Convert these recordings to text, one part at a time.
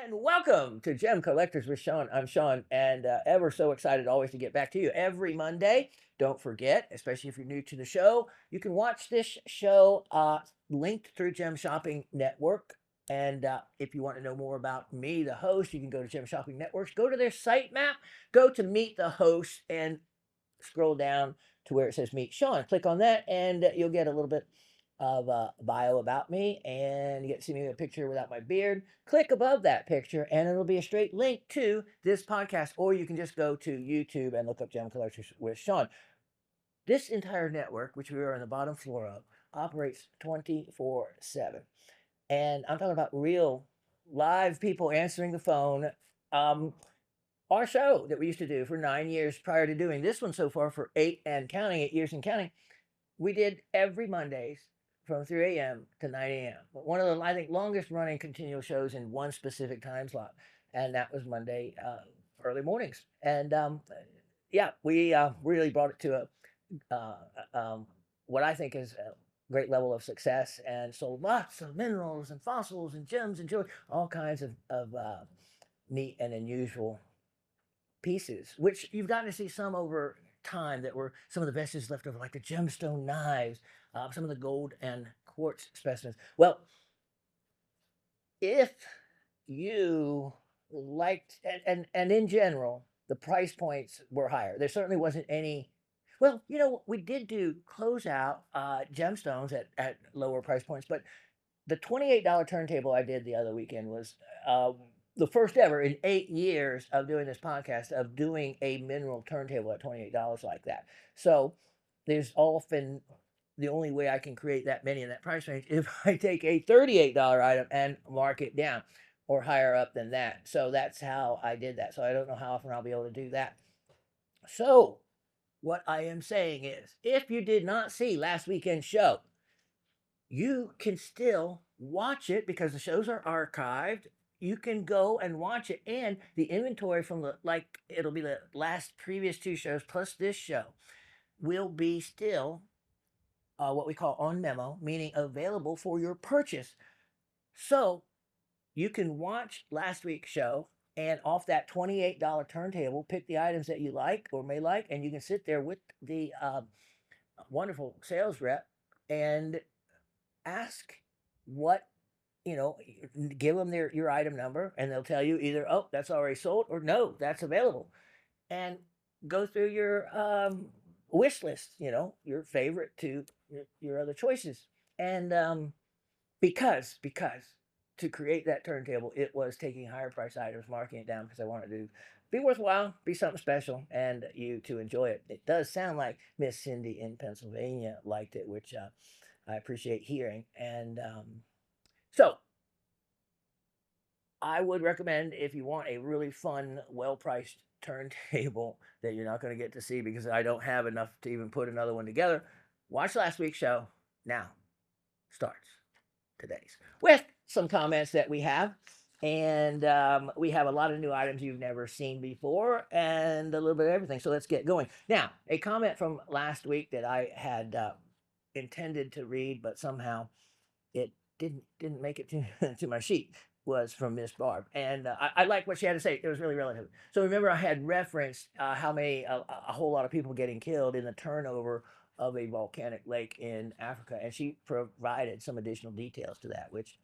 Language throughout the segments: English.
And welcome to Gem Collectors with Shawn. I'm Shawn, and ever so excited always to get back to you every Monday. Don't forget, especially if you're new to the show, you can watch this show linked through Gem Shopping Network. And if you want to know more about me, the host, you can go to Gem Shopping Networks, go to their site map, go to Meet the Host, and scroll down to where it says Meet Shawn. Click on that, and you'll get a little bit of a bio about me, and you get to see me in a picture without my beard. Click above that picture, and it'll be a straight link to this podcast, or you can just go to YouTube and look up Gem Collectors with Shawn. This entire network, which we are on the bottom floor of, operates 24/7. And I'm talking about real live people answering the phone. Um, our show that we used to do for 9 years prior to doing this one so far for 8 years and counting, we did every Mondays from 3 a.m. to 9 a.m. One of the, I think, longest running continual shows in one specific time slot. And that was Monday early mornings. And yeah, we really brought it to what I think is a great level of success, and sold lots of minerals and fossils and gems and jewelry, all kinds of neat and unusual pieces, which you've gotten to see some over time that were some of the vestiges left over, like the gemstone knives, some of the gold and quartz specimens. Well, if you liked, and in general, the price points were higher. There certainly wasn't any. Well, we did do closeout gemstones at lower price points, but the $28 turntable I did the other weekend was the first ever in 8 years of doing this podcast of doing a mineral turntable at $28 like that. So there's often the only way I can create that many in that price range if I take a $38 item and mark it down or higher up than that. So that's how I did that. So I don't know how often I'll be able to do that. So what I am saying is, if you did not see last weekend's show, you can still watch it because the shows are archived. You can go and watch it, and the inventory from it'll be the last previous two shows plus this show will be still what we call on memo, meaning available for your purchase. So you can watch last week's show, and off that $28 turntable, pick the items that you like or may like, and you can sit there with the wonderful sales rep and ask what, you know, give them your item number, and they'll tell you either, oh, that's already sold, or no, that's available. And go through your wish list, your favorite to your other choices. And because to create that turntable, it was taking higher price items, marking it down because I wanted to be worthwhile, be something special, and you to enjoy it. It does sound like Miss Cindy in Pennsylvania liked it, which I appreciate hearing. And so I would recommend, if you want a really fun, well-priced turntable that you're not going to get to see because I don't have enough to even put another one together, watch last week's show. Now starts today's with some comments that we have. And we have a lot of new items you've never seen before and a little bit of everything. So let's get going. Now, a comment from last week that I had intended to read, but somehow it didn't make it to my sheet, was from Miss Barb. And I like what she had to say. It was really relative. So remember, I had referenced how many, a whole lot of people getting killed in the turnover of a volcanic lake in Africa. And she provided some additional details to that, which,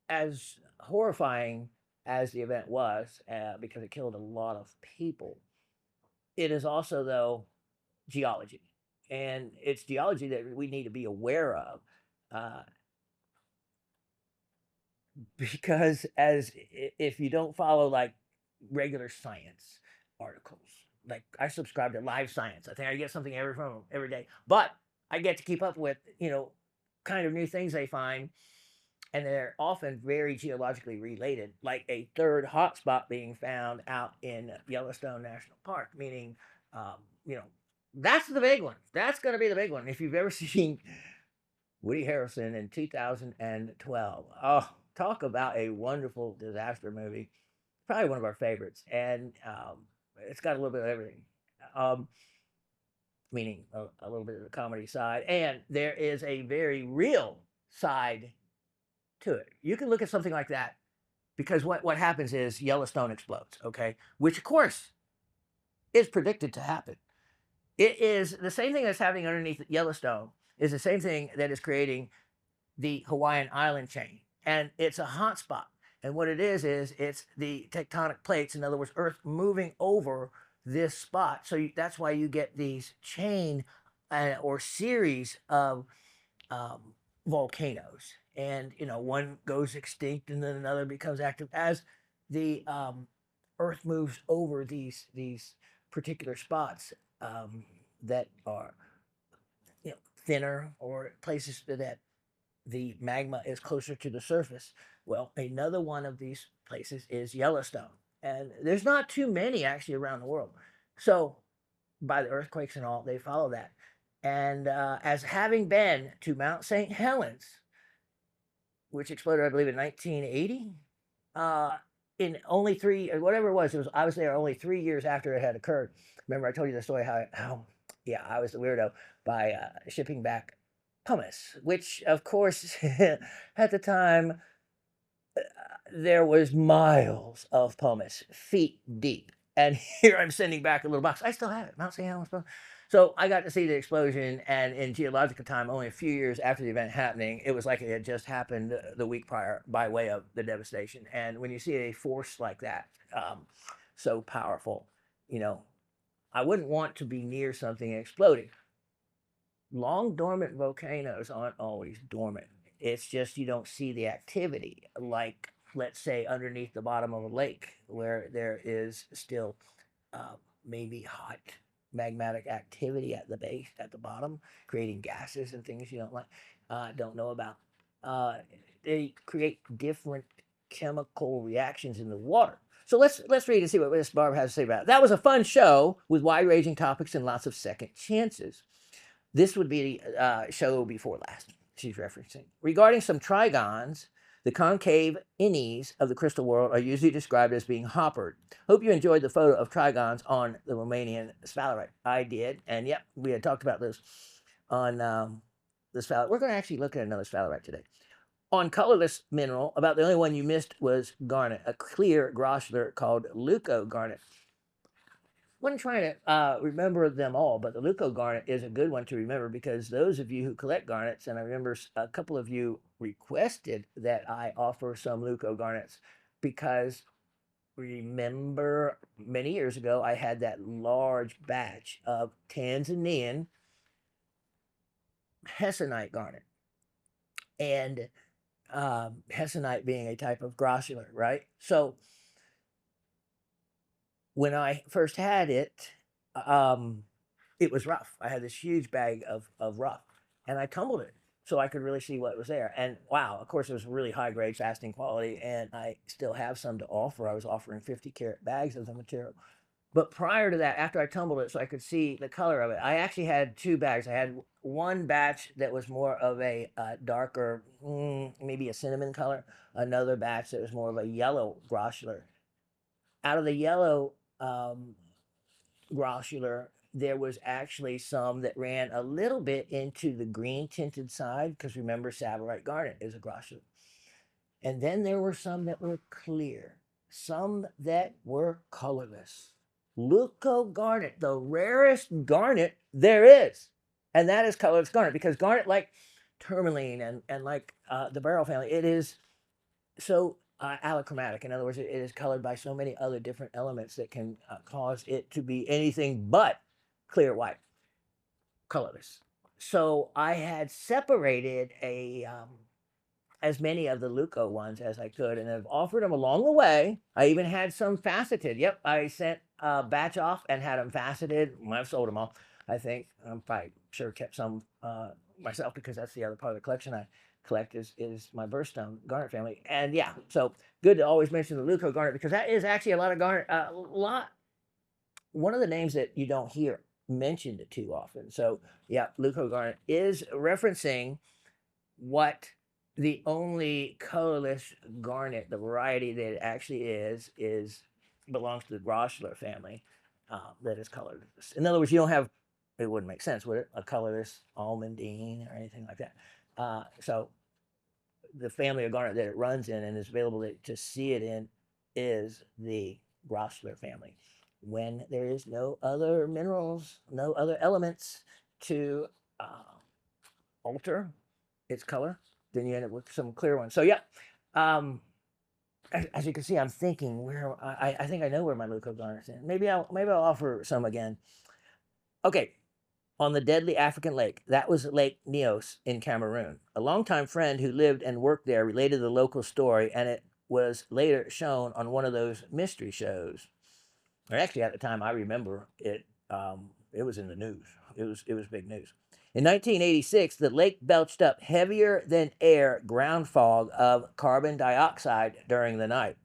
as horrifying as the event was, because it killed a lot of people, it is also, though, geology. And it's geology that we need to be aware of. Because if you don't follow like regular science articles, like I subscribe to Live Science, I think I get something from them every day, but I get to keep up with kind of new things they find, and they're often very geologically related, like a third hotspot being found out in Yellowstone National Park, meaning you know that's the big one. That's going to be the big one. If you've ever seen Woody Harrelson in 2012. Oh, talk about a wonderful disaster movie. Probably one of our favorites. And it's got a little bit of everything, um, meaning a little bit of the comedy side. And there is a very real side to it. You can look at something like that because what happens is Yellowstone explodes, okay? Which, of course, is predicted to happen. It is the same thing that's happening underneath Yellowstone, is the same thing that is creating the Hawaiian island chain. And it's a hot spot. And what it is it's the tectonic plates, in other words, Earth moving over this spot. So that's why you get these chain or series of um, volcanoes. And, one goes extinct and then another becomes active as the Earth moves over these particular spots that are thinner, or places that the magma is closer to the surface. Well, another one of these places is Yellowstone. And there's not too many actually around the world. So, by the earthquakes and all, they follow that. And as having been to Mount St. Helens, which exploded, I believe, in 1980, in only three, or whatever it was, I was there only 3 years after it had occurred. Remember, I told you the story how yeah, I was the weirdo by shipping back pumice, which, of course, at the time, there was miles of pumice, feet deep. And here I'm sending back a little box. I still have it, Mount St. Helens. So I got to see the explosion, and in geological time, only a few years after the event happening, it was like it had just happened the week prior by way of the devastation. And when you see a force like that, so powerful, I wouldn't want to be near something exploding. Long dormant volcanoes aren't always dormant. It's just you don't see the activity, like, let's say, underneath the bottom of a lake, where there is still maybe hot magmatic activity at the base, at the bottom, creating gases and things you don't know about. They create different chemical reactions in the water. So let's read and see what Miss Barb has to say about it. That was a fun show with wide-ranging topics and lots of second chances. This would be show before last she's referencing. Regarding some trigons, the concave innies of the crystal world are usually described as being hoppered. Hope you enjoyed the photo of trigons on the Romanian sphalerite. I did, and yep, we had talked about this on the sphalerite. We're going to actually look at another sphalerite today. On colorless mineral, about the only one you missed was garnet, a clear grossular called leucogarnet. Wasn't trying to remember them all, but the leucogarnet is a good one to remember, because those of you who collect garnets, and I remember a couple of you requested that I offer some leucogarnets, because remember many years ago I had that large batch of Tanzanian hessonite garnet, and hessonite being a type of grossular, right? So when I first had it, it was rough. I had this huge bag of rough, and I tumbled it so I could really see what was there. And wow, of course, it was really high grade, fasting quality, and I still have some to offer. I was offering 50-carat bags of the material. But prior to that, after I tumbled it so I could see the color of it, I actually had two bags. I had one batch that was more of a darker, maybe a cinnamon color, another batch that was more of a yellow grossular. Out of the yellow grossular, there was actually some that ran a little bit into the green tinted side, because remember, savarite garnet is a grossular. And then there were some that were clear, some that were colorless. Leucogarnet, the rarest garnet there is. And that is colorless garnet, because garnet, like tourmaline and like the beryl family, it is so allochromatic. In other words, it is colored by so many other different elements that can cause it to be anything but clear white, colorless. So I had separated as many of the leuco ones as I could, and I've offered them along the way. I even had some faceted. Yep, I sent a batch off and had them faceted. I've sold them all, I think. I'm probably sure kept some myself, because that's the other part of the collection I collect is my birthstone garnet family. And yeah, so good to always mention the leucogarnet, because that is actually a lot of garnet. One of the names that you don't hear mentioned too often. So yeah, leucogarnet is referencing what the only colorless garnet, the variety that it actually is belongs to the grossular family that is colorless. In other words, you don't have, it wouldn't make sense, would it? A colorless almandine or anything like that. So the family of garnet that it runs in and is available to see it in is the Grosler family. When there is no other minerals, no other elements to alter its color, then you end up with some clear ones. So yeah, um, as you can see, I'm thinking where I think I know where my Luco garnet's in. Maybe I'll offer some again. Okay, on the deadly African lake. That was Lake Neos in Cameroon. A longtime friend who lived and worked there related the local story, and it was later shown on one of those mystery shows. Or actually, at the time, I remember it. It was in the news. It was big news. In 1986, the lake belched up heavier than air ground fog of carbon dioxide during the night,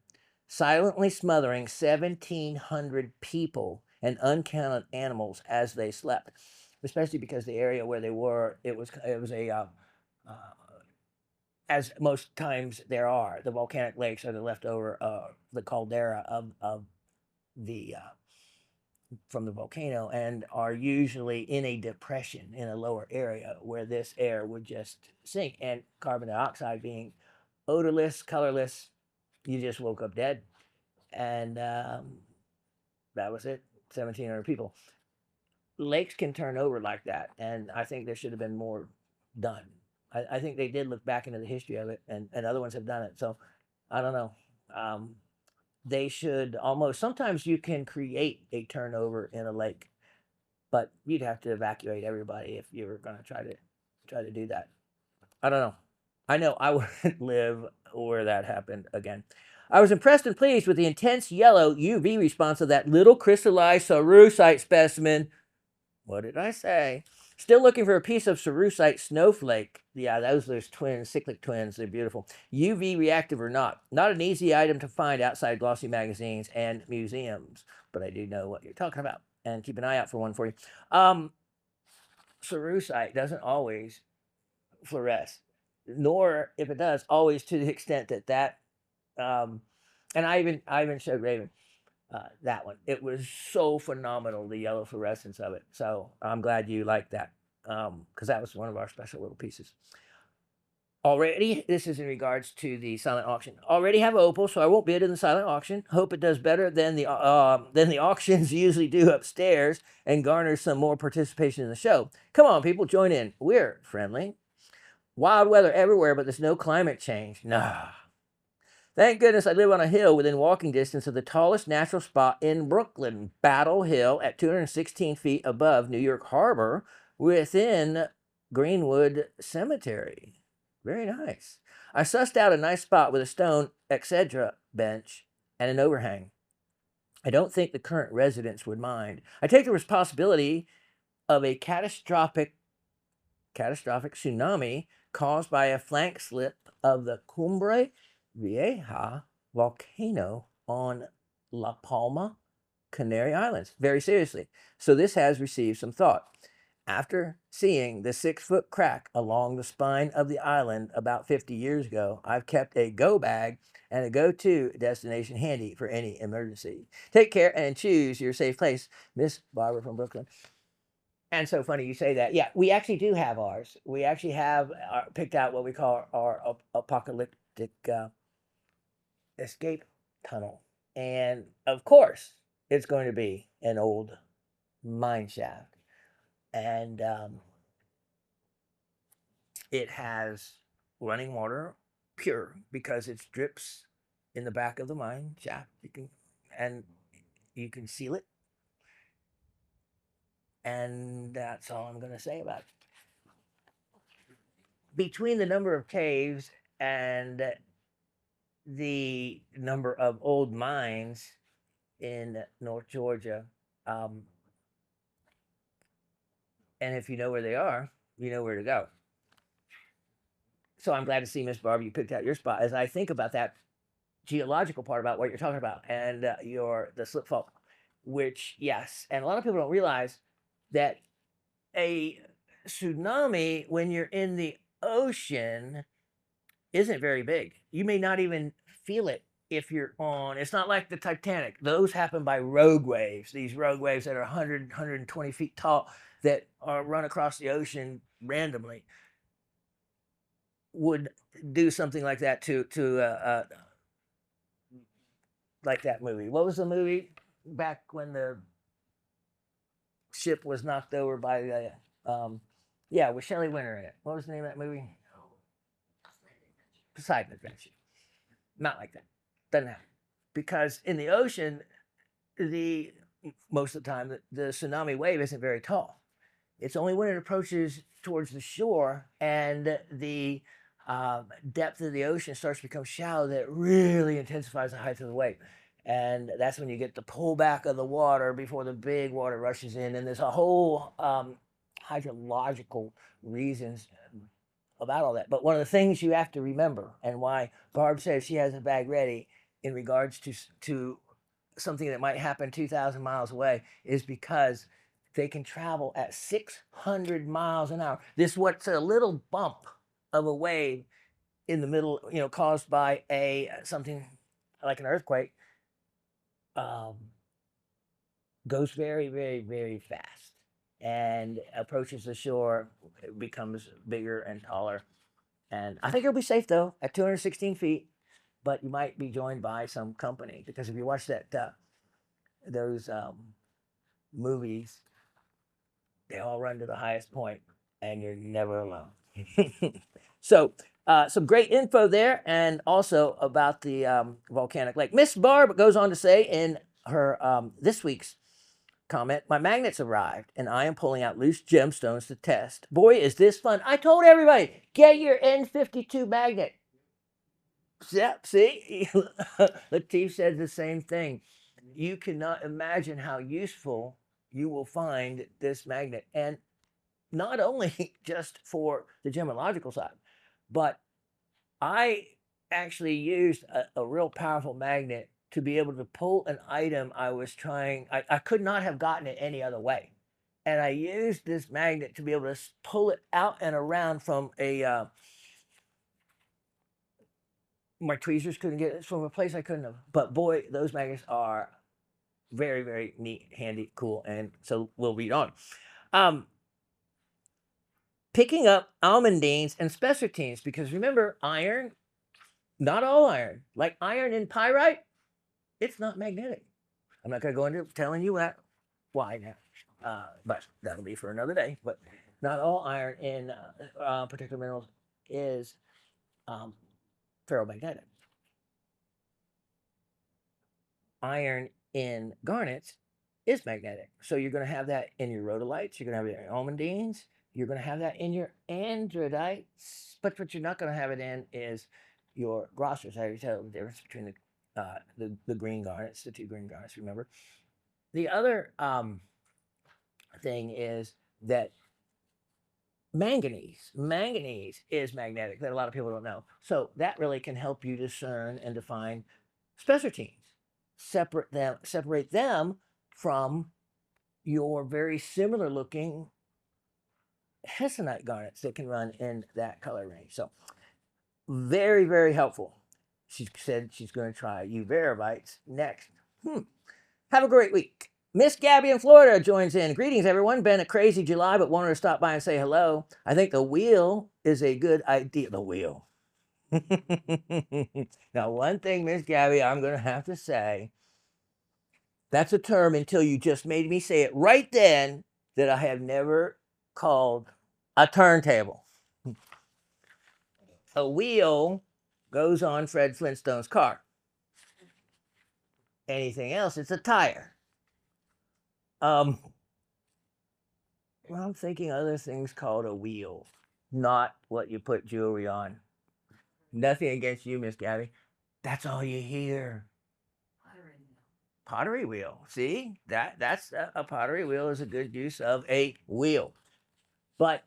silently smothering 1,700 people and uncounted animals as they slept. Especially because the area where they were, it was a as most times there are, the volcanic lakes are the leftover the caldera of the from the volcano, and are usually in a depression in a lower area where this air would just sink, and carbon dioxide being odorless, colorless, you just woke up dead. And that was it. 1,700 people. Lakes can turn over like that, and I think there should have been more done. I think they did look back into the history of it, and other ones have done it. So I don't know. They should almost. Sometimes you can create a turnover in a lake, but you'd have to evacuate everybody if you were going to try to do that. I don't know. I know I wouldn't live where that happened again. I was impressed and pleased with the intense yellow UV response of that little crystallized cerussite specimen. What did I say? Still looking for a piece of cerussite snowflake. Yeah, those twins, cyclic twins. They're beautiful. UV reactive or not. Not an easy item to find outside glossy magazines and museums. But I do know what you're talking about. And keep an eye out for one for you. Cerussite doesn't always fluoresce. Nor, if it does, always to the extent that and I even showed Raven that one. It was so phenomenal, the yellow fluorescence of it. So I'm glad you liked that, because that was one of our special little pieces. Already, this is in regards to the silent auction. Already have opal, so I won't bid in the silent auction. Hope it does better than the auctions usually do upstairs, and garners some more participation in the show. Come on, people, join in. We're friendly. Wild weather everywhere, but there's no climate change. Nah. Thank goodness I live on a hill within walking distance of the tallest natural spot in Brooklyn, Battle Hill, at 216 feet above New York Harbor, within Greenwood Cemetery. Very nice. I sussed out a nice spot with a stone, etc. bench and an overhang. I don't think the current residents would mind. I take the responsibility of a catastrophic tsunami caused by a flank slip of the Cumbre Vieja volcano on La Palma, Canary Islands. Very seriously. So this has received some thought. After seeing the 6-foot crack along the spine of the island about 50 years ago, I've kept a go bag and a go-to destination handy for any emergency. Take care and choose your safe place. Miss Barbara from Brooklyn. And so funny you say that. Yeah, we actually do have ours. We actually have picked out what we call our apocalyptic escape tunnel. And of course, it's going to be an old mine shaft. And it has running water, pure, because it drips in the back of the mine shaft. You can seal it. And that's all I'm going to say about it. Between the number of caves and the number of old mines in North Georgia, and if you know where they are, you know where to go. So I'm glad to see, Miss Barbara, you picked out your spot. As I think about that geological part about what you're talking about, and the slip fault, which, yes, and a lot of people don't realize that a tsunami, when you're in the ocean, isn't very big. You may not even feel it if you're on. It's not like the Titanic. Those happen by rogue waves. These rogue waves that are 100, 120 feet tall that are run across the ocean randomly. would do something like that to like that movie. What was the movie back when the ship was knocked over by the yeah, with Shelley Winter in it. What was the name of that movie? Poseidon Adventure. Not like that. Doesn't happen. Because in the ocean, the most of the time the tsunami wave isn't very tall. It's only when it approaches towards the shore and the depth of the ocean starts to become shallow that it really intensifies the height of the wave. And that's when you get the pullback of the water before the big water rushes in. And there's a whole hydrological reasons about all that. But one of the things you have to remember, and why Barb says she has a bag ready in regards to something that might happen 2,000 miles away, is because they can travel at 600 miles an hour. This what's a little bump of a wave in the middle, caused by a something like an earthquake, goes very, very, very fast and approaches the shore. It becomes bigger and taller. And I think it'll be safe though at 216 feet, but you might be joined by some company, because if you watch those movies, they all run to the highest point and you're never alone. So some great info there, and also about the volcanic lake. Miss Barb goes on to say in her this week's comment, my magnets arrived and I am pulling out loose gemstones to test. Boy, is this fun. I told everybody, get your N52 magnet. Yep, see? Latif said the same thing. You cannot imagine how useful you will find this magnet. And not only just for the gemological side, but I actually used a real powerful magnet to be able to pull an item I was trying. I could not have gotten it any other way. And I used this magnet to be able to pull it out and around from my tweezers couldn't get it from a place I couldn't have. But boy, those magnets are very, very neat, handy, cool. And so we'll read on. Picking up almandines and spessartines, because remember, iron, not all iron, like iron in pyrite, it's not magnetic. I'm not going to go into telling you why now, but that'll be for another day. But not all iron in particular minerals is ferromagnetic. Iron in garnets is magnetic. So you're going to have that in your rhodolites, you're going to have it in your almandines, you're going to have that in your androdites, but what you're not going to have it in is your grossers. I already tell the difference between the green garnets, the two green garnets, remember? The other thing is that manganese is magnetic, that a lot of people don't know. So that really can help you discern and define spessartines. Separate them from your very similar looking hessonite garnets that can run in that color range. So very, very helpful. She said she's going to try uvaribites next. Have a great week. Miss Gabby in Florida joins in. Greetings, everyone. Been a crazy July, but wanted to stop by and say hello. I think the wheel is a good idea. The wheel. Now, one thing, Miss Gabby, I'm going to have to say, that's a term until you just made me say it right then that I have never called a turntable. A wheel goes on Fred Flintstone's car. Anything else, it's a tire. Well, I'm thinking other things called a wheel, not what you put jewelry on. Nothing against you, Miss Gabby. That's all you hear. Pottery wheel. See, that's a pottery wheel is a good use of a wheel. But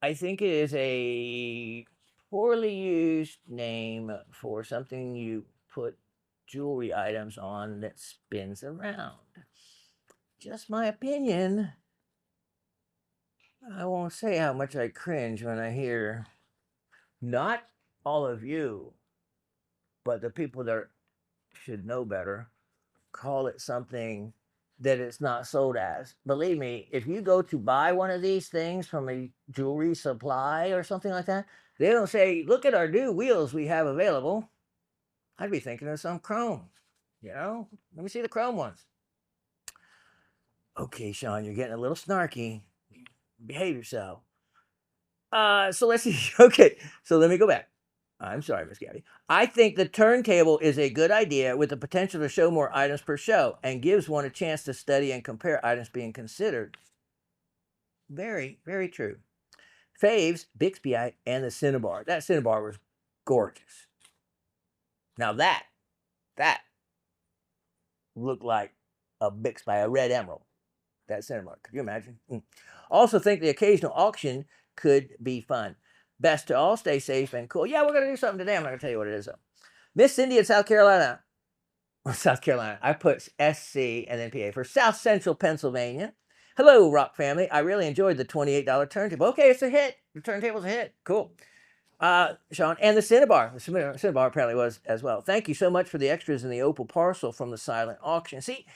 I think it is a poorly used name for something you put jewelry items on that spins around. Just my opinion. I won't say how much I cringe when I hear not all of you, but the people that should know better call it something that it's not sold as. Believe me, if you go to buy one of these things from a jewelry supply or something like that, they don't say, look at our new wheels we have available. I'd be thinking of some chrome, you know? Let me see the chrome ones. Okay, Shawn, you're getting a little snarky. Behave yourself. So let's see. Okay, so let me go back. I'm sorry, Miss Gabby. I think the turntable is a good idea with the potential to show more items per show and gives one a chance to study and compare items being considered. Very, very true. Faves, Bixby and the Cinnabar. That Cinnabar was gorgeous. Now that looked like a Bixby, a red emerald. That Cinnabar. Could you imagine? Also think the occasional auction could be fun. Best to all stay safe and cool. Yeah, we're going to do something today. I'm not going to tell you what it is, though. Miss Cindy in South Carolina. South Carolina. I put SC and then PA for South Central Pennsylvania. Hello, Rock family. I really enjoyed the $28 turntable. Okay, it's a hit. The turntable's a hit. Cool. Shawn, and the Cinnabar. The Cinnabar apparently was as well. Thank you so much for the extras in the opal parcel from the silent auction. See,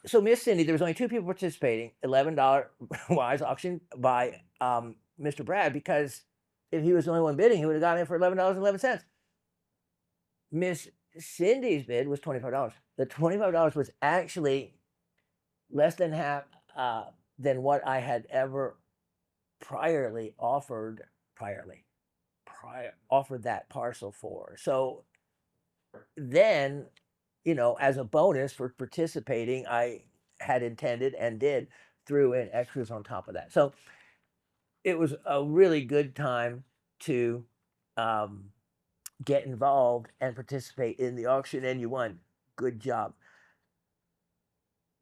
so Miss Cindy, there was only 2 people participating. $11 wise auction by Mr. Brad, because if he was the only one bidding, he would have gotten it for $11.11. Miss Cindy's bid was $25. The $25 was actually less than half than what I had ever offered that parcel for. So then, you know, as a bonus for participating, I had intended and did threw in extras on top of that. So it was a really good time to get involved and participate in the auction, and you won. Good job.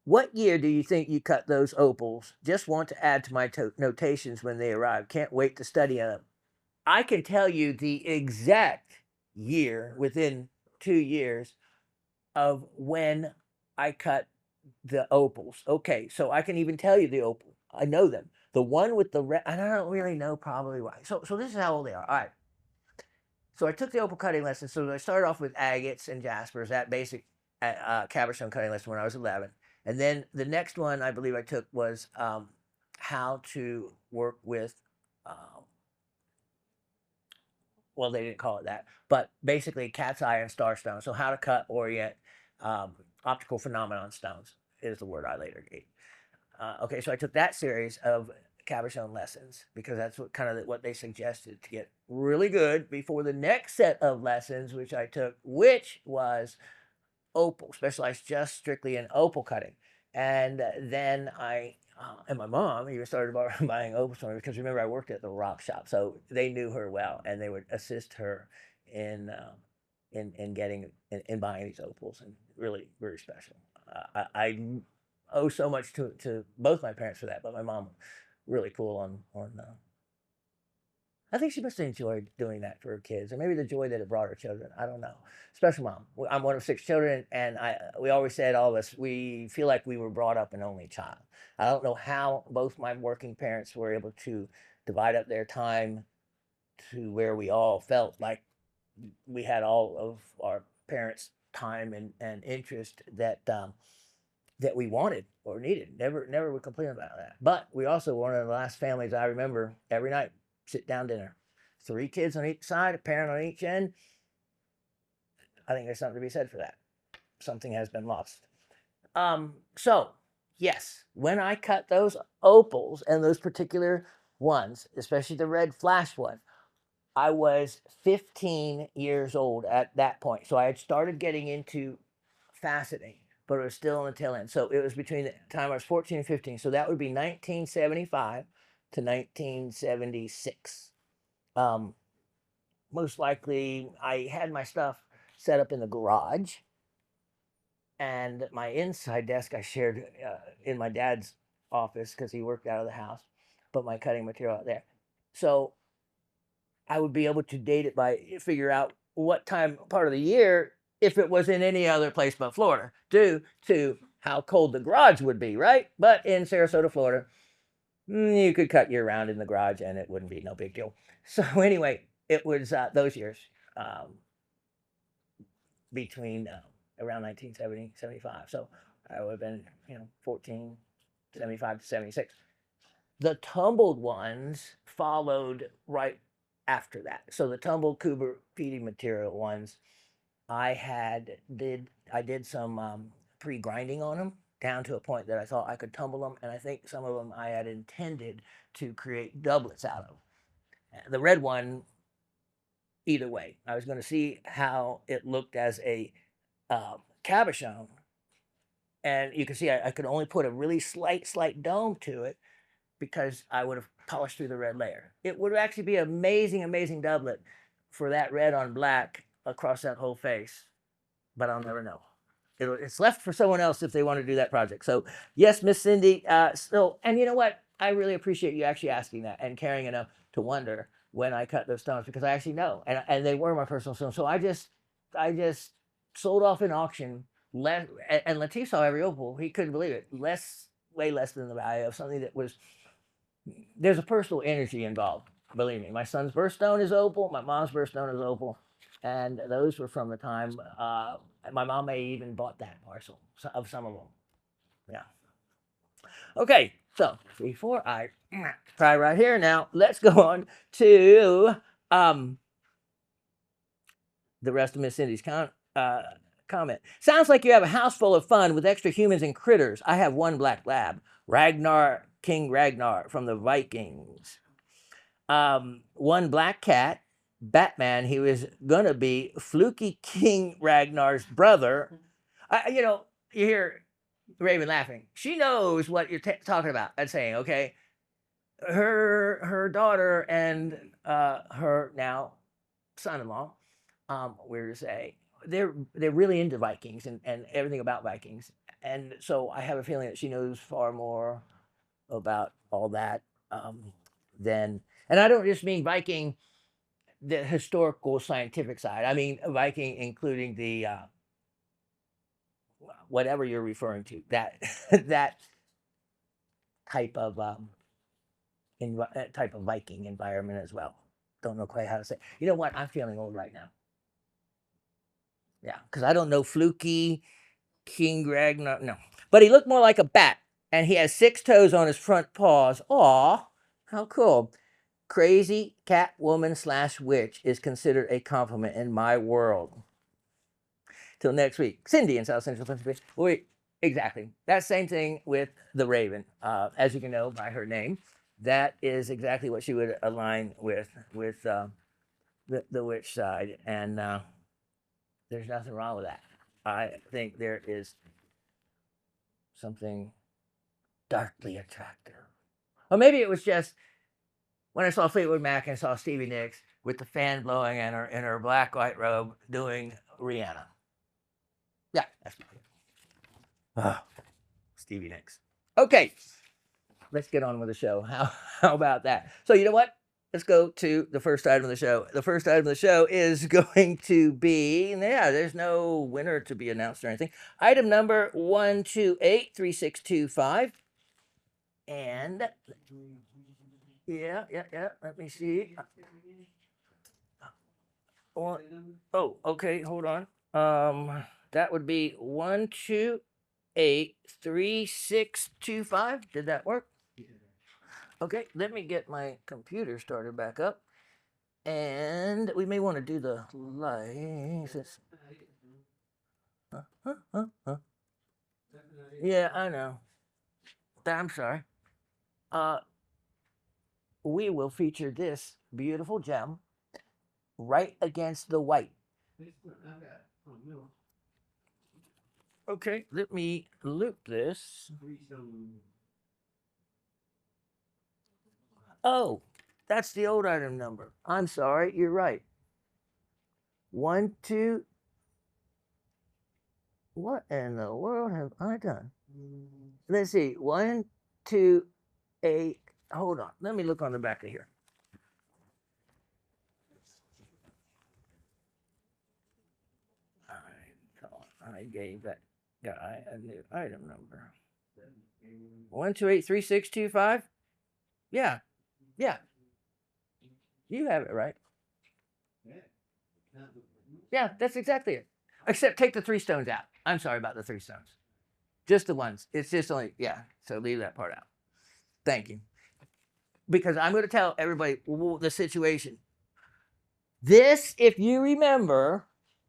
What year do you think you cut those opals? Just want to add to my notations when they arrive. Can't wait to study them. I can tell you the exact year within 2 years of when I cut the opals. Okay, so I can even tell you the opal. I know them. The one with the red, and I don't really know probably why. So this is how old they are. All right. So I took the opal cutting lesson. So I started off with agates and jaspers, that basic cabochon cutting lesson when I was 11. And then the next one I believe I took was how to work with, well, they didn't call it that, but basically cat's eye and starstone. So how to cut, orient, optical phenomenon stones is the word I later gave. Okay, so I took that series of cabochon lessons because that's what they suggested to get really good before the next set of lessons, which I took, which was opal, specialized just strictly in opal cutting. And then I and my mom even started buying opals from me because remember I worked at the rock shop, so they knew her well and they would assist her in getting in buying these opals, and really very special. I owe so much to both my parents for that, but my mom really cool on I think she must have enjoyed doing that for her kids, or maybe the joy that it brought her children. I don't know. Special mom. I'm one of 6 children, and we always said, all of us, we feel like we were brought up an only child. I don't know how both my working parents were able to divide up their time to where we all felt like we had all of our parents' time and interest that that we wanted or needed. Never would complain about that. But we also were one of the last families I remember every night sit down dinner. 3 kids on each side, a parent on each end. I think there's something to be said for that. Something has been lost. So yes, when I cut those opals and those particular ones, especially the red flash one, I was 15 years old at that point. So I had started getting into faceting, but it was still on the tail end. So it was between the time I was 14 and 15. So that would be 1975 to 1976. Most likely, I had my stuff set up in the garage, and my inside desk I shared in my dad's office because he worked out of the house, but my cutting material out there. So I would be able to date it by figure out what part of the year, if it was in any other place but Florida, due to how cold the garage would be, right? But in Sarasota, Florida, you could cut year round in the garage and it wouldn't be no big deal. So anyway, it was those years between around 1970, 75. So I would have been, 14, 75 to 76. The tumbled ones followed right after that. So the tumbled Cooper feeding material ones, I did some pre-grinding on them down to a point that I thought I could tumble them, and I think some of them I had intended to create doublets out of. The red one, either way, I was going to see how it looked as a cabochon, and you can see I could only put a really slight dome to it because I would have polished through the red layer. It would actually be amazing doublet for that red on black across that whole face, but I'll never know. It's left for someone else if they want to do that project. So yes, Miss Cindy. And you know what? I really appreciate you actually asking that and caring enough to wonder when I cut those stones, because I actually know, and they were my personal stones. So I just sold off in auction less, and Latif saw every opal. He couldn't believe it. Way less than the value of something that was. There's a personal energy involved. Believe me, my son's birthstone is opal. My mom's birthstone is opal, and those were from the time. My mom may even bought that parcel of some of them. Yeah. Okay, so before I try right here now, let's go on to the rest of Miss Cindy's comment. Sounds like you have a house full of fun with extra humans and critters. I have one black lab, King Ragnar from the Vikings. One black cat, Batman. He was gonna be Fluky King Ragnar's brother. You hear Raven laughing. She knows what you're talking about and saying. Okay, her daughter and her now son-in-law, we're to say, they're really into Vikings and everything about Vikings, and so I have a feeling that she knows far more about all that than. And I don't just mean Viking, the historical scientific side. I mean Viking, including the whatever you're referring to, that that type of type of Viking environment as well. Don't know quite how to say. You know what? I'm feeling old right now. Yeah, because I don't know Fluky King Ragnar. No, but he looked more like a bat, and he has 6 toes on his front paws. Aw, how cool! Crazy cat woman / witch is considered a compliment in my world. Till next week. Cindy in South Central Pennsylvania. Wait, exactly. That same thing with the Raven. As you can know by her name, that is exactly what she would align with the witch side. And there's nothing wrong with that. I think there is something darkly attractive. Or maybe it was just when I saw Fleetwood Mac and saw Stevie Nicks with the fan blowing in her black white robe doing Rihanna. Yeah, that's Stevie Nicks. Okay, let's get on with the show. How about that? So you know what? Let's go to the first item of the show. The first item of the show is going to be, there's no winner to be announced or anything. Item number 1283625. And yeah. Let me see. Oh, okay. Hold on. That would be 1283625. Did that work? Okay. Let me get my computer started back up, and we may want to do the license. Yeah, I know. I'm sorry. We will feature this beautiful gem right against the white. Okay, let me loop this. Oh, that's the old item number. I'm sorry, you're right. 1, 2. What in the world have I done? Let's see. 1, 2, 8. Hold on. Let me look on the back of here. All right. So I gave that guy a new item number. 1283625. Yeah. You have it right. Yeah, that's exactly it. Except take the 3 stones out. I'm sorry about the 3 stones. Just the ones. It's just only, yeah. So leave that part out. Thank you. Because I'm going to tell everybody the situation. This, if you remember,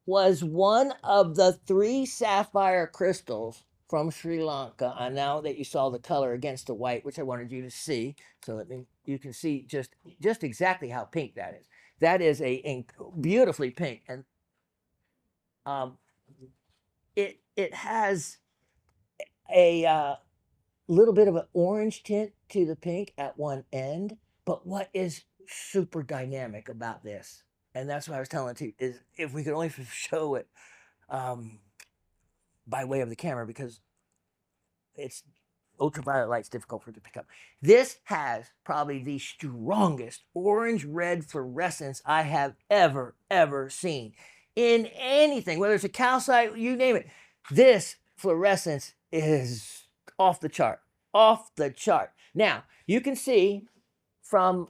was one of the 3 sapphire crystals from Sri Lanka. And now that you saw the color against the white, which I wanted you to see, so that you can see just exactly how pink that is. That is a beautifully pink, and it has a little bit of an orange tint to the pink at one end. But what is super dynamic about this, and that's what I was telling you, is if we could only show it by way of the camera, because it's ultraviolet light's difficult for it to pick up. This has probably the strongest orange-red fluorescence I have ever seen in anything, whether it's a calcite, you name it. This fluorescence is off the chart, off the chart. Now, you can see from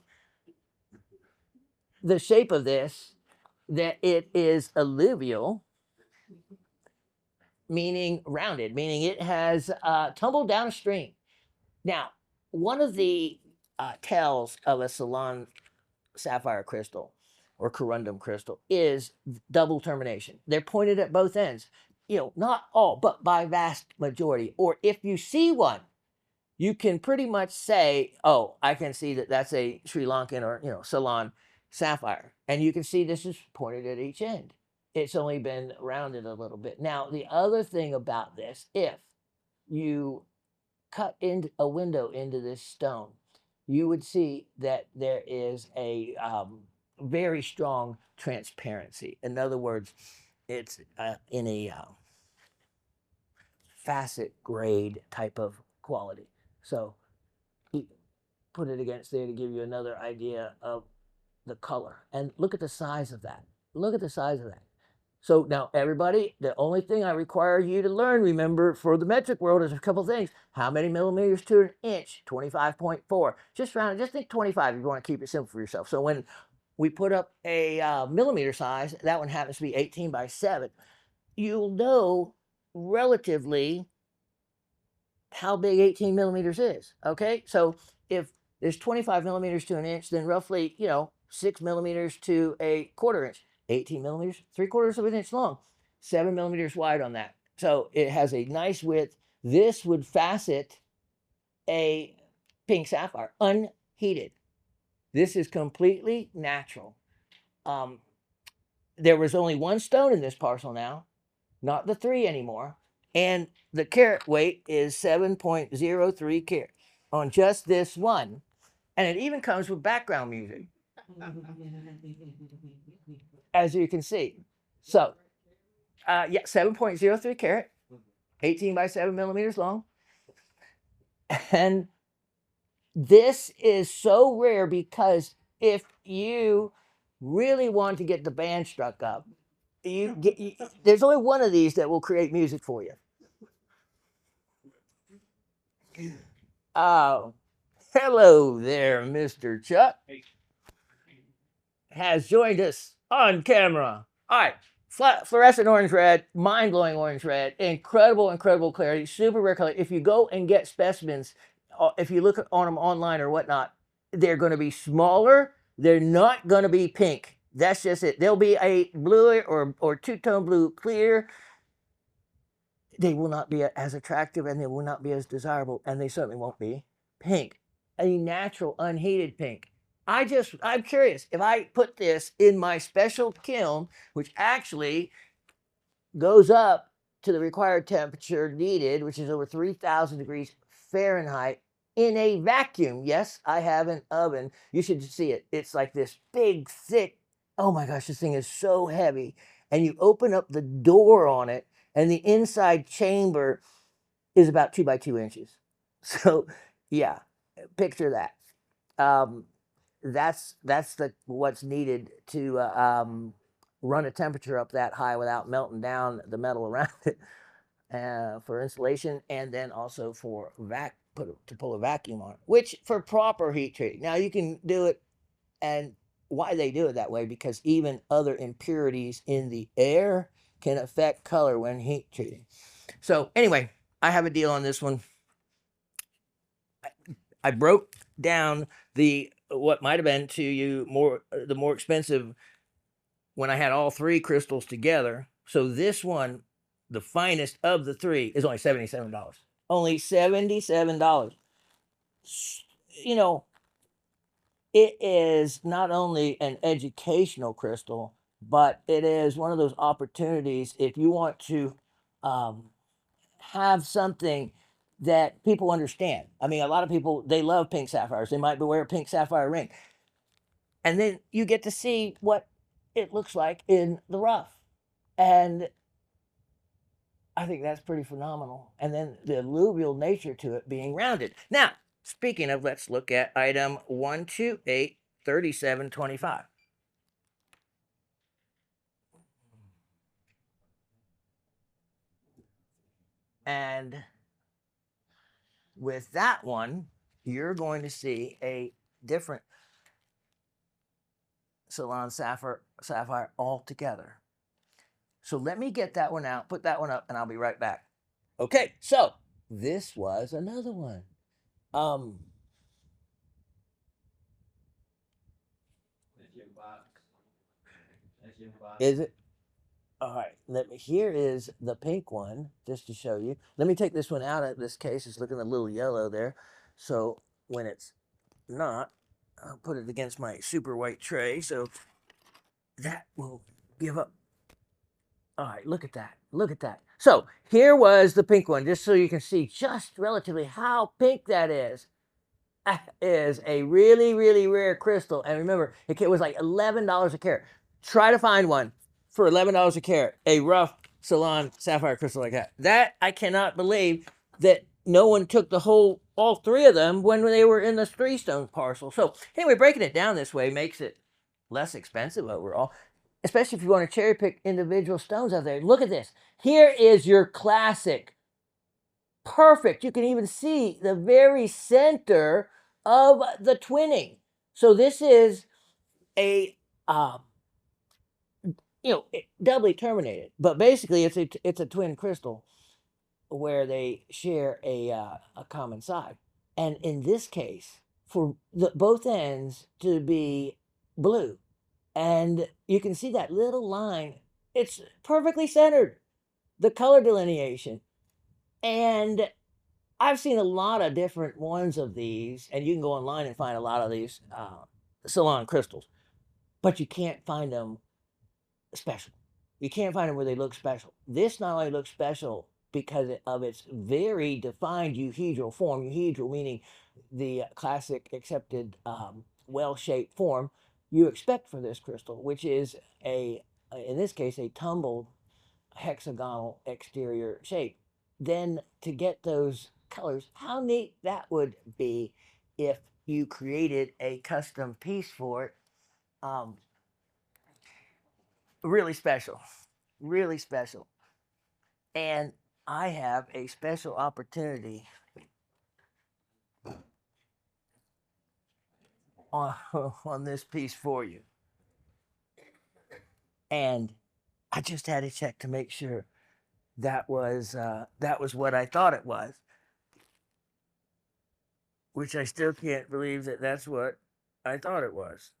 the shape of this that it is alluvial, meaning rounded, meaning it has tumbled down a stream. Now, one of the tells of a Ceylon sapphire crystal or corundum crystal is double termination. They're pointed at both ends. You know, not all, but by vast majority. Or if you see one, you can pretty much say, oh, I can see that that's a Sri Lankan or, Ceylon sapphire. And you can see this is pointed at each end. It's only been rounded a little bit. Now, the other thing about this, if you cut in a window into this stone, you would see that there is a very strong transparency. In other words, it's in a facet grade type of quality. So put it against there to give you another idea of the color. And look at the size of that. Look at the size of that. So now, everybody, the only thing I require you to learn, remember, for the metric world is a couple things. How many millimeters to an inch? 25.4. Just round it. Just think 25 if you want to keep it simple for yourself. So when we put up a millimeter size, that one happens to be 18 by 7. You'll know relatively how big 18 millimeters is, okay? So if there's 25 millimeters to an inch, then roughly, 6 millimeters to a quarter inch. 18 millimeters, 3/4 of an inch long, 7 millimeters wide on that. So it has a nice width. This would facet a pink sapphire, unheated. This is completely natural. There was only one stone in this parcel now, not the 3 anymore. And the carat weight is 7.03 carat on just this one. And it even comes with background music, as you can see. So, 7.03 carat, 18 by 7 millimeters long. And this is so rare because if you really want to get the band struck up, there's only one of these that will create music for you. Oh, hello there, Mr. Chuck. Has joined us on camera. All right, fluorescent orange red, mind-blowing orange red, incredible clarity, super rare color. If you go and get specimens, if you look on them online or whatnot, they're going to be smaller. They're not going to be pink. That's just it. They'll be a blue or two-tone blue clear. They will not be as attractive, and they will not be as desirable, and they certainly won't be pink. A natural, unheated pink. I'm curious, if I put this in my special kiln, which actually goes up to the required temperature needed, which is over 3,000 degrees Fahrenheit, in a vacuum. Yes, I have an oven. You should see it. It's like this big, thick, oh my gosh, this thing is so heavy. And you open up the door on it, and the inside chamber is about 2 by 2 inches. So, yeah, picture that. That's what's needed to run a temperature up that high without melting down the metal around it for insulation, and then also for to pull a vacuum on it, which for proper heat treating. Now you can do it, and why they do it that way, because even other impurities in the air can affect color when heat treating. So anyway, I have a deal on this one. I broke down the what might have been to you the more expensive when I had all three crystals together. So this one, the finest of the three, is only $77. Only $77. You know, it is not only an educational crystal, but it is one of those opportunities if you want to have something that people understand. I mean, a lot of people, they love pink sapphires. They might wear a pink sapphire ring. And then you get to see what it looks like in the rough. And I think that's pretty phenomenal. And then the alluvial nature to it being rounded. Now, speaking of, let's look at item 1283725. And with that one, you're going to see a different Ceylon sapphire altogether. So let me get that one out, put that one up, and I'll be right back. Okay, so this was another one. Is it? All right, here is the pink one, just to show you. Let me take this one out of this case. It's looking a little yellow there. So when it's not, I'll put it against my super white tray. So that will give up. All right, look at that. Look at that. So here was the pink one, just so you can see just relatively how pink that is. That is a really, really rare crystal. And remember, it was like $11 a carat. Try to find one for $11 a carat, a rough Ceylon sapphire crystal like that. That I cannot believe that no one took all three of them when they were in the three stone parcel. So anyway, breaking it down this way makes it less expensive overall, especially if you want to cherry pick individual stones out there. Look at this. Here is your classic. Perfect. You can even see the very center of the twinning. So this is a doubly terminated, but basically it's a twin crystal where they share a common side. And in this case, for both ends to be blue, and you can see that little line, it's perfectly centered, the color delineation. And I've seen a lot of different ones of these, and you can go online and find a lot of these Ceylon crystals, but you can't find them special. You can't find them where they look special. This not only looks special because of its very defined euhedral form, euhedral meaning the classic accepted well-shaped form you expect for this crystal, which is in this case, a tumbled hexagonal exterior shape. Then to get those colors, how neat that would be if you created a custom piece for it. Really special, really special. And I have a special opportunity on this piece for you. And I just had to check to make sure that was what I thought it was, which I still can't believe that that's what I thought it was.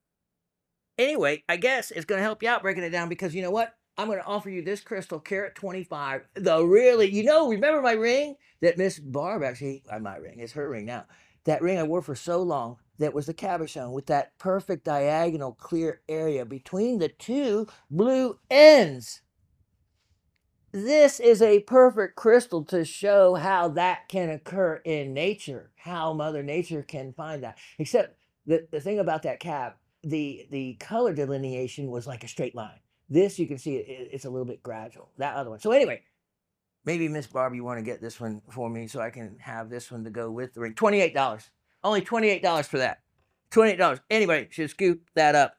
Anyway, I guess it's going to help you out breaking it down, because you know what? I'm going to offer you this crystal carat 25. The really, remember my ring that Miss Barb actually, my ring, it's her ring now. That ring I wore for so long, that was the cabochon with that perfect diagonal clear area between the two blue ends. This is a perfect crystal to show how that can occur in nature, how Mother Nature can find that. Except the thing about that cab, the color delineation was like a straight line. This, you can see it's a little bit gradual. That other one. So anyway, maybe Miss Barb, you want to get this one for me so I can have this one to go with the ring. $28. Only $28 for that. $28. Anybody should scoop that up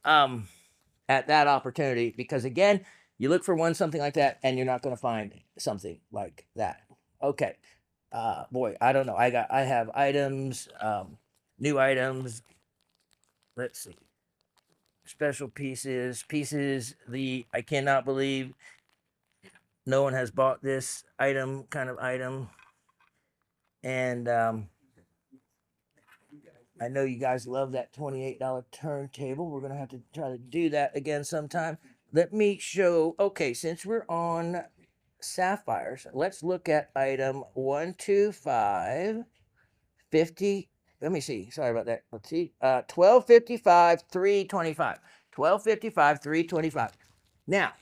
at that opportunity, because again, you look for something like that, and you're not going to find something like that. Okay. Boy, I don't know. I have items, new items. Let's see. Special pieces. I cannot believe no one has bought this kind of item. And I know you guys love that $28 turntable. We're going to have to try to do that again sometime. Let me show, okay, since we're on sapphires, let's look at item 12550. Let me see. Sorry about that. Let's see. 1255 325. 1255 325. Now,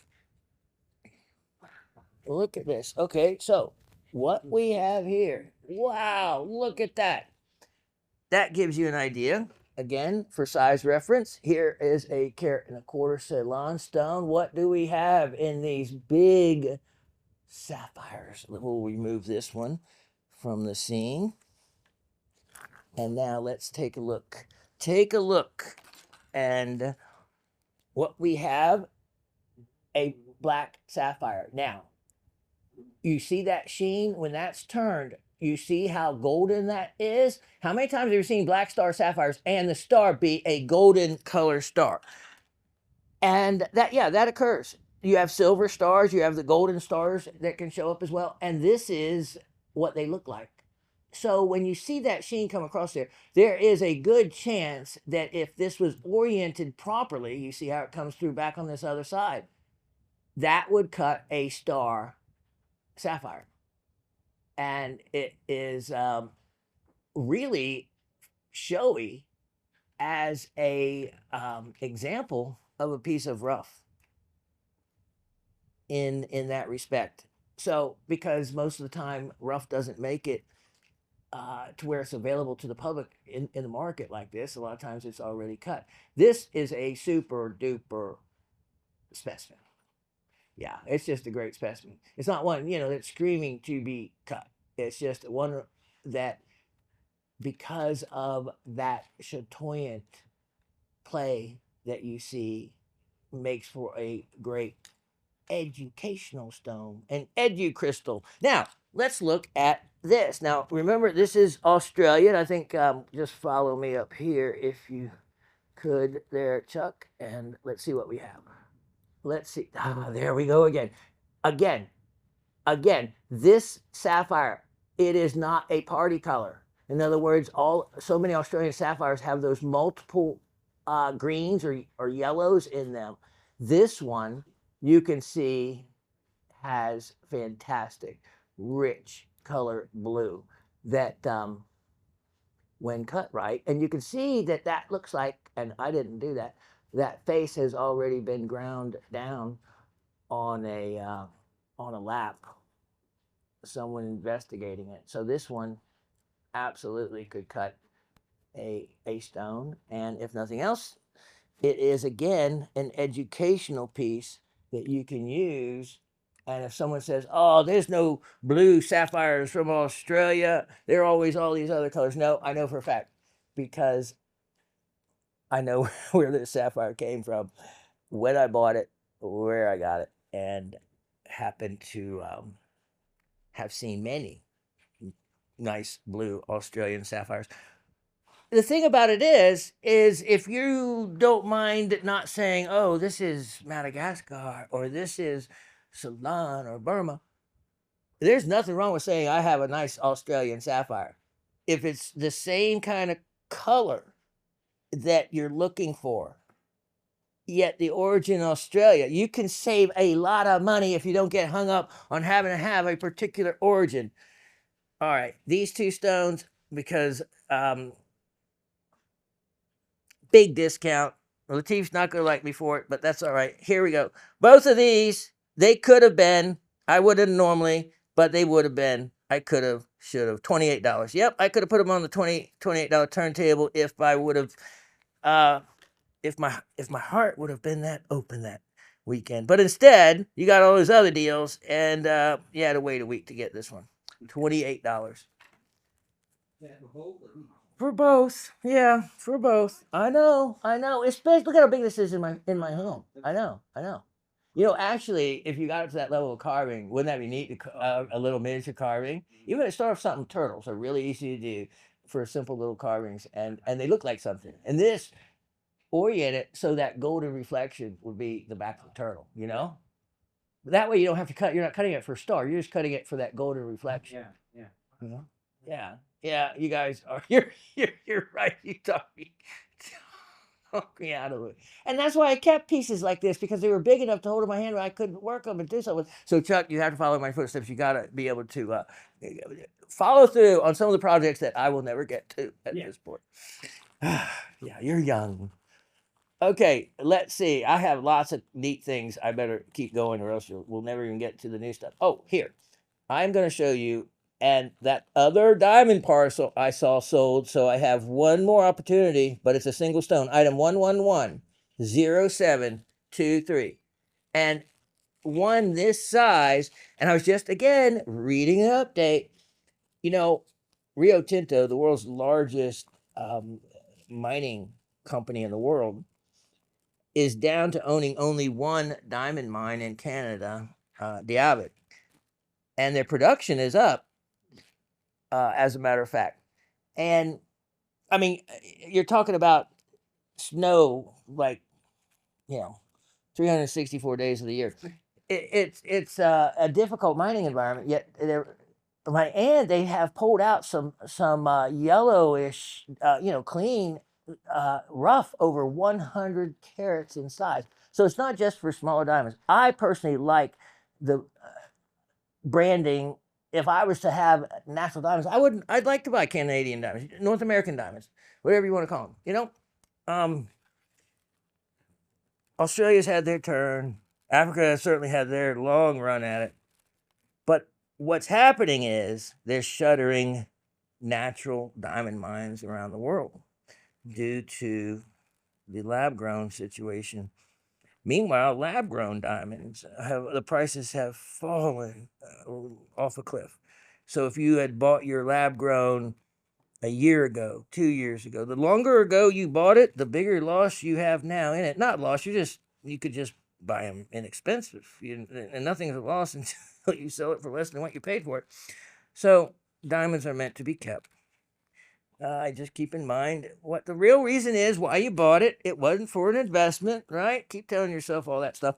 look at this. Okay, so what we have here. Wow, look at that. That gives you an idea. Again, for size reference, here is a 1.25 carat Ceylon stone. What do we have in these big sapphires? We'll remove this one from the scene. And now let's take a look. Take a look. And what we have, a black sapphire. Now, you see that sheen when that's turned, you see how golden that is. How many times have you seen black star sapphires and the star be a golden color star? And that, yeah, that occurs. You have silver stars, you have the golden stars that can show up as well, and this is what they look like. So when you see that sheen come across there, there is a good chance that if this was oriented properly, you see how it comes through back on this other side, that would cut a star sapphire. And it is really showy as a example of a piece of rough in that respect. So because most of the time rough doesn't make it to where it's available to the public in the market like this, a lot of times it's already cut. This is a super duper specimen. Yeah, it's just a great specimen. It's not one, that's screaming to be cut. It's just one that, because of that chatoyant play that you see, makes for a great educational stone, an edu-crystal. Now, let's look at this. Now, remember, this is Australian. I think just follow me up here if you could there, Chuck, and let's see what we have. Let's see. There we go again. Again, this sapphire, it is not a party color. In other words, so many Australian sapphires have those multiple greens or yellows in them. This one, you can see, has fantastic, rich color blue that when cut right, and you can see that looks like, and I didn't do that, that face has already been ground down on a lap, someone investigating it. So this one absolutely could cut a stone, and if nothing else, it is again an educational piece that you can use. And if someone says, oh, there's no blue sapphires from Australia, there are always all these other colors. No, I know for a fact, because I know where this sapphire came from, when I bought it, where I got it, and happened to have seen many nice blue Australian sapphires. The thing about it is if you don't mind not saying, oh, this is Madagascar or this is Ceylon or Burma, there's nothing wrong with saying I have a nice Australian sapphire. If it's the same kind of color that you're looking for, yet the origin Australia, you can save a lot of money if you don't get hung up on having to have a particular origin. All right, these two stones, because big discount. Latif's not going to like me for it, but that's all right. Here we go. Both of these, they could have been, I wouldn't normally, but they would have been, I could have, should have, $28. Yep, I could have put them on the $28 turntable if I would have, if my heart would have been that open that weekend. But instead, you got all those other deals, and you had to wait a week to get this one. $28. For both, yeah, for both. I know. Especially, look at how big this is in my home. I know. Actually, if you got up to that level of carving, wouldn't that be neat? A little miniature carving. Even to start off something, turtles are really easy to do for simple little carvings, and they look like something. And this oriented so that golden reflection would be the back of the turtle. That way you don't have to cut. You're not cutting it for a star. You're just cutting it for that golden reflection. Yeah. You know? Yeah. You guys are. You're right. You talk me out of it. And that's why I kept pieces like this, because they were big enough to hold in my hand where I couldn't work them and do something. So Chuck, you have to follow my footsteps. You got to be able to follow through on some of the projects that I will never get to at this point. Yeah, you're young. Okay, let's see. I have lots of neat things. I better keep going, or else we'll never even get to the new stuff. Oh, here. I'm going to show you. And that other diamond parcel I saw sold. So I have one more opportunity, but it's a single stone. Item 1110723. And one this size. And I was just, again, reading an update. You know, Rio Tinto, the world's largest mining company in the world, is down to owning only one diamond mine in Canada, Diabit. And their production is up, as a matter of fact. And I mean, you're talking about snow, like, 364 days of the year. It's a difficult mining environment, yet they have pulled out some yellowish, clean, rough over 100 carats in size. So it's not just for smaller diamonds. I personally like the branding. If I was to have natural diamonds, I'd like to buy Canadian diamonds, North American diamonds, whatever you want to call them. Australia's had their turn. Africa has certainly had their long run at it. But what's happening is they're shuttering natural diamond mines around the world due to the lab-grown situation. Meanwhile, lab-grown diamonds the prices have fallen off a cliff. So if you had bought your lab-grown a year ago, 2 years ago, the longer ago you bought it, the bigger loss you have now in it. Not loss, you could just buy them inexpensive, and nothing's a loss until you sell it for less than what you paid for it. So diamonds are meant to be kept. Just keep in mind what the real reason is why you bought it. It wasn't for an investment, right? Keep telling yourself all that stuff.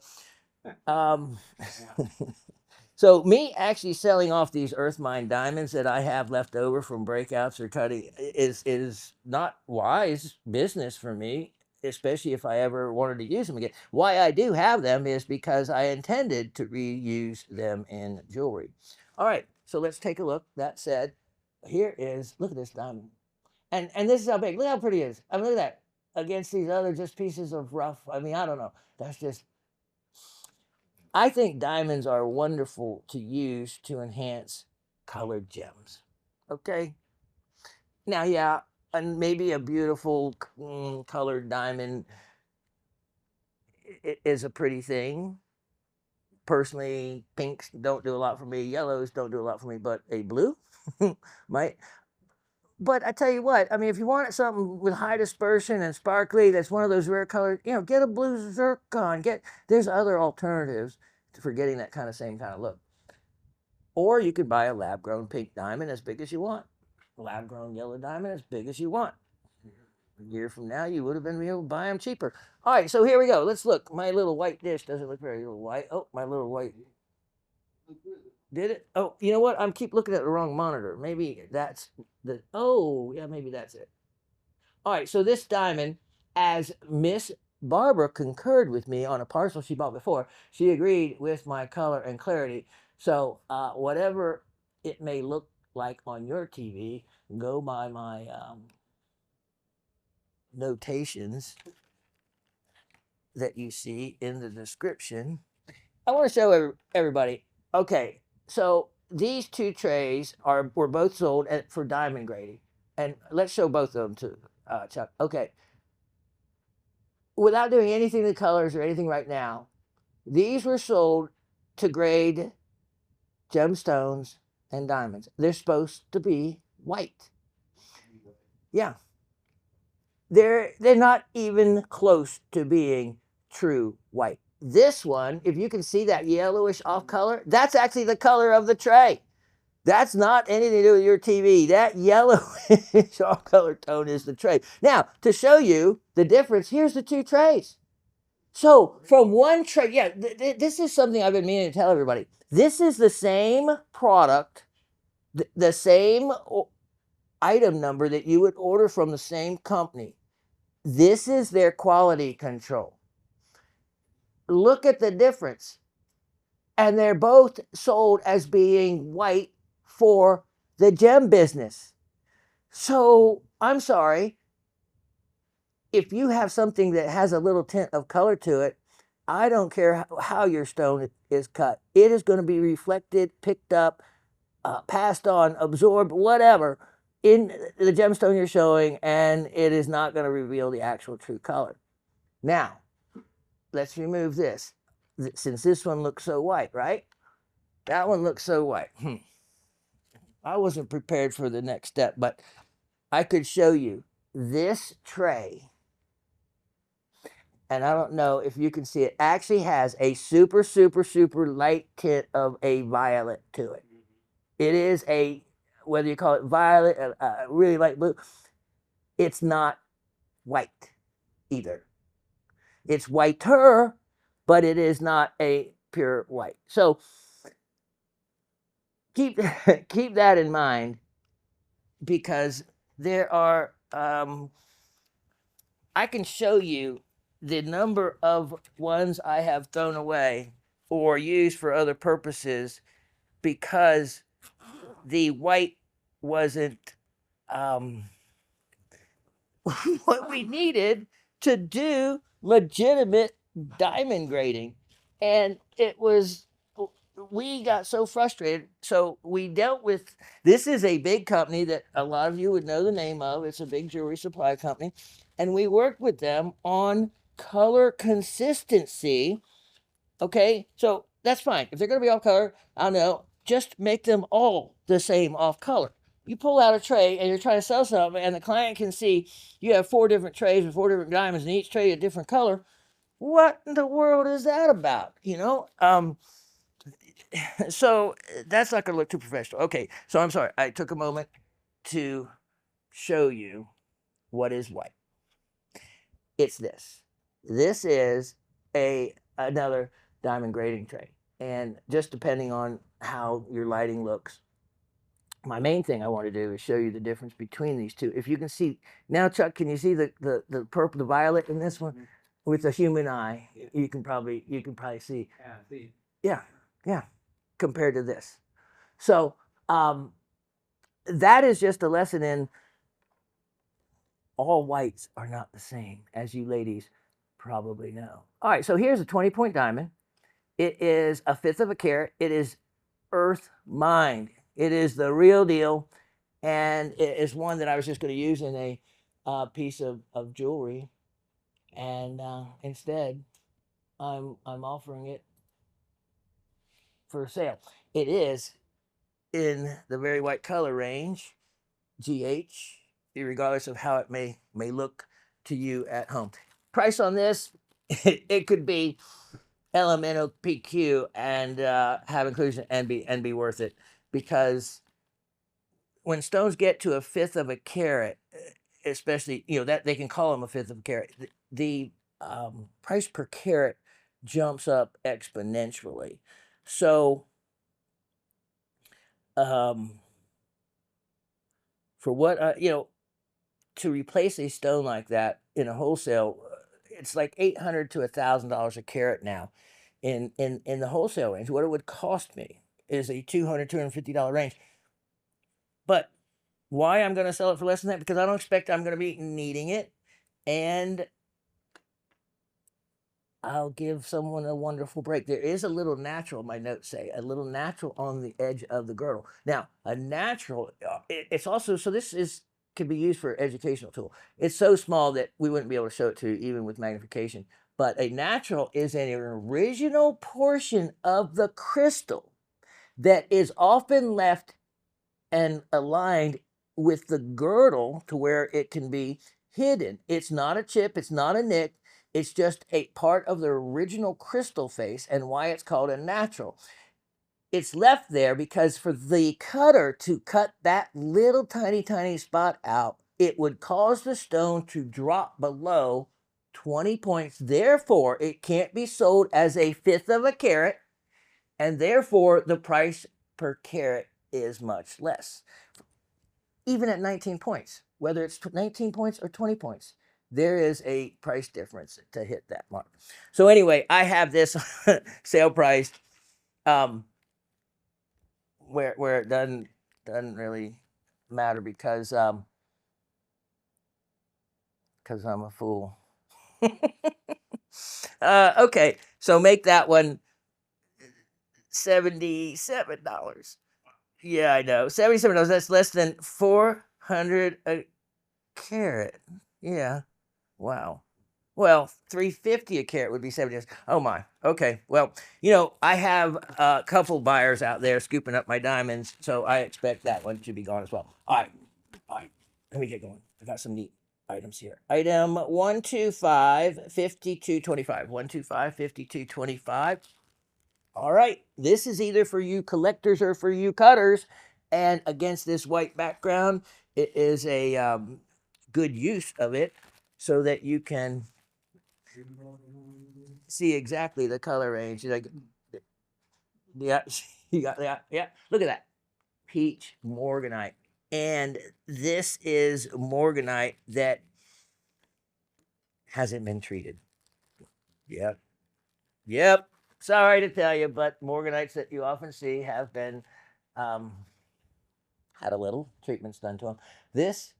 So me actually selling off these earth mine diamonds that I have left over from breakouts or cutting is not wise business for me, especially if I ever wanted to use them again. Why I do have them is because I intended to reuse them in jewelry. All right, so let's take a look. That said, look at this diamond. And this is how big. Look how pretty it is. I mean, look at that. Against these other just pieces of rough. I mean, I don't know. I think diamonds are wonderful to use to enhance colored gems. Okay? Now, yeah, and maybe a beautiful colored diamond is a pretty thing. Personally, pinks don't do a lot for me. Yellows don't do a lot for me, but a blue might. But I tell you what, I mean, if you want something with high dispersion and sparkly, that's one of those rare colors, get a blue zircon. There's other alternatives for getting that same kind of look. Or you could buy a lab-grown pink diamond as big as you want. A lab-grown yellow diamond as big as you want. A year from now, you would have been able to buy them cheaper. All right, so here we go. Let's look. My little white dish doesn't look very little white. Oh, my little white. Did it? Oh, you know what? I'm keep looking at the wrong monitor. Maybe that's maybe that's it. All right, so this diamond, as Miss Barbara concurred with me on a parcel she bought before, she agreed with my color and clarity. So whatever it may look like on your TV, go by my notations that you see in the description. I want to show everybody. Okay, so these two trays were both sold for diamond grading. And let's show both of them to Chuck. Okay. Without doing anything to the colors or anything right now, these were sold to grade gemstones and diamonds. They're supposed to be white. Yeah. They're not even close to being true white. This one, if you can see that yellowish off color, that's actually the color of the tray. That's not anything to do with your TV. That yellowish off color tone is the tray. Now, to show you the difference, here's the two trays. So from one tray, yeah, this is something I've been meaning to tell everybody. This is the same product, the same item number that you would order from the same company. This is their quality control. Look at the difference. And they're both sold as being white for the gem business. So I'm sorry, if you have something that has a little tint of color to it, I don't care how your stone is cut. It is going to be reflected, picked up, passed on, absorbed, whatever, in the gemstone you're showing, and it is not going to reveal the actual true color. Now, let's remove this. Since this one looks so white, right? That one looks so white. I wasn't prepared for the next step, but I could show you this tray. And I don't know if you can see it, actually has a super, super, super light tint of a violet to it. It is a, whether you call it violet, really light blue, it's not white either. It's whiter, but it is not a pure white. So keep that in mind, because there are, I can show you the number of ones I have thrown away or used for other purposes because the white wasn't what we needed to do legitimate diamond grading. And it was, we got so frustrated. So we dealt with, this is a big company that a lot of you would know the name of. It's a big jewelry supply company. And we worked with them on color consistency. Okay, so that's fine. If they're going to be off color, I don't know, just make them all the same off color. You pull out a tray and you're trying to sell something, and the client can see you have 4 different trays with 4 different diamonds, and each tray a different color. What in the world is that about? You know? So that's not going to look too professional. Okay, so I'm sorry. I took a moment to show you what is white. It's this. This is another diamond grading tray. And just depending on how your lighting looks, my main thing I want to do is show you the difference between these two. If you can see now, Chuck, can you see the purple, the violet in this one? With a human eye, you can probably see. Yeah, see. Yeah, compared to this. So that is just a lesson in all whites are not the same, as you ladies probably know. All right, so here's a 20-point diamond. It is 1/5 of a carat. It is earth mined. It is the real deal, and it is one that I was just going to use in a piece of jewelry, and instead, I'm offering it for sale. It is in the very white color range, GH, regardless of how it may look to you at home. Price on this, it could be elemental PQ and have inclusion and be worth it, because when stones get to 1/5 of a carat, especially, you know, that they can call them 1/5 of a carat, the price per carat jumps up exponentially. So for what you know, to replace a stone like that in a wholesale, it's like $800 to $1,000 a carat now in the wholesale range. What it would cost me is a $200-$250 range. But why I'm going to sell it for less than that? Because I don't expect I'm going to be needing it, and I'll give someone a wonderful break. There is a little natural, my notes say, a little natural on the edge of the girdle. Now, a natural, it's also, so this can be used for educational tool. It's so small that we wouldn't be able to show it to you even with magnification. But a natural is an original portion of the crystal that is often left and aligned with the girdle to where it can be hidden. It's not a chip, it's not a nick, it's just a part of the original crystal face, and why it's called a natural. It's left there because for the cutter to cut that little tiny spot out, it would cause the stone to drop below 20 points. Therefore, it can't be sold as a fifth of a carat, and therefore the price per carat is much less. Even at 19 points, whether it's 19 points or 20 points, there is a price difference to hit that mark. So anyway, I have this sale price where it doesn't really matter because I'm a fool. Okay, so make that one $77. Yeah, I know. $77. That's less than 400 a carat. Yeah. Wow. Well, 350 a carat would be 70. Oh my. Okay. Well, I have a couple buyers out there scooping up my diamonds, so I expect that one to be gone as well. All right. All right. Let me get going. I got some neat items here. Item 125 5225. 125 5225. All right. This is either for you collectors or for you cutters. And against this white background, it is a good use of it so that you can see exactly the color range. Like, yeah, you got that. Yeah, look at that. Peach morganite. And this is morganite that hasn't been treated. Yep. Yep. Sorry to tell you, but morganites that you often see have been had a little treatments done to them. This,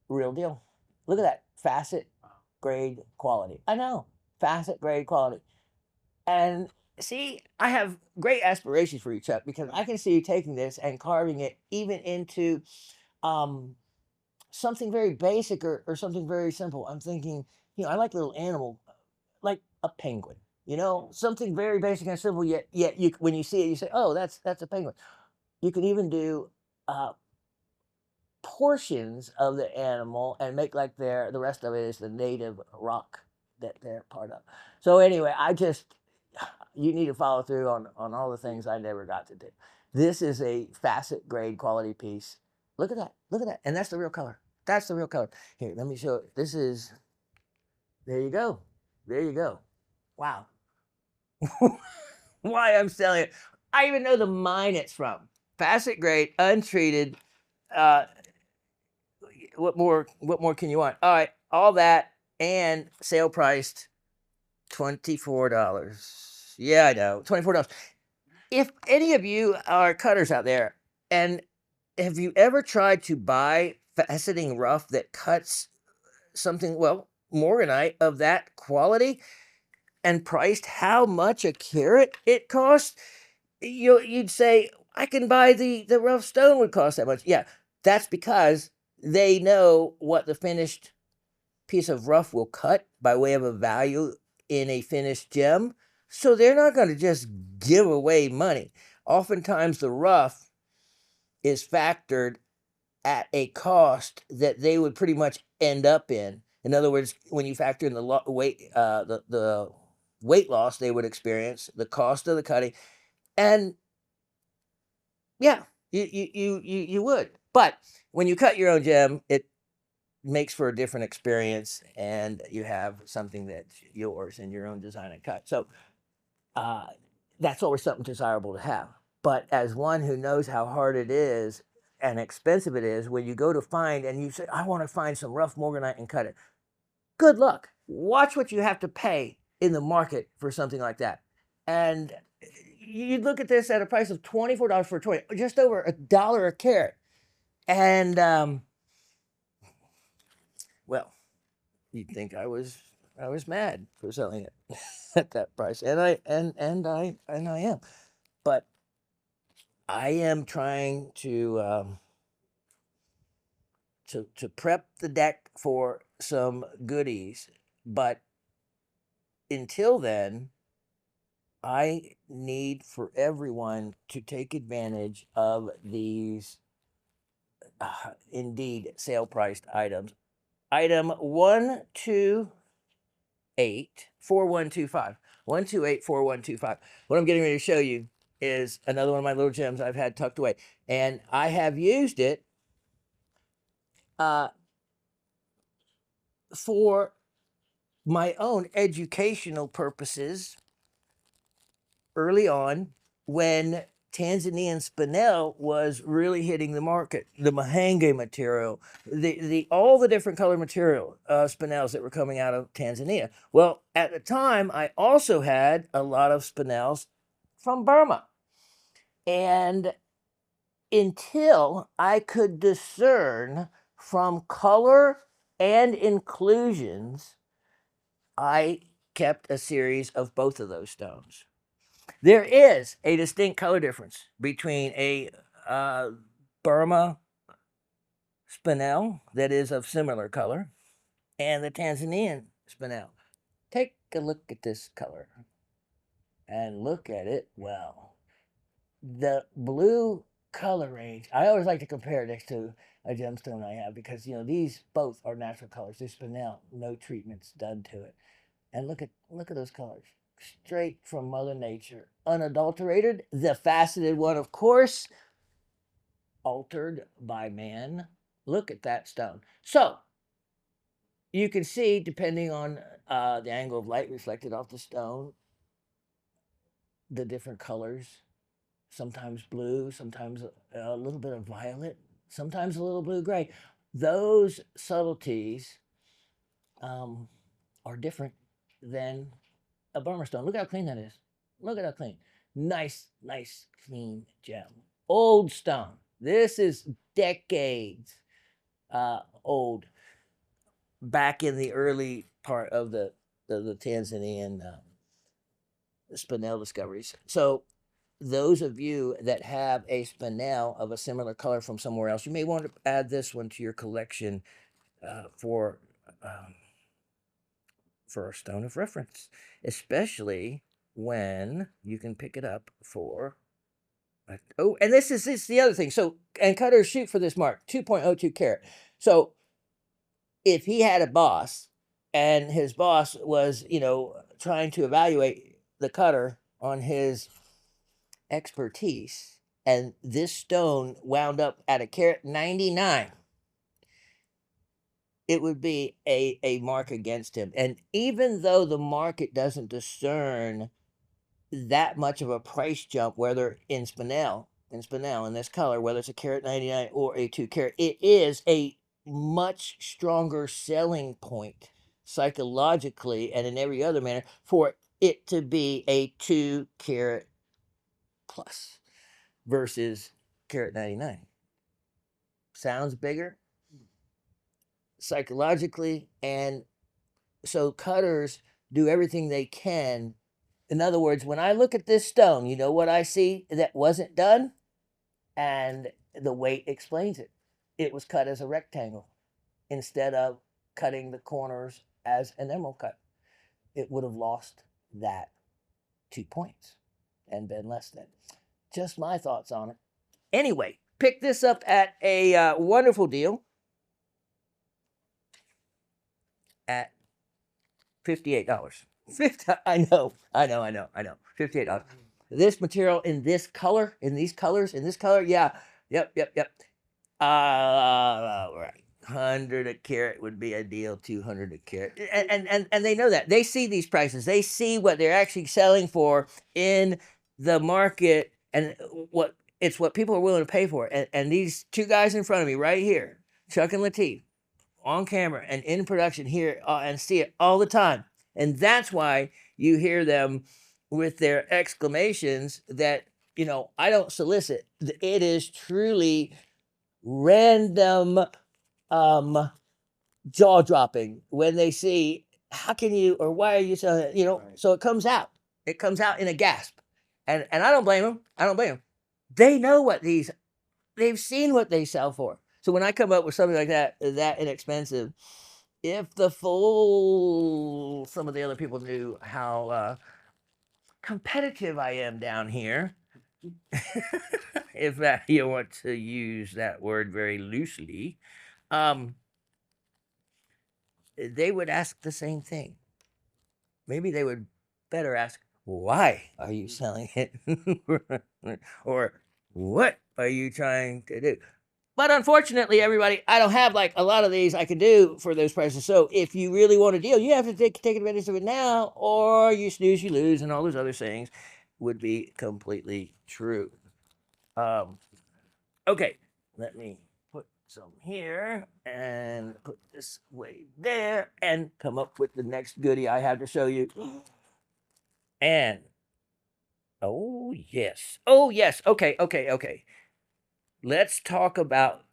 real deal. Look at that. Facet grade quality. I know. Facet grade quality. And see, I have great aspirations for you, Chuck, because I can see you taking this and carving it even into something very basic or something very simple. I'm thinking, I like little animal, like a penguin. Something very basic and simple. Yet you, when you see it, you say, "Oh, that's a penguin." You can even do portions of the animal and make like the rest of it is the native rock that they're part of. So anyway, you need to follow through on all the things I never got to do. This is a facet grade quality piece. Look at that. Look at that. And that's the real color. That's the real color. Here, let me show it. There you go. There you go. Wow. Why I'm selling it. I even know the mine it's from. Facet grade, untreated. What more can you want? All right, all that and sale priced $24. Yeah, I know. $24. If any of you are cutters out there, and have you ever tried to buy faceting rough that cuts something, well, morganite of that quality and priced how much a carat it costs? You'd say, I can buy the rough stone would cost that much. Yeah, that's because they know what the finished piece of rough will cut by way of a value in a finished gem. So they're not going to just give away money. Oftentimes the rough is factored at a cost that they would pretty much end up in. In other words, when you factor in the weight loss they would experience, the cost of the cutting, and yeah, you would. But when you cut your own gem, it makes for a different experience, and you have something that's yours in your own design and cut. So that's always something desirable to have. But as one who knows how hard it is and expensive it is, when you go to find and you say, I want to find some rough morganite and cut it, good luck. Watch what you have to pay in the market for something like that. And you look at this at a price of $24 for 20, just over $1 a carat. And well, you'd think I was mad for selling it at that price, and I am, but I am trying to prep the deck for some goodies. But until then, I need for everyone to take advantage of these indeed sale priced items. Item 128 4125. 128 4125. What I'm getting ready to show you is another one of my little gems I've had tucked away, and I have used it for my own educational purposes early on when Tanzanian spinel was really hitting the market, the Mahenge material, the all the different color material spinels that were coming out of Tanzania. Well, at the time, I also had a lot of spinels from Burma, and until I could discern from color and inclusions, I kept a series of both of those stones. There is a distinct color difference between a Burma spinel that is of similar color and the Tanzanian spinel. Take a look at this color and look at it well. The blue color range, I always like to compare this to a gemstone I have because, you know, these both are natural colors. This spinel, no treatments done to it. And look at those colors. Straight from Mother Nature, unadulterated. The faceted one, of course, altered by man. Look at that stone. So you can see, depending on the angle of light reflected off the stone, the different colors. Sometimes blue, sometimes a little bit of violet, sometimes a little blue gray. Those subtleties are different than a Burma stone. Look how clean that is. Look at how clean. Nice, nice, clean gem. Old stone. This is decades old. Back in the early part of the Tanzanian spinel discoveries. So those of you that have a spinel of a similar color from somewhere else, you may want to add this one to your collection for a stone of reference, especially when you can pick it up for and this is the other thing. So, and cutters shoot for this mark, 2.02 carat. So if he had a boss and his boss was, you know, trying to evaluate the cutter on his expertise, and this stone wound up at a carat 99, it would be a mark against him. And even though the market doesn't discern that much of a price jump, whether in spinel, in this color, whether it's a carat 99 or a 2 carat, it is a much stronger selling point psychologically and in every other manner for it to be a 2 carat plus versus carat 99. Sounds bigger psychologically, and so cutters do everything they can. In other words, when I look at this stone, you know what I see that wasn't done? And the weight explains it. It was cut as a rectangle instead of cutting the corners as an emerald cut. It would have lost that 2 points and been less than. Just my thoughts on it. Anyway, pick this up at a wonderful deal at $58. I know. $58. This material in this color, in these colors, in this color, yeah. Yep. Right. 100 a carat would be a deal, 200 a carat. And they know that. They see these prices. They see what they're actually selling for in the market, and what people are willing to pay for. And these two guys in front of me right here, Chuck and Lateef, on camera and in production, here and see it all the time. And that's why you hear them with their exclamations that, you know, I don't solicit. It is truly random jaw dropping when they see, how can you, or why are you selling it? You know, right. So it comes out in a gasp. And I don't blame them. They know what they've seen what they sell for. So when I come up with something like that inexpensive, if some of the other people knew how competitive I am down here, if you want to use that word very loosely, they would ask the same thing. Maybe they would better ask, why are you selling it? Or what are you trying to do? But unfortunately, everybody, I don't have like a lot of these I can do for those prices. So if you really want a deal, you have to take advantage of it now, or you snooze, you lose, and all those other sayings would be completely true. Um, okay, let me put some here and put this way there and come up with the next goodie I have to show you. And oh yes, okay. Let's talk about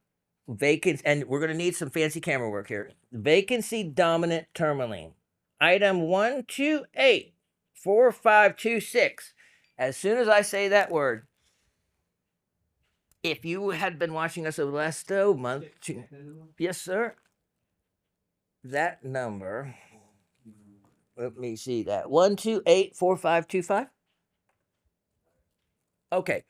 vacancy, and we're going to need some fancy camera work here. Vacancy dominant tourmaline. Item 1284526. As soon as I say that word, if you had been watching us over the last month, yes, sir, that number, let me see that 1284525. Okay.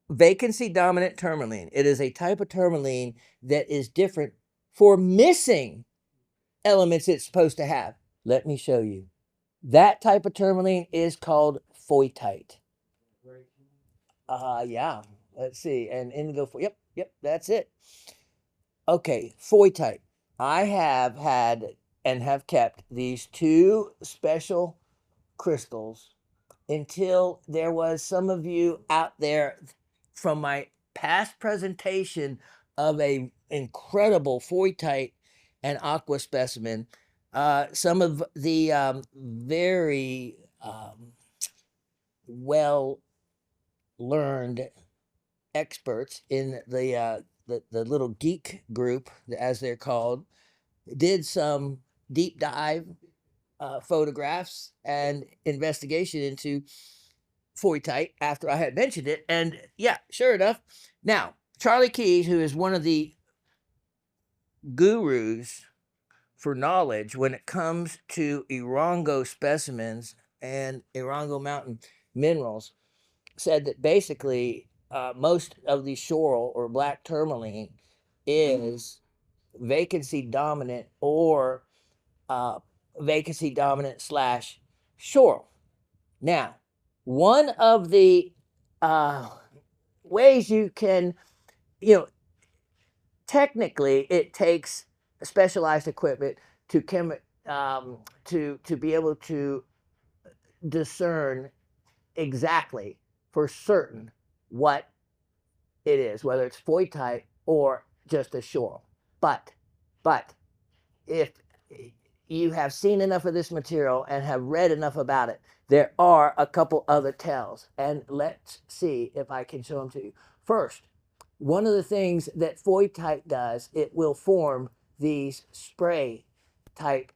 Vacancy dominant tourmaline. It is a type of tourmaline that is different for missing elements it's supposed to have. Let me show you. That type of tourmaline is called foytite. Yeah. Let's see. And indigo. Yep, that's it. Okay, foytite. I have had and have kept these two special crystals until there was some of you out there from my past presentation of a incredible foytite and aqua specimen. Some of the very well learned experts in the little geek group, as they're called, did some deep dive photographs and investigation into foytite after I had mentioned it. And yeah, sure enough. Now, Charlie Keyes, who is one of the gurus for knowledge when it comes to Erongo specimens and Erongo Mountain minerals, said that basically most of the shoral or black tourmaline is vacancy dominant or vacancy dominant slash shoral. Now, one of the ways you can, technically it takes specialized equipment to to be able to discern exactly for certain what it is, whether it's foytite or just a shoral. But if you have seen enough of this material and have read enough about it, there are a couple other tells, and let's see if I can show them to you. First, one of the things that foytite does, it will form these spray type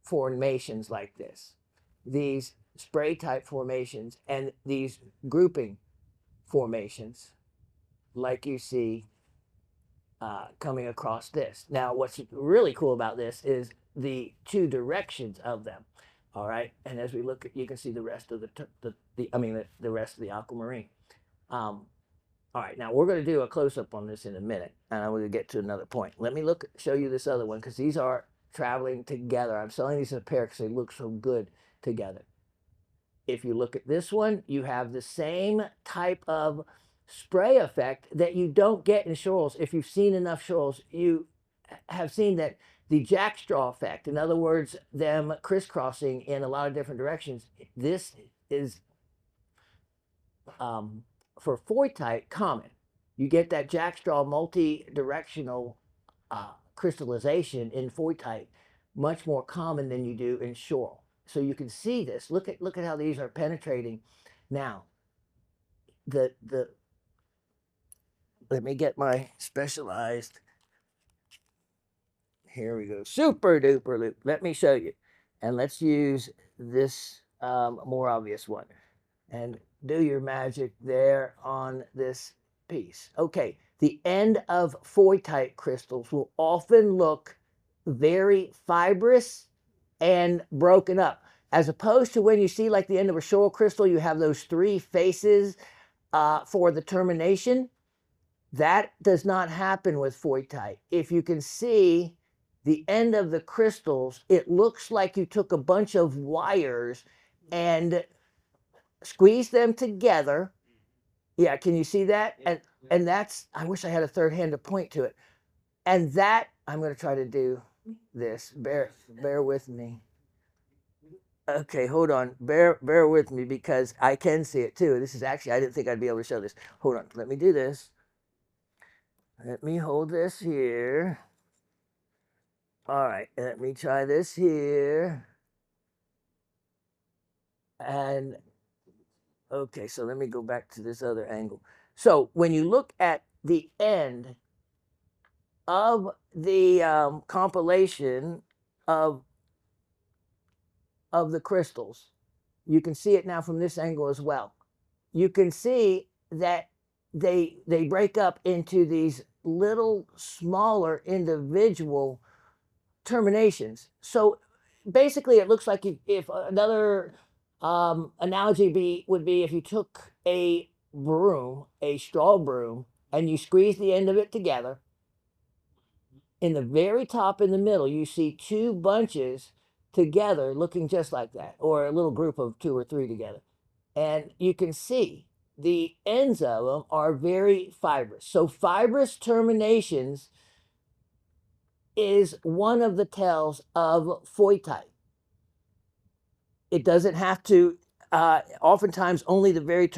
formations like this. These spray type formations and these grouping formations like you see coming across this. Now, what's really cool about this is the two directions of them. All right, and as we look at, you can see the rest of the rest of the aquamarine. All right, now we're going to do a close-up on this in a minute, and I'm going to get to another point. Let me show you this other one, because these are traveling together. I'm selling these in a pair because they look so good together. If you look at this one, you have the same type of spray effect that you don't get in shorals. If you've seen enough shorals, you have seen that the jackstraw effect, in other words, them crisscrossing in a lot of different directions, this is for foytite common. You get that jackstraw multi-directional crystallization in foytite, much more common than you do in shoral. So you can see this. Look at how these are penetrating. Now, let me get my specialized. Here we go. Super duper loop. Let me show you. And let's use this more obvious one. And do your magic there on this piece. Okay. The end of foytite crystals will often look very fibrous and broken up, as opposed to when you see like the end of a shoral crystal, you have those three faces for the termination. That does not happen with foytite. If you can see the end of the crystals, it looks like you took a bunch of wires and squeezed them together Yeah, can you see that? And that's, I wish I had a third hand to point to it. And that, I'm going to try to do this. Bear with me. Okay, hold on. Bear with me because I can see it too. This is actually, I didn't think I'd be able to show this. Hold on. Let me do this. Let me hold this here. All right, let me try this here. And okay, so let me go back to this other angle. So when you look at the end of the compilation of the crystals, you can see it now from this angle as well. You can see that they break up into these little smaller individual terminations. So basically, it looks like if another analogy would be if you took a broom, a straw broom, and you squeeze the end of it together. In the very top in the middle, you see two bunches together looking just like that, or a little group of two or three together. And you can see the ends of them are very fibrous. So fibrous terminations is one of the tells of phoitite. It doesn't have to, oftentimes only the very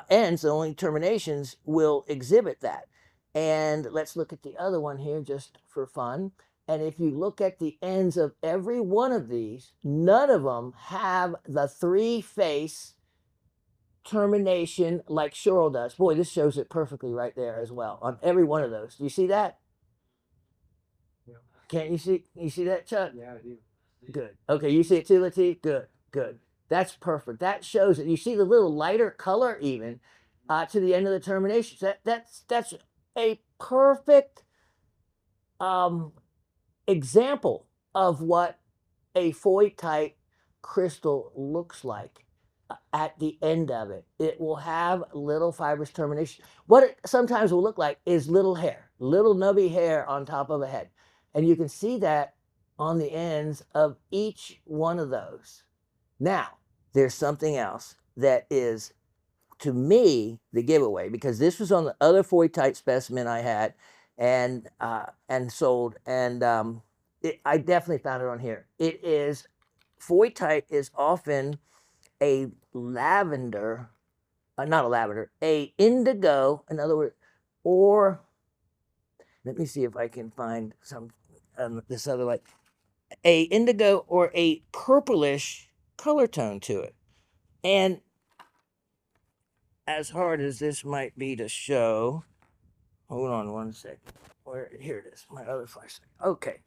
ends, the only terminations will exhibit that. And let's look at the other one here just for fun. And if you look at the ends of every one of these, none of them have the three-face termination like Shurl does. Boy, this shows it perfectly right there as well on every one of those. Do you see that? Yeah. Can't you see that, Chuck? Yeah, I do. Good. Okay, you see it too, Latif? Good, good. That's perfect. That shows it. You see the little lighter color even to the end of the terminations. That's a perfect example of what a phoitite crystal looks like at the end of it. It will have little fibrous termination. What it sometimes will look like is little hair, little nubby hair on top of a head. And you can see that on the ends of each one of those. Now, there's something else that is, to me, the giveaway, because this was on the other phoitite specimen I had and sold, and I definitely found it on here. It is, phoitite is often a lavender, not a lavender, a indigo, in other words, or let me see if I can find some this other light, a indigo or a purplish color tone to it. And as hard as this might be to show, hold on one second. Here it is, my other flashlight. Okay,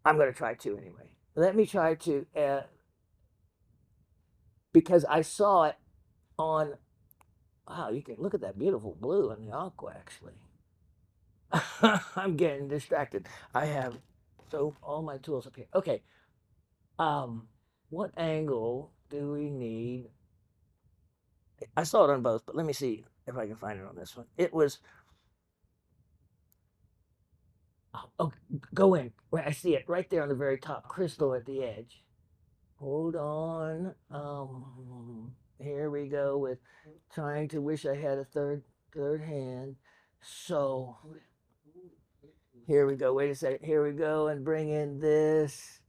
I'm going to try to anyway. Let me try to, because I saw it on, wow, you can look at that beautiful blue in the aqua, actually. I'm getting distracted. I have all my tools up here. Okay. What angle do we need? I saw it on both, but let me see if I can find it on this one. It was, oh, go in. Where I see it right there on the very top, crystal at the edge. Hold on. Here we go with trying to wish I had a third hand. So here we go. Wait a second. Here we go and bring in this.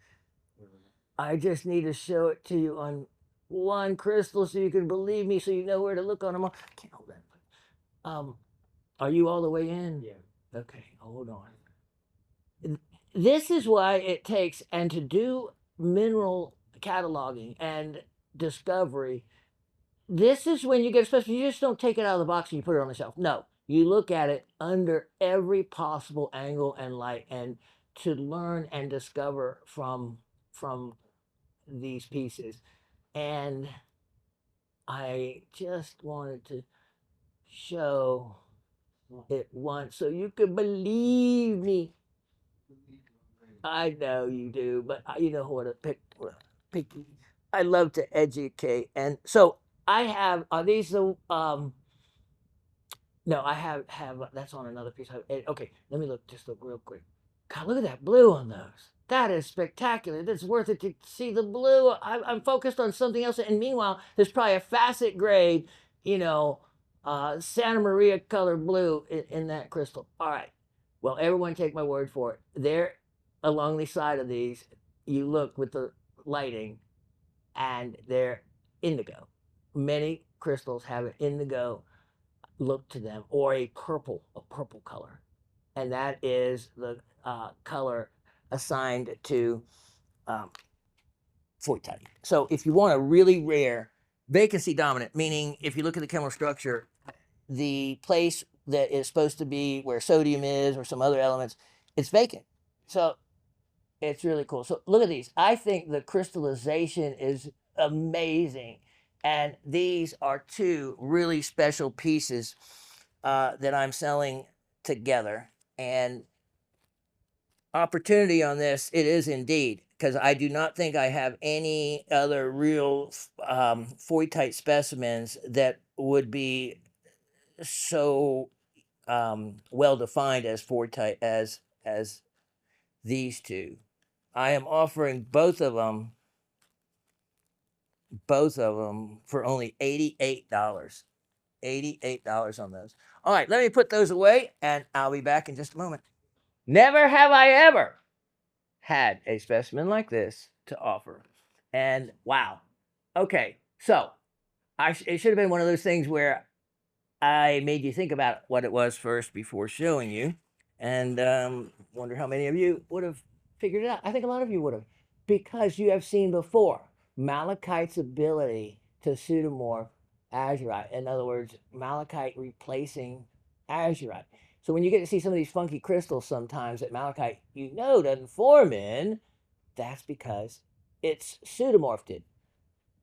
I just need to show it to you on one crystal so you can believe me, so you know where to look on them all. I can't hold that. Are you all the way in? Yeah. Okay, hold on. This is why it takes, and to do mineral cataloging and discovery, this is when you get a specimen. You just don't take it out of the box and you put it on the shelf. No, you look at it under every possible angle and light, and to learn and discover from these pieces. And I just wanted to show it once so you could believe me. I know you do, but you know what to pick. I love to educate, and so I have. Are these the No, I have that's on another piece. Okay, let me just look real quick. God, look at that blue on those. That is spectacular. It's worth it to see the blue. I'm focused on something else, and meanwhile, there's probably a facet grade, you know, Santa Maria color blue in that crystal. All right. Well, everyone take my word for it. There, along the side of these, you look with the lighting, and they're indigo. Many crystals have an indigo look to them, or a purple color, and that is the color assigned to um, fortite. So if you want a really rare vacancy dominant, meaning if you look at the chemical structure, the place that is supposed to be where sodium is or some other elements, it's vacant. So it's really cool. So look at these. I think the crystallization is amazing. And these are two really special pieces that I'm selling together. And opportunity on this, it is indeed, because I do not think I have any other real fortite specimens that would be so well defined as fortite as these two. I am offering both of them for only $88. $88 on those. All right, let me put those away, and I'll be back in just a moment. Never have I ever had a specimen like this to offer. And wow. Okay, so it should have been one of those things where I made you think about what it was first before showing you. And wonder how many of you would have figured it out. I think a lot of you would have, because you have seen before malachite's ability to pseudomorph azurite. In other words, malachite replacing azurite. So when you get to see some of these funky crystals sometimes that malachite, doesn't form in, that's because it's pseudomorphed.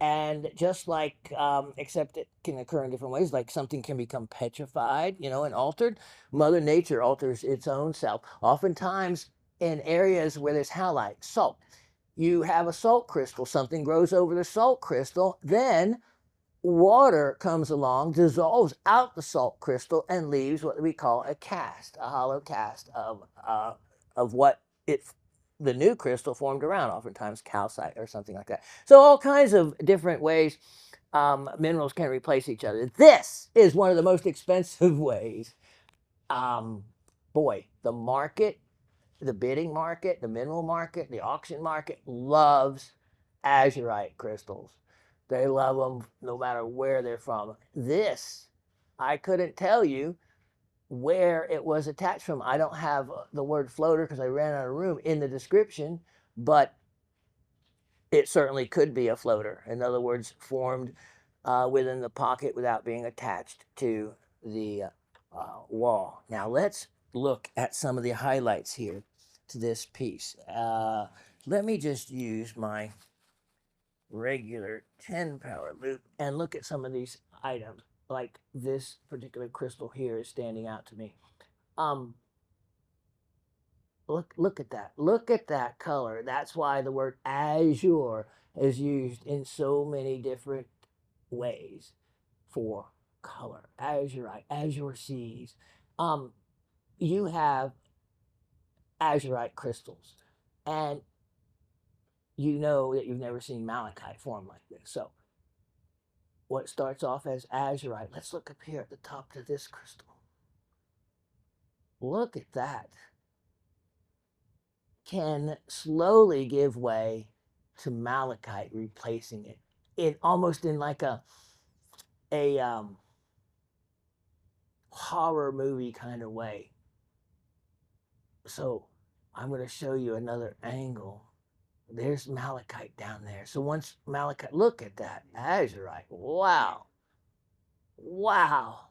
And just like, except it can occur in different ways, like something can become petrified, and altered. Mother Nature alters its own self. Oftentimes in areas where there's halite, salt, you have a salt crystal, something grows over the salt crystal, then water comes along, dissolves out the salt crystal, and leaves what we call a cast, a hollow cast of what the new crystal formed around, oftentimes calcite or something like that. So all kinds of different ways minerals can replace each other. This is one of the most expensive ways. Boy, the bidding market, the mineral market, the auction market loves azurite crystals. They love them no matter where they're from. This, I couldn't tell you where it was attached from. I don't have the word floater because I ran out of room in the description, but it certainly could be a floater. In other words, formed within the pocket without being attached to the wall. Now let's look at some of the highlights here to this piece. Let me just use my regular 10 power loop and look at some of these items. Like this particular crystal here is standing out to me. Look at that. Look at that color. That's why the word azure is used in so many different ways for color. Azurite, azure seas. You have azurite crystals, and you know that you've never seen malachite form like this. So what starts off as azurite, let's look up here at the top to this crystal. Look at that. Can slowly give way to malachite, replacing it almost in like a horror movie kind of way. So I'm going to show you another angle. There's malachite down there. So once malachite, look at that azurite. Wow. Wow.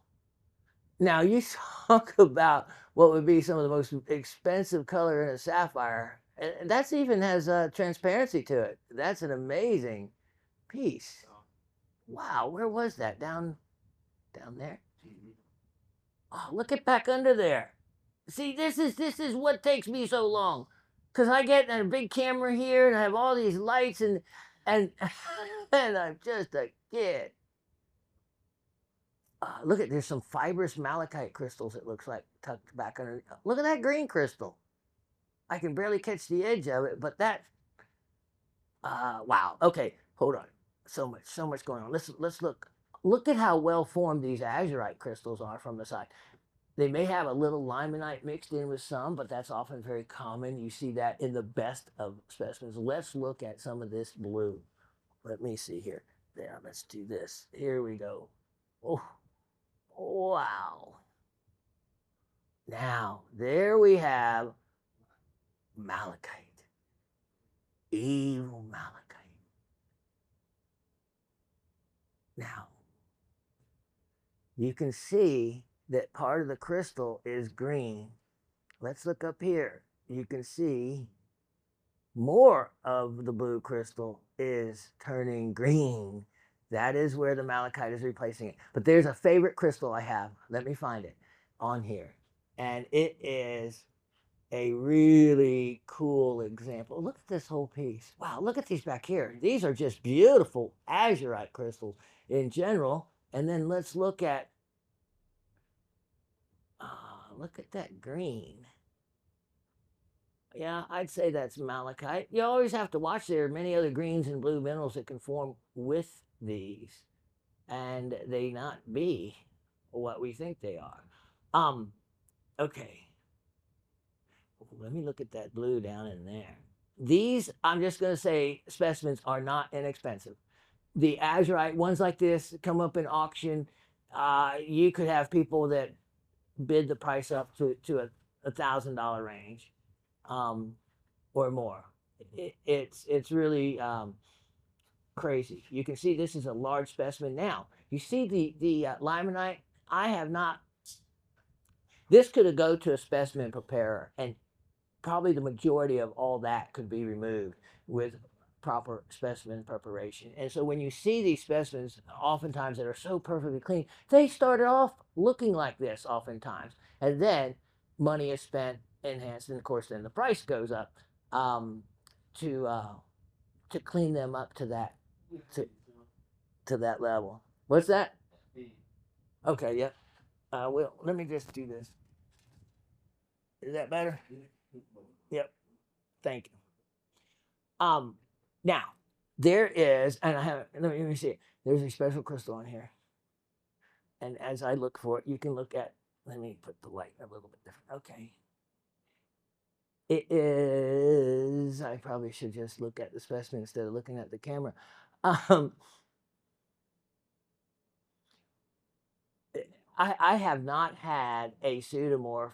Now you talk about what would be some of the most expensive color in a sapphire. And that's even has transparency to it. That's an amazing piece. Wow, where was that? Down there? Oh, look it back under there. See, this is what takes me so long. Cause I get a big camera here and I have all these lights and and I'm just a kid. Look at, there's some fibrous malachite crystals, it looks like, tucked back under. Look at that green crystal. I can barely catch the edge of it, but that, wow. Okay, hold on. So much going on. Let's look look at how well formed these azurite crystals are from the side. They may have a little limonite mixed in with some, but that's often very common. You see that in the best of specimens. Let's look at some of this blue. Let me see here. There, let's do this. Here we go. Oh, wow. Now, there we have malachite. Evil malachite. Now, you can see that part of the crystal is green. Let's look up here. You can see more of the blue crystal is turning green. That is where the malachite is replacing it. But there's a favorite crystal I have. Let me find it on here. And it is a really cool example. Look at this whole piece. Wow, look at these back here. These are just beautiful azurite crystals in general. And then let's look at, look at that green. Yeah, I'd say that's malachite. You always have to watch. There are many other greens and blue minerals that can form with these, and they not be what we think they are. Okay. Let me look at that blue down in there. These, I'm just going to say, specimens are not inexpensive. The azurite ones like this come up in auction. You could have people that bid the price up to $1,000 range. Or more. It's really crazy. You can see this is a large specimen. Now you see the limonite. I have not. This could go to a specimen preparer, and probably the majority of all that could be removed with proper specimen preparation. And so when you see these specimens, oftentimes that are so perfectly clean, they started off looking like this oftentimes, and then money is spent, enhanced, and of course then the price goes up um, to clean them up to that to, to that level. What's that? Okay, yep. Well, let me just do this. Is that better? Yep. Thank you. Now there is, and I have. Let me see. There's a special crystal on here, and as I look for it, you can look at. Let me put the light a little bit different. Okay. It is. I probably should just look at the specimen instead of looking at the camera. Um, I have not had a pseudomorph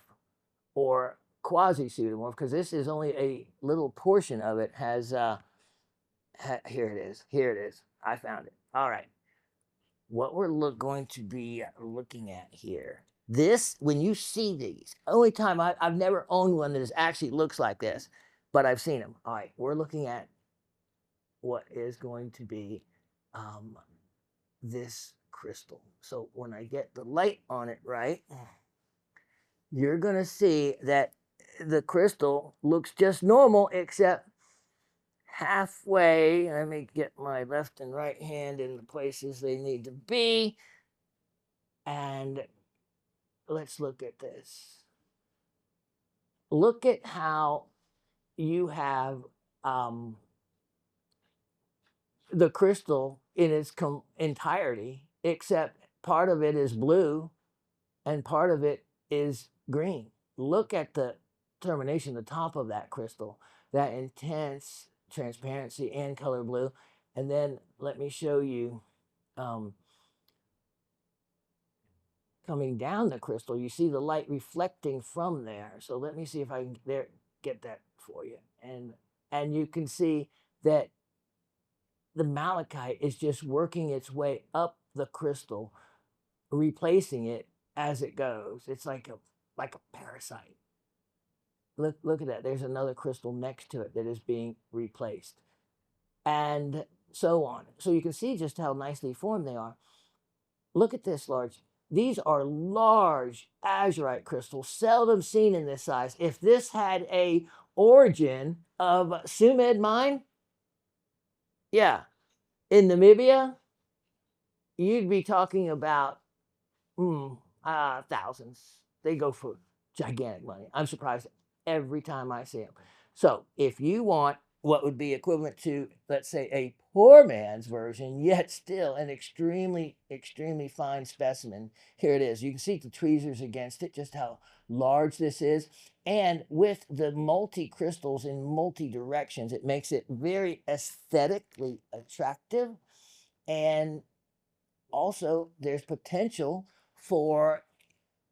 or quasi pseudomorph because this is only a little portion of it. Has here it is. Here it is. I found it. All right. What we're going to be looking at here. This, when you see these, only time I've never owned one that actually looks like this, but I've seen them. All right, we're looking at what is going to be this crystal. So when I get the light on it right, you're going to see that the crystal looks just normal, except halfway. Let me get my left and right hand in the places they need to be. And let's look at this. Look at how you have the crystal in its entirety, except part of it is blue and part of it is green. Look at the termination, the top of that crystal, that intense transparency and color blue. And then let me show you coming down the crystal, you see the light reflecting from there. So let me see if I can get that for you. And you can see that the malachite is just working its way up the crystal, replacing it as it goes. It's like a parasite. Look at that. There's another crystal next to it that is being replaced. And so on. So you can see just how nicely formed they are. Look at this large. These are large azurite crystals, seldom seen in this size. If this had a origin of Sumed mine, yeah, in Namibia, you'd be talking about thousands. They go for gigantic money. I'm surprised every time I see them. So if you want what would be equivalent to, let's say, a poor man's version, yet still an extremely, extremely fine specimen. Here it is. You can see the tweezers against it, just how large this is. And with the multi crystals in multi directions, it makes it very aesthetically attractive. And also, there's potential for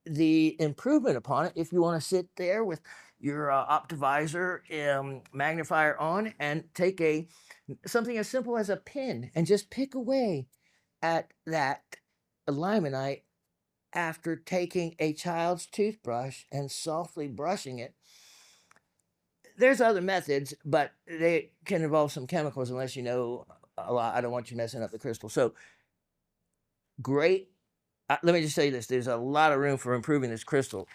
the improvement upon it if you want to sit there with your optivisor magnifier on and take something as simple as a pin and just pick away at that limonite after taking a child's toothbrush and softly brushing it. There's other methods, but they can involve some chemicals unless you know a lot. I don't want you messing up the crystal. So great. Let me just say this. There's a lot of room for improving this crystal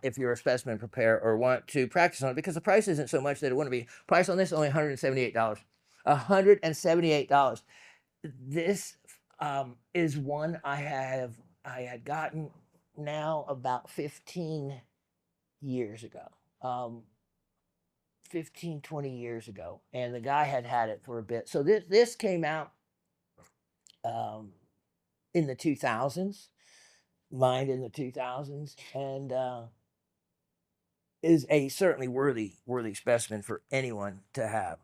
if you're a specimen preparer or want to practice on it, because the price isn't so much that it wouldn't be. Price on this is only $178. $178. This is one I had gotten now about 15 years ago. 15, 20 years ago. And the guy had it for a bit. So this came out in the 2000s, mined in the 2000s, and is a certainly worthy specimen for anyone to have,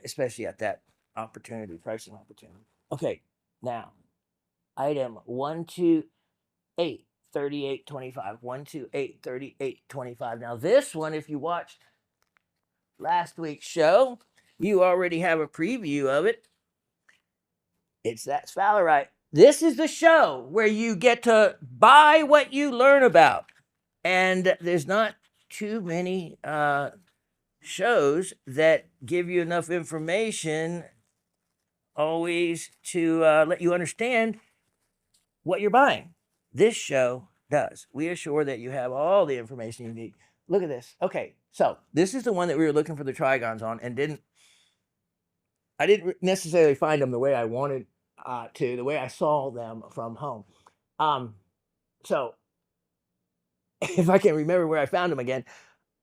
especially at that pricing opportunity. Okay, now item 128 3825. 128 3825. Now this one, if you watched last week's show, you already have a preview of it. It's that sphalerite. This is the show where you get to buy what you learn about. And there's not too many shows that give you enough information always to let you understand what you're buying. This show does. We assure that you have all the information you need. Look at this. Okay, so this is the one that we were looking for the trigons on and I didn't necessarily find them the way I wanted the way I saw them from home. So if I can remember where I found them again,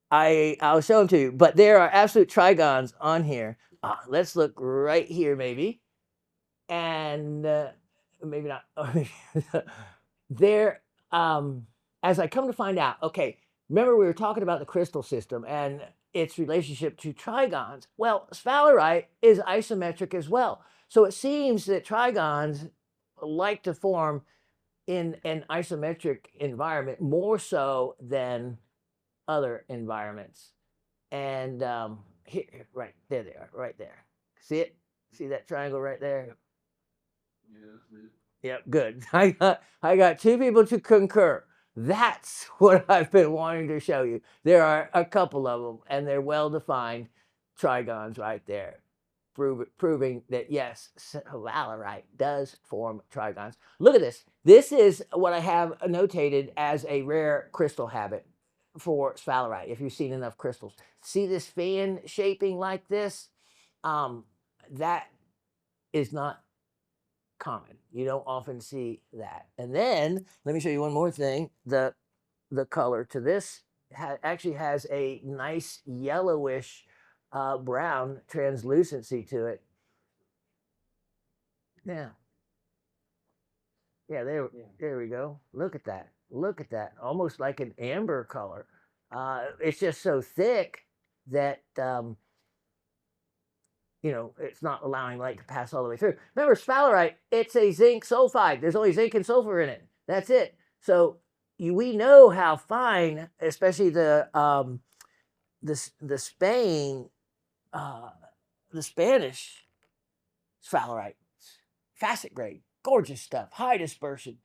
I'll show them to you. But there are absolute trigons on here. Let's look right here, maybe. And maybe not. There, as I come to find out, okay, remember we were talking about the crystal system and its relationship to trigons. Well, sphalerite is isometric as well. So it seems that trigons like to form in an isometric environment more so than other environments. And here, right there they are, right there. See it? See that triangle right there? Yep, good. I got two people to concur. That's what I've been wanting to show you. There are a couple of them, and they're well-defined trigons right there, proving that, yes, sphalerite does form trigons. Look at this. This is what I have notated as a rare crystal habit for sphalerite, if you've seen enough crystals. See this fan shaping like this? That is not common. You don't often see that. And then let me show you one more thing. The color to this actually has a nice yellowish brown translucency to it. Yeah. Yeah, there we go. Look at that. Look at that. Almost like an amber color. It's just so thick that it's not allowing light to pass all the way through. Remember, sphalerite, it's a zinc sulfide. There's only zinc and sulfur in it. That's it. So we know how fine, especially the Spanish sphalerite, facet grade, gorgeous stuff, high dispersion.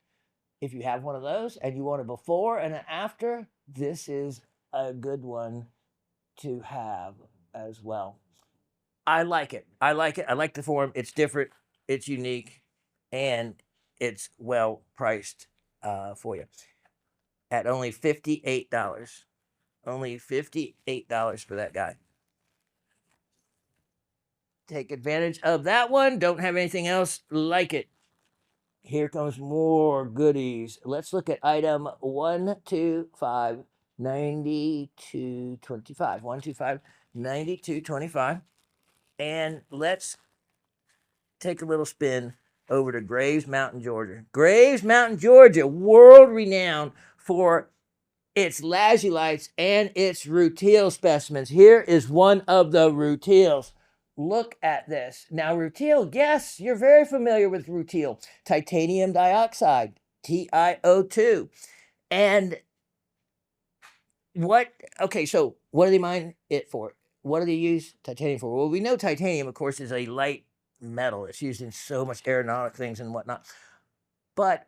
If you have one of those and you want a before and an after, this is a good one to have as well. I like it. I like it. I like the form. It's different. It's unique, and it's well priced for you at only $58. Only $58 for that guy. Take advantage of that one. Don't have anything else like it. Here comes more goodies. Let's look at item 125 9225. 125 92.25. And let's take a little spin over to Graves Mountain, Georgia. Graves Mountain, Georgia, world renowned for its lazulites and its rutile specimens. Here is one of the rutiles. Look at this. Now, rutile, yes, you're very familiar with rutile. Titanium dioxide, TiO2. And so what do they mine it for? What do they use titanium for? Well, we know titanium, of course, is a light metal. It's used in so much aeronautic things and whatnot. But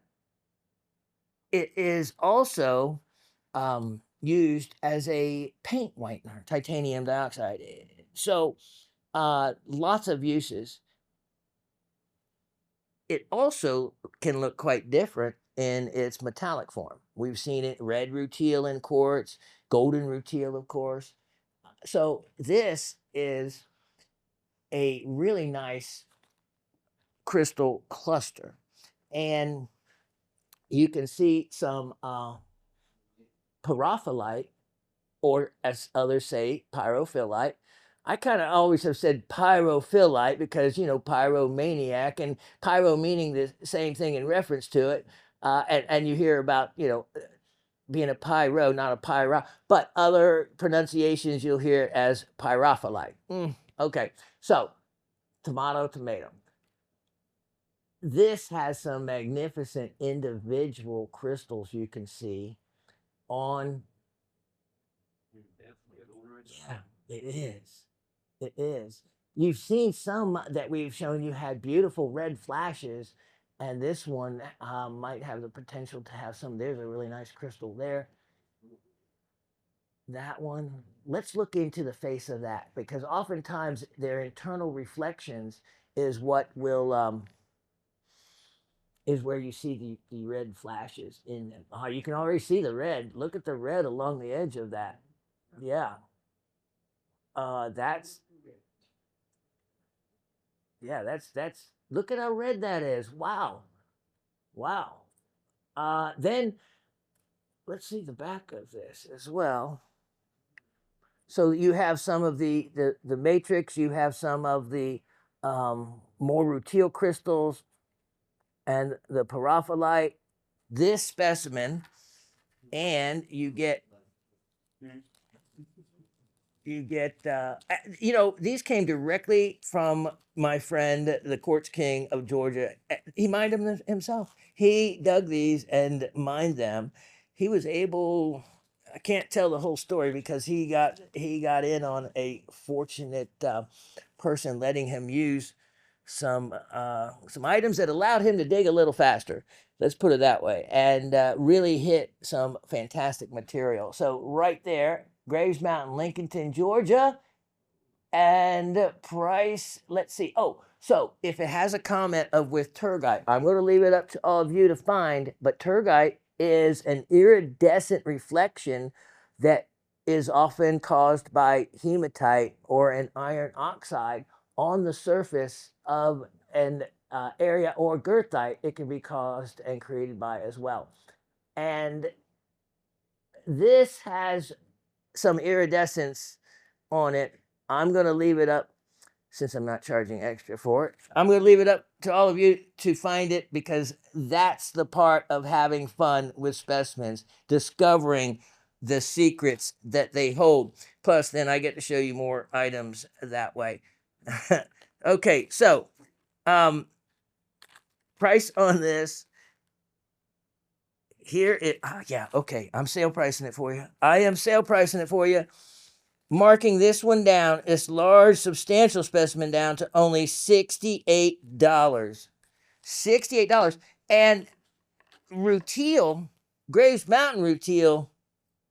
it is also used as a paint whitener, titanium dioxide. So lots of uses. It also can look quite different in its metallic form. We've seen it red rutile in quartz, golden rutile, of course. So this is a really nice crystal cluster. And you can see some pyrophyllite, or as others say, pyrophyllite. I kind of always have said pyrophyllite because, pyromaniac, and pyro meaning the same thing in reference to it. And you hear about, being a pyro, not a pyro, but other pronunciations you'll hear as pyrophyllite. Okay, so tomato. This has some magnificent individual crystals you can see on. Yeah, it is. It is. You've seen some that we've shown you had beautiful red flashes, and this one might have the potential to have some. There's a really nice crystal there. That one, let's look into the face of that, because oftentimes their internal reflections is what will is where you see the red flashes in them. Oh, you can already see the red. Look at the red along the edge of that. Yeah. That's that's look at how red that is. Wow. Wow. Then let's see the back of this as well. So you have some of the matrix, you have some of the more rutile crystals and the pyrophyllite, this specimen, and you get these came directly from my friend, the Quartz King of Georgia. He mined them himself. He dug these and mined them. He was able, I can't tell the whole story because he got in on a fortunate person letting him use some items that allowed him to dig a little faster. Let's put it that way, and really hit some fantastic material. So right there, Graves Mountain, Lincolnton, Georgia, and price. Let's see. Oh, so if it has a comment of with turgite, I'm going to leave it up to all of you to find. But turgite is an iridescent reflection that is often caused by hematite or an iron oxide on the surface of an area, or goethite. It can be caused and created by as well. And this has some iridescence on it. I'm going to leave it up, since I'm not charging extra for it. I'm going to leave it up to all of you to find it, because that's the part of having fun with specimens, discovering the secrets that they hold. Plus, then I get to show you more items that way. Okay, so price on this. Here it, yeah, okay, I'm sale pricing it for you. I am sale pricing it for you, marking this one down, this large, substantial specimen, down to only $68. $68. And rutile, Graves Mountain rutile,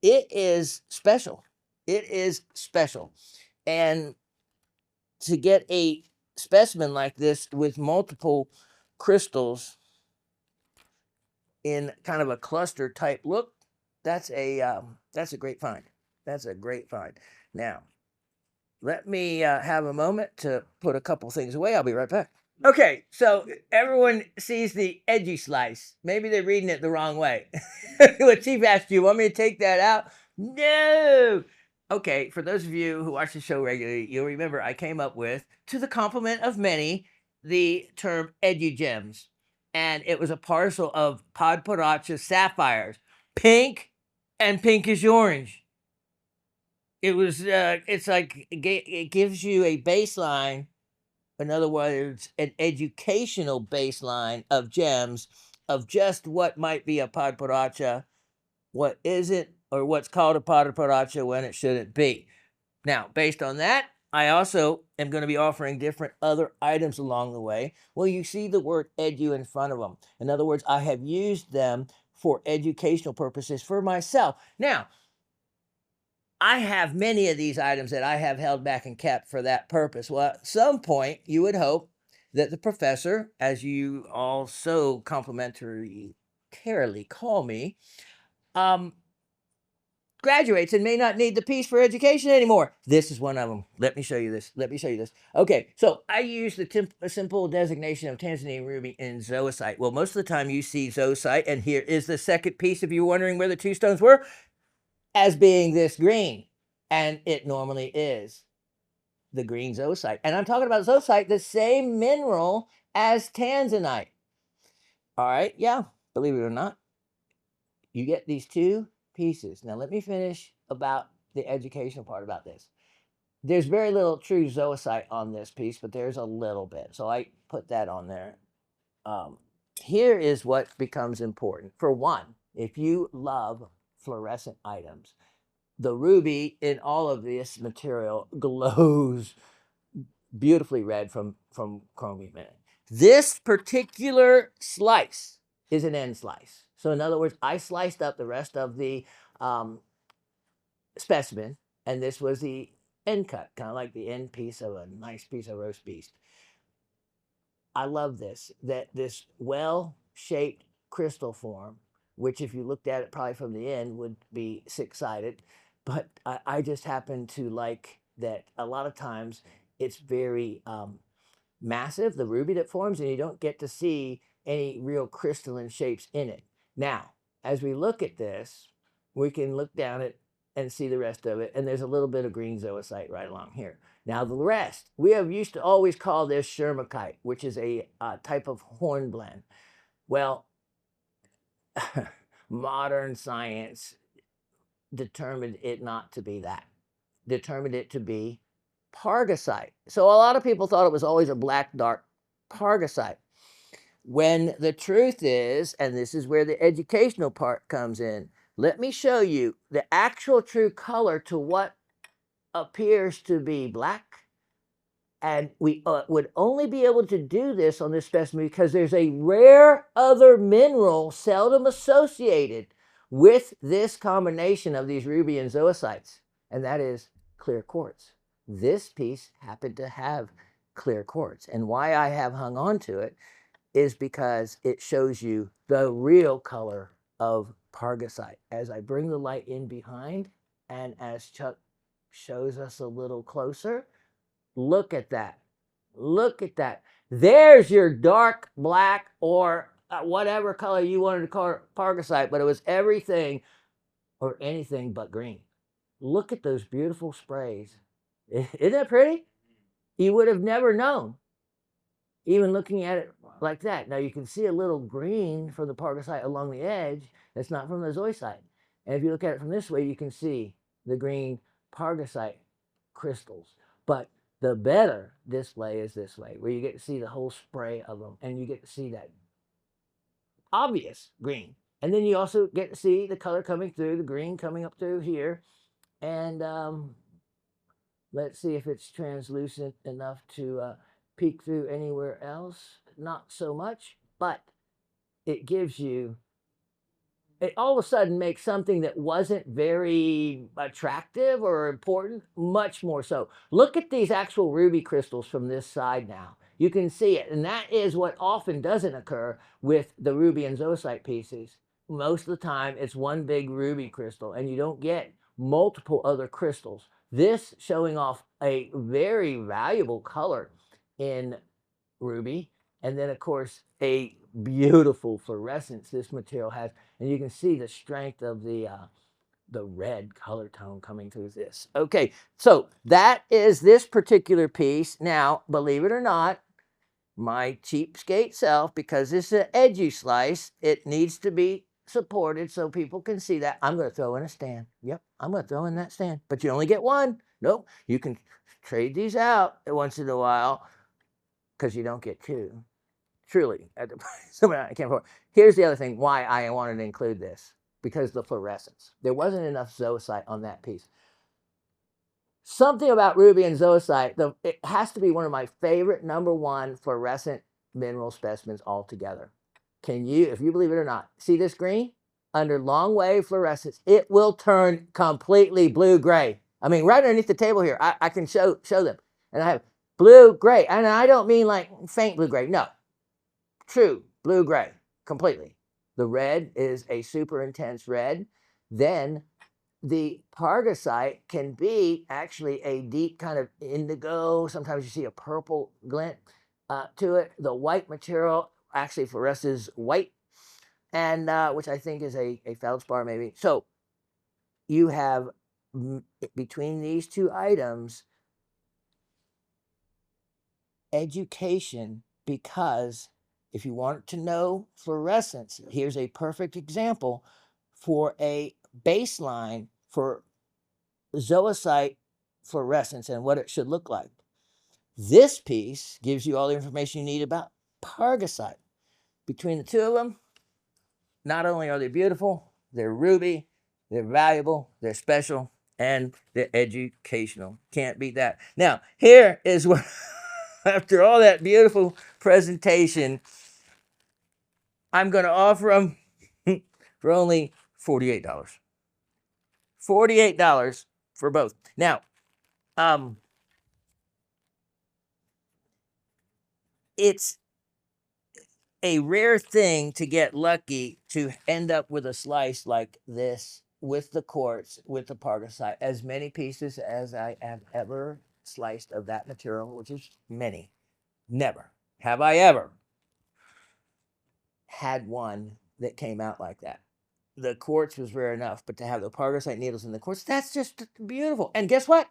it is special. It is special. And to get a specimen like this with multiple crystals in kind of a cluster type look, that's a great find. That's a great find. Now, let me have a moment to put a couple things away. I'll be right back. Okay, so everyone sees the edgy slice. Maybe they're reading it the wrong way. What Chief asked, you want me to take that out? No. Okay, for those of you who watch the show regularly, you'll remember I came up with, to the compliment of many, the term edugems. And it was a parcel of Podporacha sapphires, pink and pinkish orange. It was, it's like, it gives you a baseline, in other words, an educational baseline of gems of just what might be a Podporacha, what isn't, or what's called a Podporacha when it shouldn't be. Now, based on that, I also am going to be offering different other items along the way. Well, you see the word edu in front of them. In other words, I have used them for educational purposes for myself. Now, I have many of these items that I have held back and kept for that purpose. Well, at some point, you would hope that the professor, as you all so complimentarily call me, graduates and may not need the piece for education anymore. This is one of them. Let me show you this. Okay, so I use the simple designation of Tanzanian ruby in zoisite. Well, most of the time you see zoisite, and here is the second piece if you're wondering where the two stones were, as being this green. And it normally is the green zoisite. And I'm talking about zoisite, the same mineral as tanzanite. All right, yeah, believe it or not, you get these two pieces. Now, let me finish about the educational part about this. There's very little true zoisite on this piece, but there's a little bit. So I put that on there. Here is what becomes important. For one, if you love fluorescent items, the ruby in all of this material glows beautifully red from chromium in it. This particular slice is an end slice. So in other words, I sliced up the rest of the specimen, and this was the end cut, kind of like the end piece of a nice piece of roast beef. I love this, that this well-shaped crystal form, which if you looked at it probably from the end would be six-sided, but I just happen to like that a lot of times it's very massive, the ruby that forms, and you don't get to see any real crystalline shapes in it. Now, as we look at this, we can look down it and see the rest of it, and there's a little bit of green zoisite right along here. Now, the rest, we have used to always call this shermikite, which is a type of hornblende. Well, modern science determined it not to be that, determined it to be pargasite. So a lot of people thought it was always a black, dark pargasite. When the truth is, and this is where the educational part comes in, let me show you the actual true color to what appears to be black. And we would only be able to do this on this specimen because there's a rare other mineral seldom associated with this combination of these ruby and zoisites, and that is clear quartz. This piece happened to have clear quartz, and why I have hung on to it is because it shows you the real color of pargasite. As I bring the light in behind, and as Chuck shows us a little closer, look at that. Look at that. There's your dark black or whatever color you wanted to call pargasite, but it was everything or anything but green. Look at those beautiful sprays. Isn't that pretty? You would have never known, even looking at it like that. Now you can see a little green from the pargasite along the edge. That's not from the zoisite. And if you look at it from this way, you can see the green pargasite crystals. But the better display is this way, where you get to see the whole spray of them, and you get to see that obvious green. And then you also get to see the color coming through, the green coming up through here. And let's see if it's translucent enough to peek through anywhere else. Not so much, but it gives you, it all of a sudden makes something that wasn't very attractive or important much more so. Look at these actual ruby crystals from this side now. You can see it, and that is what often doesn't occur with the ruby and zoisite pieces. Most of the time, it's one big ruby crystal, and you don't get multiple other crystals. This showing off a very valuable color in ruby, and then of course a beautiful fluorescence this material has, and you can see the strength of the the red color tone coming through this. Okay, so that is this particular piece. Now, believe it or not, my cheapskate self, because this is an edgy slice, it needs to be supported so people can see that. I'm going to throw in a stand. Yep, I'm going to throw in that stand. But you only get one. Nope, you can trade these out once in a while because you don't get two. Truly, at the price I can't afford. Here's the other thing why I wanted to include this, because the fluorescence. There wasn't enough zoisite on that piece. Something about ruby and zoisite, it has to be one of my favorite #1 fluorescent mineral specimens altogether. Can you, if you believe it or not, see this green? Under long wave fluorescence, it will turn completely blue-gray. I mean, right underneath the table here, I can show them. And I have blue-gray. And I don't mean like faint blue-gray. No, true blue-gray, completely. The red is a super intense red. Then the pargasite can be actually a deep kind of indigo. Sometimes you see a purple glint to it. The white material actually fluoresces white, and which I think is a feldspar maybe. So you have between these two items education, because if you want to know fluorescence, here's a perfect example for a baseline for zoisite fluorescence and what it should look like. This piece gives you all the information you need about pargasite. Between the two of them, not only are they beautiful, they're ruby, they're valuable, they're special, and they're educational. Can't beat that. Now, here is what, after all that beautiful presentation, I'm going to offer them for only $48. $48 for both. Now, it's a rare thing to get lucky to end up with a slice like this with the quartz, with the pargasite. As many pieces as I have ever sliced of that material, which is many, never have I ever had one that came out like that. The quartz was rare enough, but to have the pargasite needles in the quartz, that's just beautiful. And guess what?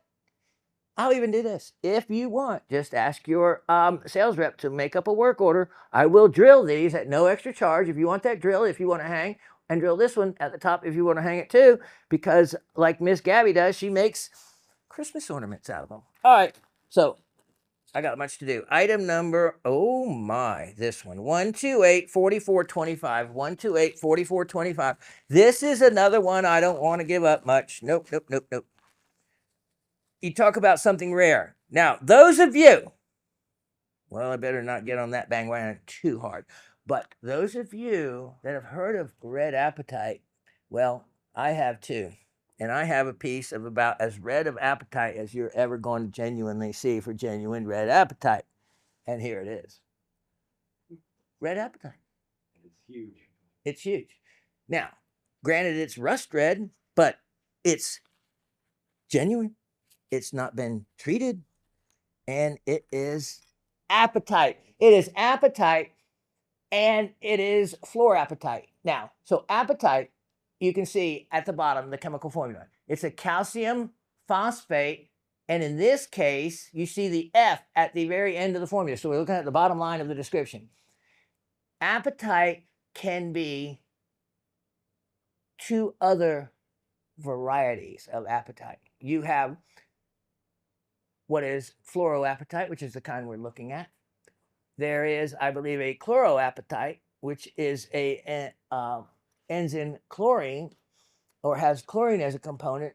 I'll even do this. If you want, just ask your sales rep to make up a work order. I will drill these at no extra charge. If you want that drill, if you want to hang, and drill this one at the top if you want to hang it too, because like Miss Gabby does, she makes Christmas ornaments out of them. All right, so I got much to do. Item number, oh my, this one, 128-4425, 128-4425. This is another one I don't want to give up much. Nope, nope, nope, nope. You talk about something rare. Now, those of you, well, I better not get on that bandwagon too hard, but those of you that have heard of red apatite, well, I have too. And I have a piece of about as red of apatite as you're ever going to genuinely see for genuine red apatite. And here it is. Red apatite. It's huge. It's huge. Now, granted, it's rust red, but it's genuine. It's not been treated, and it is apatite. It is apatite, and it is fluorapatite. Now, so apatite, you can see at the bottom the chemical formula. It's a calcium phosphate, and in this case, you see the F at the very end of the formula. So we're looking at the bottom line of the description. Apatite can be two other varieties of apatite. You have what is fluoroapatite, which is the kind we're looking at. There is, I believe, a chloroapatite, which is a ends in chlorine or has chlorine as a component.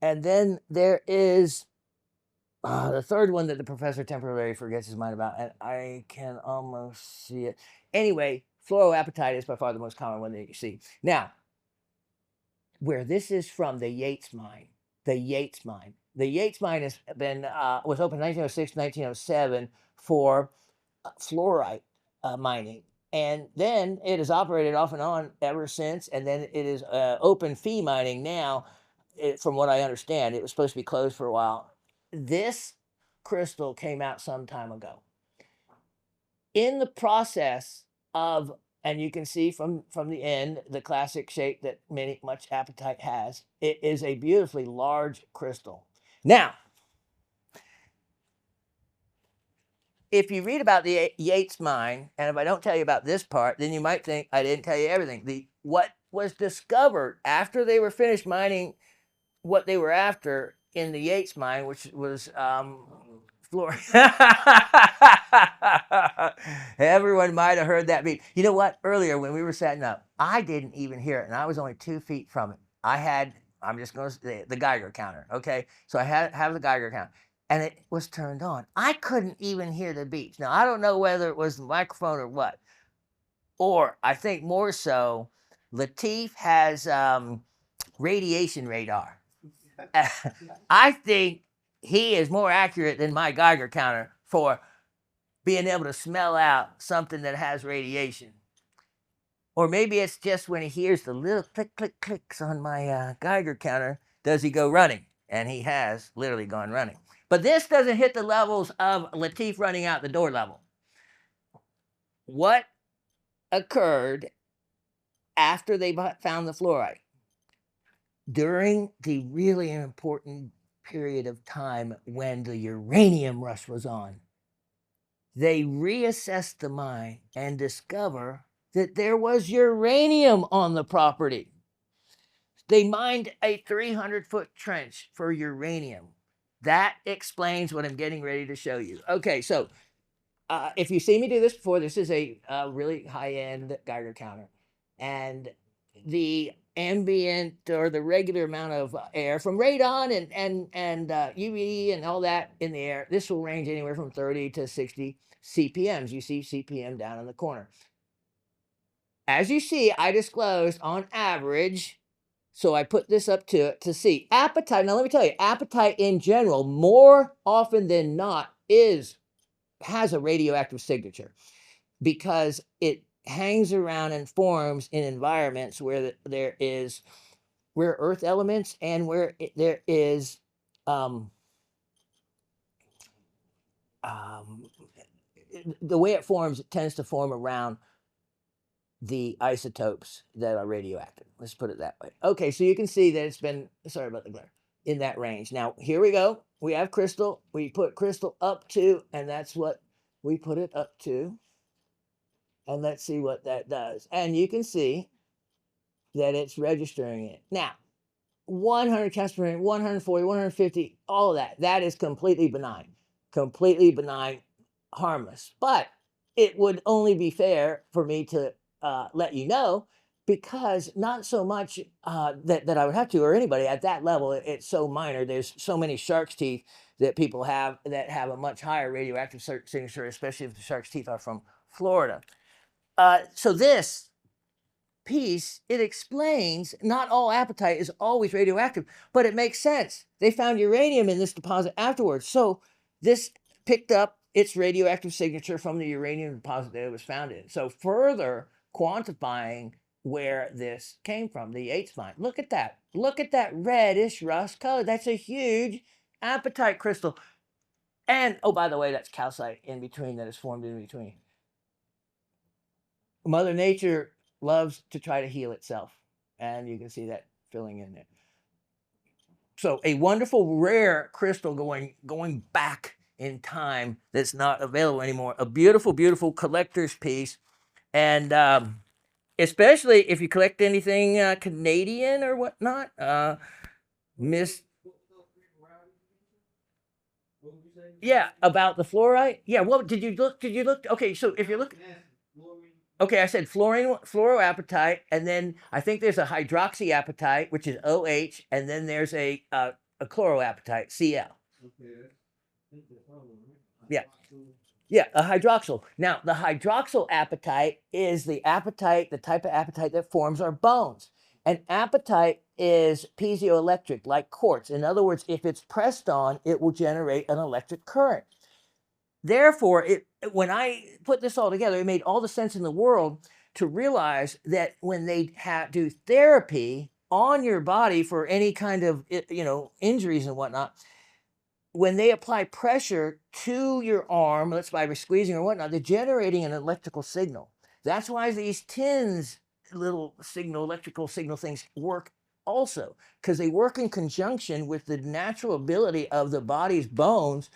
And then there is the third one that the professor temporarily forgets his mind about, and I can almost see it. Anyway, fluoroapatite is by far the most common one that you see. Now, where this is from, the Yates mine. The Yates mine. The Yates mine has been was opened 1906, 1907 for fluorite mining, and then it has operated off and on ever since. And then it is open fee mining now. From what I understand, it was supposed to be closed for a while. This crystal came out some time ago. In the process of and you can see from the end the classic shape that much apatite has. It is a beautifully large crystal. Now, if you read about the Yates mine, and if I don't tell you about this part, then you might think I didn't tell you everything. What was discovered after they were finished mining what they were after in the Yates mine, which was fluorine. Everyone might have heard that beat. You know what? Earlier when we were setting up, I didn't even hear it, and I was only 2 feet from it. I'm just going to say the Geiger counter. Okay, so I have the Geiger counter, and it was turned on. I couldn't even hear the beats. Now I don't know whether it was the microphone or what, or I think more so, Latif has radiation radar. I think he is more accurate than my Geiger counter for being able to smell out something that has radiation. Or maybe it's just when he hears the little click, click, clicks on my Geiger counter, does he go running? And he has literally gone running. But this doesn't hit the levels of Latif running out the door level. What occurred after they found the fluorite? During the really important period of time when the uranium rush was on, they reassessed the mine and discover that there was uranium on the property. They mined a 300-foot trench for uranium. That explains what I'm getting ready to show you. Okay, so if you see me do this before, this is a really high-end Geiger counter. And the ambient or the regular amount of air from radon and UV and all that in the air, this will range anywhere from 30 to 60 CPMs. You see CPM down in the corner. As you see, I disclosed on average, so I put this up to it to see apatite. Now let me tell you, apatite in general, more often than not, has a radioactive signature because it hangs around and forms in environments where there is earth elements and where there is the way it forms, it tends to form around the isotopes that are radioactive. Let's put it that way. Okay, so you can see that it's been, sorry about the glare, in that range. Now, here we go. We have crystal. We put crystal up to, and that's what we put it up to. And let's see what that does. And you can see that it's registering it. Now, 100 counts per minute, 140, 150, all of that. That is completely benign, harmless. But it would only be fair for me to let you know, because not so much that I would have to, or anybody at that level. It's so minor. There's so many shark's teeth that people have that have a much higher radioactive signature, especially if the shark's teeth are from Florida. So this piece, it explains not all apatite is always radioactive, but it makes sense. They found uranium in this deposit afterwards. So this picked up its radioactive signature from the uranium deposit that it was found in. So further quantifying where this came from, the Yates mine. Look at that. Look at that reddish rust color. That's a huge apatite crystal. And, oh, by the way, that's calcite in between that is formed in between. Mother Nature loves to try to heal itself, and you can see that filling in there. So a wonderful rare crystal going back in time that's not available anymore. A beautiful, beautiful collector's piece, and especially if you collect anything Canadian or whatnot. Yeah, about the fluorite. Yeah, what did you look? Did you look? Okay, so if you're looking. Okay, I said fluoroapatite, and then I think there's a hydroxyapatite, which is OH, and then there's a chloroapatite, Cl. Yeah. Yeah, a hydroxyl. Now, the hydroxyl apatite is the apatite, the type of apatite that forms our bones. And apatite is piezoelectric, like quartz. In other words, if it's pressed on, it will generate an electric current. Therefore, when I put this all together, it made all the sense in the world to realize that when they do therapy on your body for any kind of injuries and whatnot, when they apply pressure to your arm, let's by squeezing or whatnot, they're generating an electrical signal. That's why these tins, little signal, electrical signal things work also, because they work in conjunction with the natural ability of the body's bones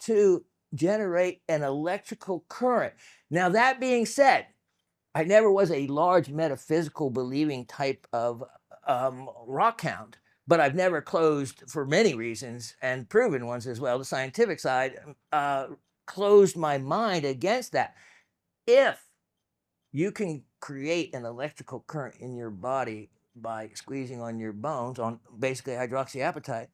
to generate an electrical current. Now, that being said, I never was a large metaphysical believing type of rock hound, but I've never closed, for many reasons and proven ones as well, the scientific side, closed my mind against that. If you can create an electrical current in your body by squeezing on your bones, on basically hydroxyapatite,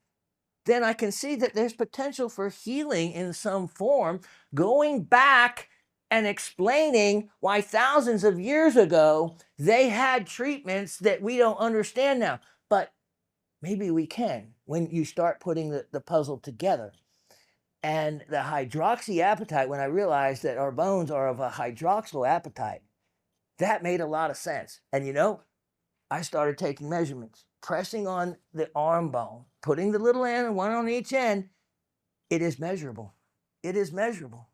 then I can see that there's potential for healing in some form, going back and explaining why thousands of years ago they had treatments that we don't understand now. But maybe we can when you start putting the puzzle together. And the hydroxyapatite, when I realized that our bones are of a hydroxyl apatite, that made a lot of sense. And you know, I started taking measurements, pressing on the arm bone, putting the little end and one on each end. It is measurable. It is measurable.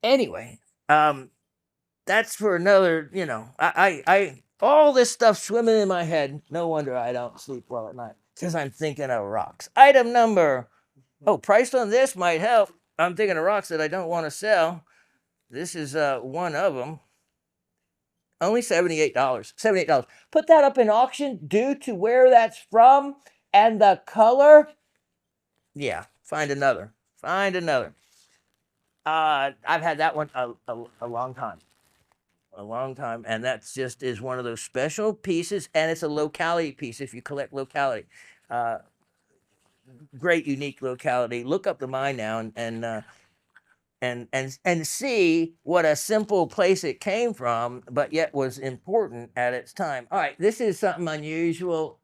Anyway, that's for another, you know, all this stuff swimming in my head. No wonder I don't sleep well at night, because I'm thinking of rocks. Item number, price on this might help. I'm thinking of rocks that I don't want to sell. This is one of them. Only $78. $78. Put that up in auction due to where that's from and the color. Yeah, find another. Find another. I've had that one a long time. A long time. And that's just is one of those special pieces. And it's a locality piece if you collect locality. Great, unique locality. Look up the mine now and see what a simple place it came from, but yet was important at its time. All right, this is something unusual.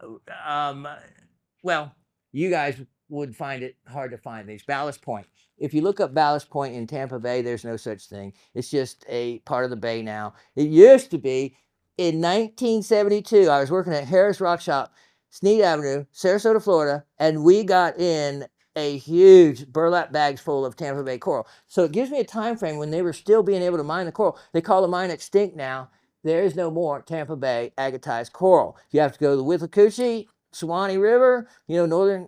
Well, you guys would find it hard to find these. Ballast Point. If you look up Ballast Point in Tampa Bay, there's no such thing. It's just a part of the bay now. It used to be. In 1972, I was working at Harris Rock Shop, Sneed Avenue, Sarasota, Florida, and we got in a huge burlap bags full of Tampa Bay coral. So it gives me a time frame when they were still being able to mine the coral. They call the mine extinct now. There is no more Tampa Bay agatized coral. You have to go to the Withlacoochee, Suwannee River, you know, northern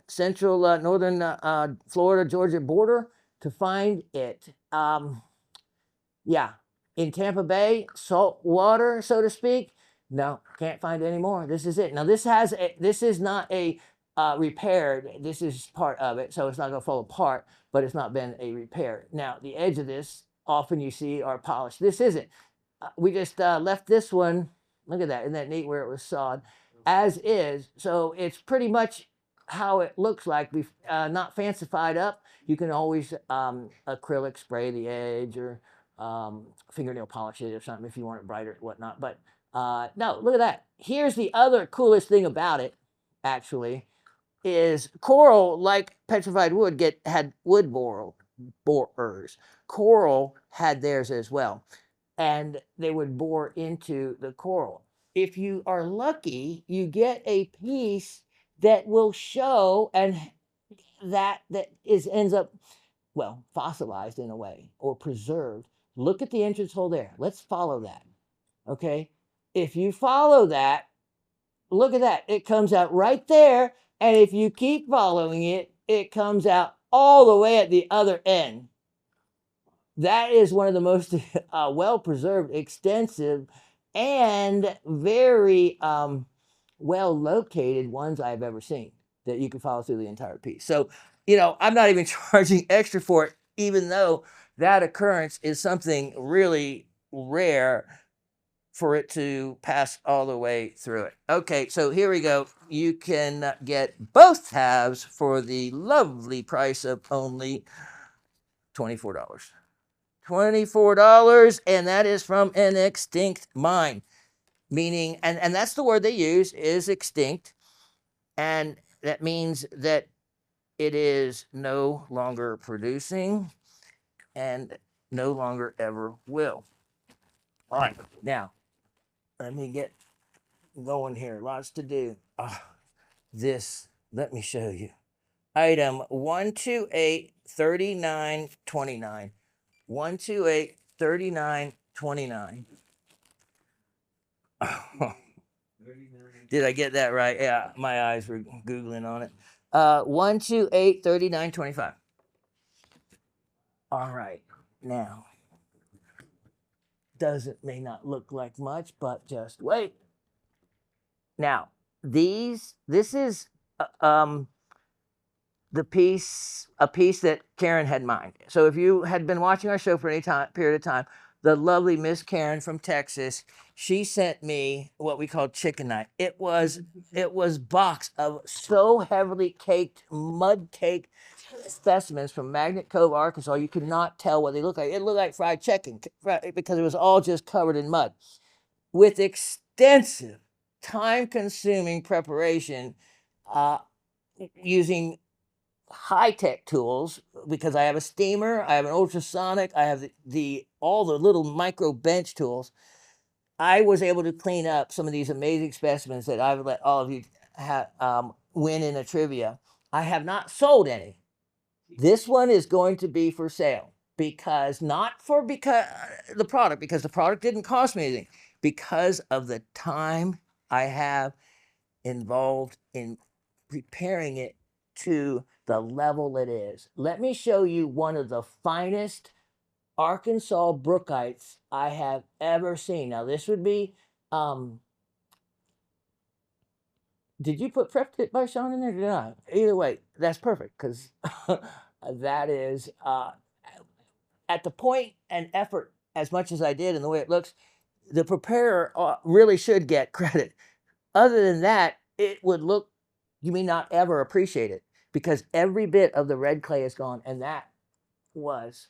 Florida, Georgia border to find it. Yeah, in Tampa Bay, salt water, so to speak. No, can't find it anymore. This is it. Now this is not a repaired. This is part of it, so it's not going to fall apart, but it's not been a repair. Now the edge of this, often you see, are polished. This isn't. We just left this one. Look at that. Isn't that neat where it was sawed? As is. So it's pretty much how it looks like, not fancified up. You can always acrylic spray the edge or fingernail polish it or something if you want it brighter or whatnot. But no, look at that. Here's the other coolest thing about it, actually, is coral, like petrified wood, had wood borers. Coral had theirs as well, and they would bore into the coral. If you are lucky, you get a piece that will show, and that ends up, well, fossilized in a way or preserved. Look at the entrance hole there. Let's follow that. Okay. If you follow that, look at that. It comes out right there. And if you keep following it, it comes out all the way at the other end. That is one of the most well-preserved, extensive, and very well-located ones I've ever seen that you can follow through the entire piece. So, you know, I'm not even charging extra for it, even though that occurrence is something really rare for it to pass all the way through it. Okay, so here we go. You can get both halves for the lovely price of only $24. $24, and that is from an extinct mine. Meaning, and that's the word they use, is extinct. And that means that it is no longer producing and no longer ever will. All right, now, let me get going here. Lots to do. Let me show you. Item 1283929. 1283929. Did I get that right? Yeah, my eyes were Googling on it. 128, 39, 25. All right. Now, may not look like much, but just wait. Now, this is a piece that Karen had mined. So if you had been watching our show for any period of time, the lovely Miss Karen from Texas, she sent me what we call chicken night. It was box of so heavily caked, mud caked specimens from Magnet Cove, Arkansas. You could not tell what they looked like. It looked like fried chicken because it was all just covered in mud, with extensive, time-consuming preparation, using high-tech tools, because I have a steamer, I have an ultrasonic, I have all the little micro bench tools. I was able to clean up some of these amazing specimens that I've let all of you win in a trivia. I have not sold any. This one is going to be for sale, because the product didn't cost me anything, because of the time I have involved in preparing it to the level it is. Let me show you one of the finest Arkansas brookites I have ever seen. Now, this would be, did you put Prep It by Shawn in there? Did I? Either way, that's perfect, because that is, at the point and effort, as much as I did and the way it looks, the preparer really should get credit. Other than that, it would look, you may not ever appreciate it, because every bit of the red clay is gone, and that was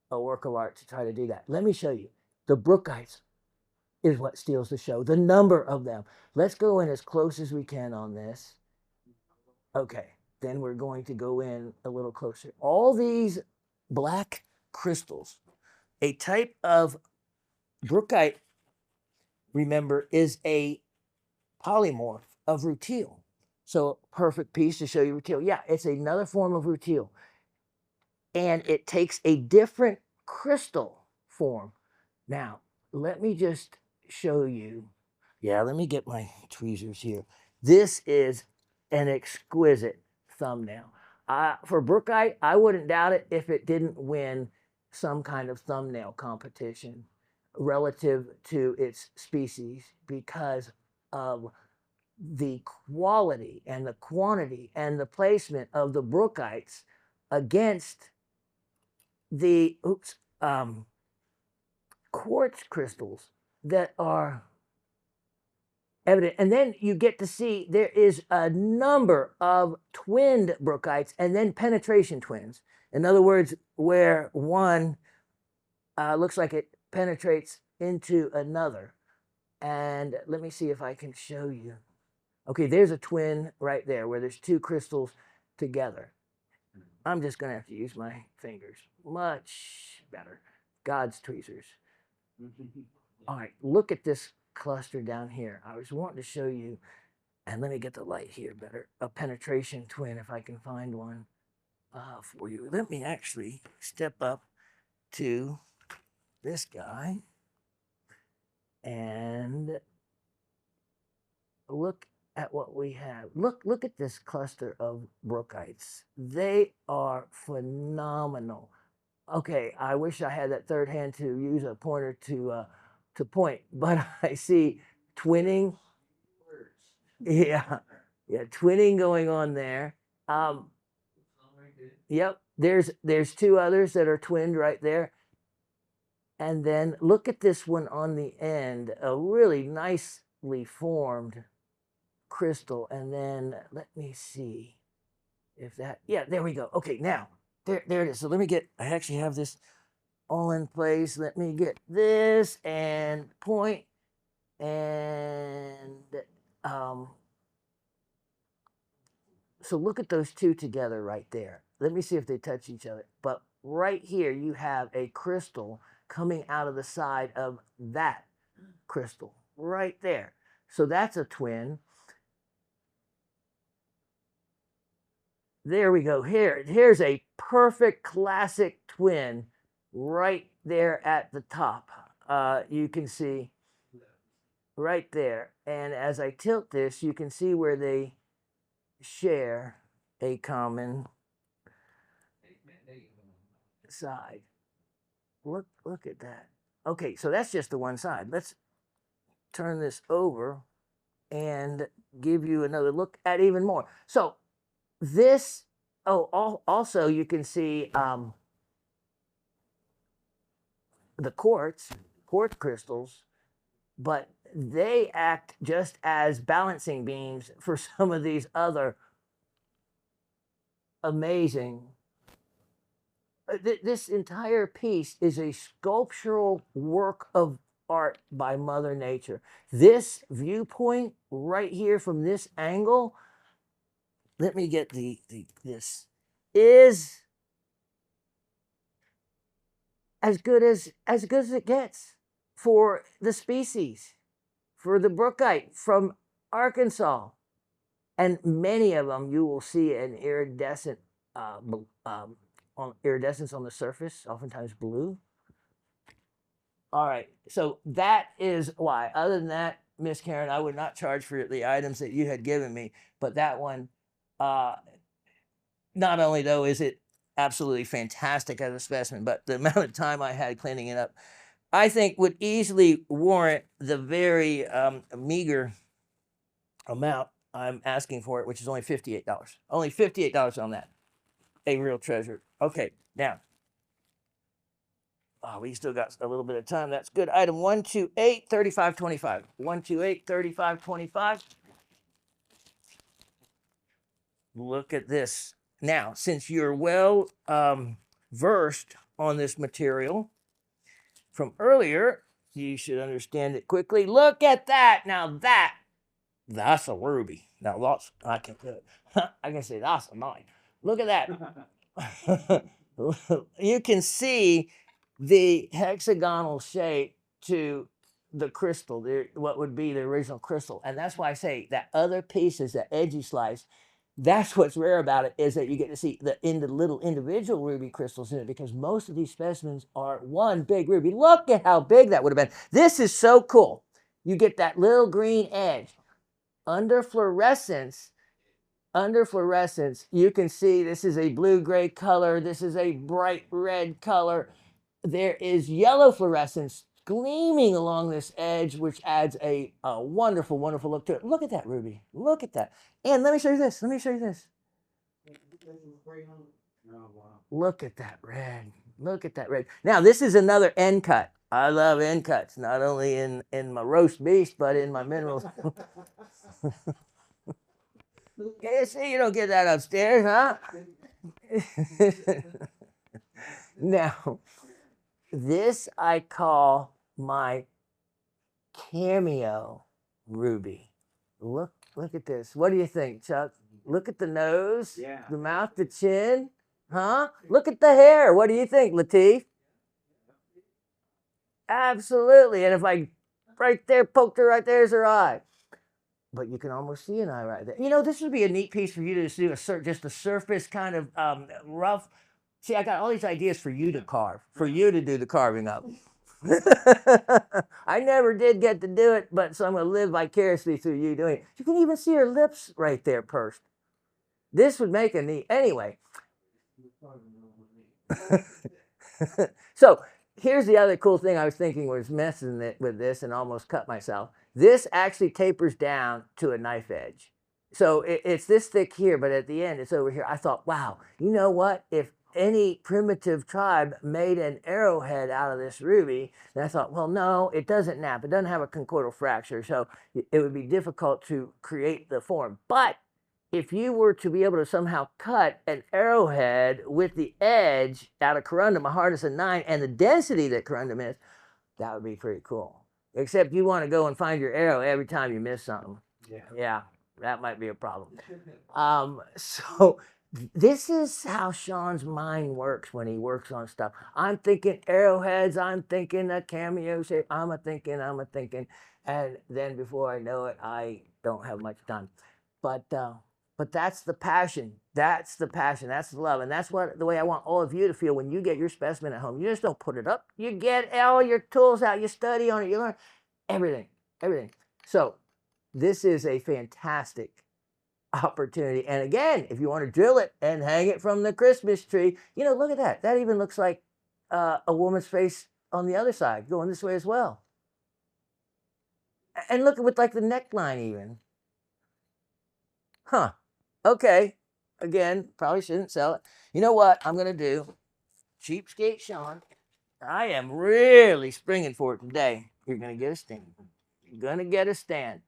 a work of art to try to do that. Let me show you. The brookites is what steals the show, the number of them. Let's go in as close as we can on this. Okay, then we're going to go in a little closer. All these black crystals, a type of brookite, remember, is a polymorph of rutile. So, perfect piece to show you rutile. Yeah, it's another form of rutile. And it takes a different crystal form. Now, let me just show you. Yeah, let me get my tweezers here. This is an exquisite thumbnail. For brookite, I wouldn't doubt it if it didn't win some kind of thumbnail competition relative to its species, because of the quality and the quantity and the placement of the brookites against the quartz crystals that are evident. And then you get to see there is a number of twinned brookites and then penetration twins. In other words, where one looks like it penetrates into another. And let me see if I can show you. Okay, there's a twin right there where there's two crystals together. I'm just going to have to use my fingers. Much better. God's tweezers. All right, look at this cluster down here. I was wanting to show you, and let me get the light here better, a penetration twin if I can find one for you. Let me actually step up to this guy and look at what we have. Look at this cluster of brookites. They are phenomenal. Okay, I wish I had that third hand to use a pointer to point, but I see twinning. Yeah, yeah, twinning going on there. Yep, there's two others that are twinned right there. And then look at this one on the end, a really nicely formed crystal. And then let me see if that, yeah, there we go. Okay, now there it is. So let me I actually have this all in place. Let me get this and point, and so look at those two together right there. Let me see if they touch each other. But right here, you have a crystal coming out of the side of that crystal right there. So that's a twin. There we go. Here's a perfect classic twin right there at the top. You can see right there. And as I tilt this, you can see where they share a common side. Look at that. Okay, so that's just the one side. Let's turn this over and give you another look at even more. So this, also you can see the quartz crystals, but they act just as balancing beams for some of these other amazing. This entire piece is a sculptural work of art by Mother Nature. This viewpoint right here from this angle, let me get this, is as good as it gets for the species, for the brookite from Arkansas. And many of them you will see an iridescent iridescence on the surface, oftentimes blue. All right, so that is why. Other than that, Miss Karen, I would not charge for the items that you had given me, but that one, not only though is it absolutely fantastic as a specimen, but the amount of time I had cleaning it up, I think would easily warrant the very meager amount I'm asking for it, which is only $58. Only $58 on that. A real treasure. Okay, now. Oh, we still got a little bit of time. That's good. Item 128, 3525. 128, 3525. Look at this. Now, since you're well versed on this material from earlier, you should understand it quickly. Look at that. Now that's a ruby. Now lots I can do it. I can say that's a mine. Look at that. You can see the hexagonal shape to the crystal, what would be the original crystal. And that's why I say that other pieces, the edgy slice, that's what's rare about it, is that you get to see the little individual ruby crystals in it, because most of these specimens are one big ruby. Look at how big that would have been. This is so cool. You get that little green edge. Under fluorescence, you can see this is a blue-gray color. This is a bright red color. There is yellow fluorescence gleaming along this edge, which adds a wonderful, wonderful look to it. Look at that ruby. Look at that. And let me show you this. Look at that red. Look at that red. Now, this is another end cut. I love end cuts, not only in my roast beef, but in my minerals. Yeah, see, you don't get that upstairs, huh? Now, this I call my cameo ruby. Look at this. What do you think, Chuck? Look at the nose, the mouth, the chin, huh? Look at the hair. What do you think, Lateef? Absolutely. And if I right there poked her right there's her eye. But you can almost see an eye right there. You know, this would be a neat piece for you to do just a surface kind of rough. See, I got all these ideas for you to carve, for you to do the carving up. I never did get to do it, but so I'm going to live vicariously through you doing it. You can even see her lips right there pursed. This would make a neat, anyway. So here's the other cool thing I was thinking was messing with this and almost cut myself. This actually tapers down to a knife edge. So it's this thick here, but at the end it's over here. I thought, wow, you know what? If any primitive tribe made an arrowhead out of this ruby, and I thought, well, no, it doesn't nap. It doesn't have a conchoidal fracture, so it would be difficult to create the form. But if you were to be able to somehow cut an arrowhead with the edge out of corundum, a hardness of 9, and the density that corundum is, that would be pretty cool. Except you want to go and find your arrow every time you miss something. Yeah, that might be a problem. So this is how Shawn's mind works when he works on stuff. I'm thinking arrowheads. I'm thinking a cameo shape. I'm a thinking. And then before I know it, I don't have much done. But that's the passion. That's the passion. That's the love. And that's the way I want all of you to feel when you get your specimen at home. You just don't put it up. You get all your tools out. You study on it. You learn everything. So this is a fantastic opportunity. And again, if you want to drill it and hang it from the Christmas tree, you know, look at that. That even looks like a woman's face on the other side, going this way as well. And look at with like the neckline even. Huh. Okay. Again, probably shouldn't sell it. You know what I'm going to do? Cheapskate Shawn. I am really springing for it today. You're going to get a stand. You're going to get a stand.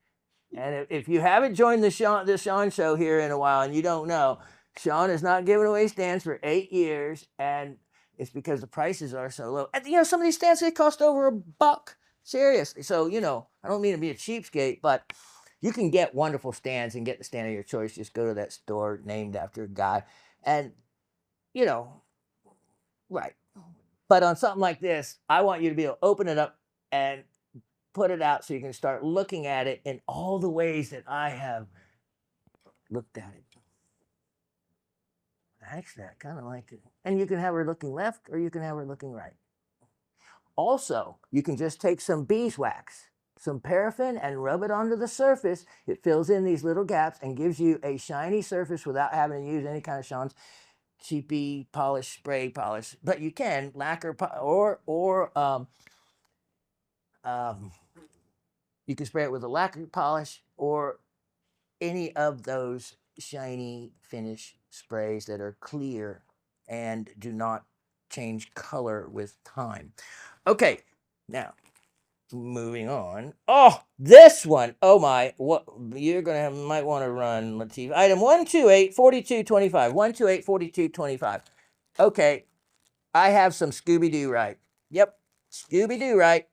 And if you haven't joined the Shawn show here in a while and you don't know, Shawn is not giving away stands for 8 years, and it's because the prices are so low. And you know, some of these stands, they cost over $1. Seriously. So, you know, I don't mean to be a cheapskate, but you can get wonderful stands and get the stand of your choice. Just go to that store named after a guy. And, you know, right. But on something like this, I want you to be able to open it up and put it out so you can start looking at it in all the ways that I have looked at it. Actually, I kind of like it. And you can have her looking left or you can have her looking right. Also, you can just take some beeswax, some paraffin, and rub it onto the surface. It fills in these little gaps and gives you a shiny surface without having to use any kind of Shawn's cheapy polish, spray polish. But you can lacquer or you can spray it with a lacquer polish or any of those shiny finish sprays that are clear and do not change color with time. Okay, now moving on. Oh, this one. Oh my, what you're gonna have, might want to run, Latif. Item 128 4225. 128 4225. Okay, I have some Scooby-Doo right. Yep, Scooby-Doo right.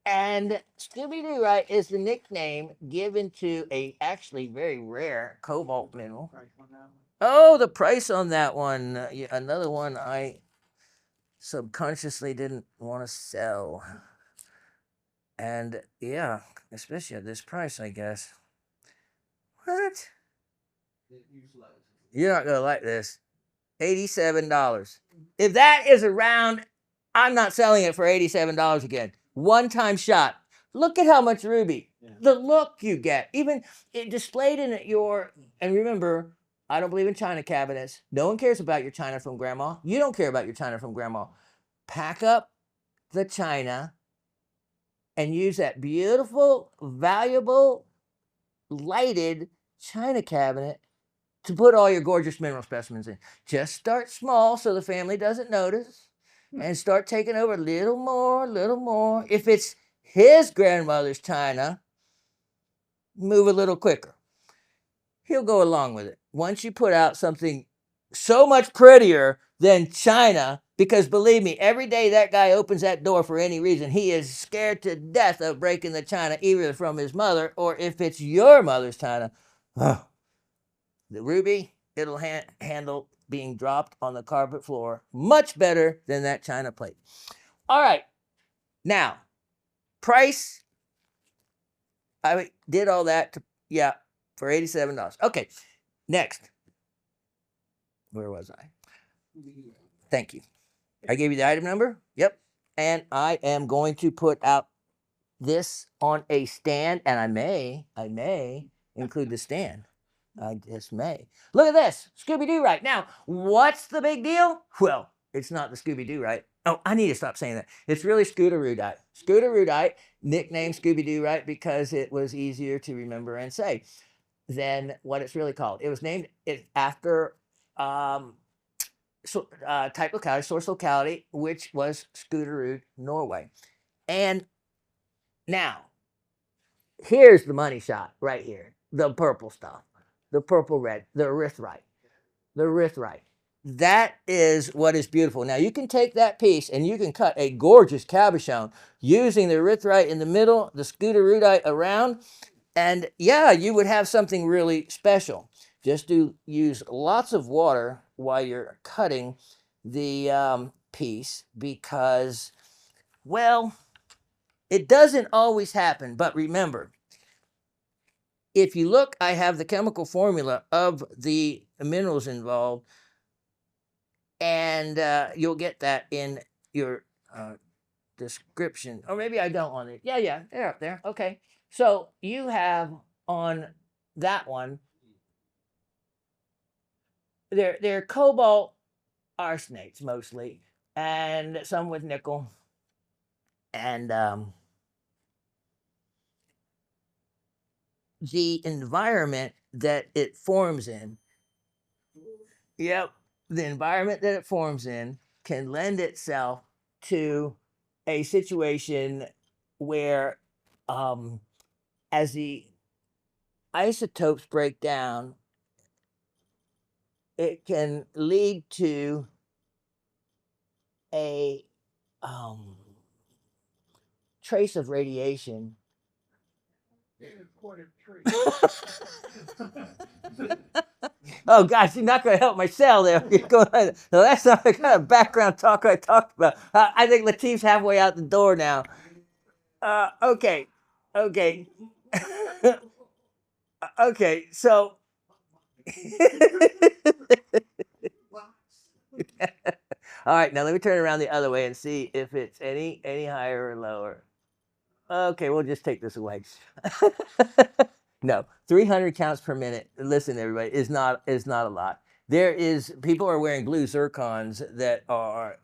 And Scooby-Doo right is the nickname given to a actually very rare cobalt mineral. Oh, the price on that one. Another one I subconsciously didn't want to sell. And yeah, especially at this price, I guess. What? You're not going to like this. $87. If that is around, I'm not selling it for $87 again. One-time shot. Look at how much ruby. Yeah. The look you get. Even it displayed in your, and remember, I don't believe in China cabinets. No one cares about your China from grandma. You don't care about your China from grandma. Pack up the China and use that beautiful, valuable, lighted China cabinet to put all your gorgeous mineral specimens in. Just start small so the family doesn't notice and start taking over a little more, little more. If it's his grandmother's China, move a little quicker. He'll go along with it. Once you put out something so much prettier than China, because believe me, every day that guy opens that door for any reason, he is scared to death of breaking the China, either from his mother or if it's your mother's China. Oh, the ruby, it'll handle being dropped on the carpet floor much better than that China plate. All right. Now, price. I did all that for $87. Okay. Next. Where was I? Thank you. I gave you the item number. Yep. And I am going to put out this on a stand, and I may include the stand. I just may. Look at this. Scooby-Doo right. Now, what's the big deal? Well, it's not the Scooby-Doo right. Oh, I need to stop saying that. It's really Scooter-Roodite. Scooter-Roodite, nicknamed Scooby-Doo right because it was easier to remember and say than what it's really called. It was named after type locality, source locality, which was Scooterud, Norway. And now, here's the money shot right here. The purple stuff. The purple red. The erythrite. The erythrite. That is what is beautiful. Now, you can take that piece and you can cut a gorgeous cabochon using the erythrite in the middle, the Scooterudite around, and yeah, you would have something really special. Just use lots of water while you're cutting the piece because, well, it doesn't always happen. But remember, if you look, I have the chemical formula of the minerals involved, and you'll get that in your description, or maybe I don't on it. Yeah, they're up there. Okay, so you have on that one, they're cobalt arsenates mostly, and some with nickel, and the environment that it forms in. Yep, the environment that it forms in can lend itself to a situation where, as the isotopes break down, it can lead to a trace of radiation. Oh gosh, you're not going to help my cell there. No, that's not the kind of background talk I talked about. I think Latif's halfway out the door now. Okay, okay, okay. So, all right. Now let me turn it around the other way and see if it's any higher or lower. Okay, we'll just take this away. No, 300 counts per minute. Listen, everybody, is not a lot. People are wearing blue zircons that are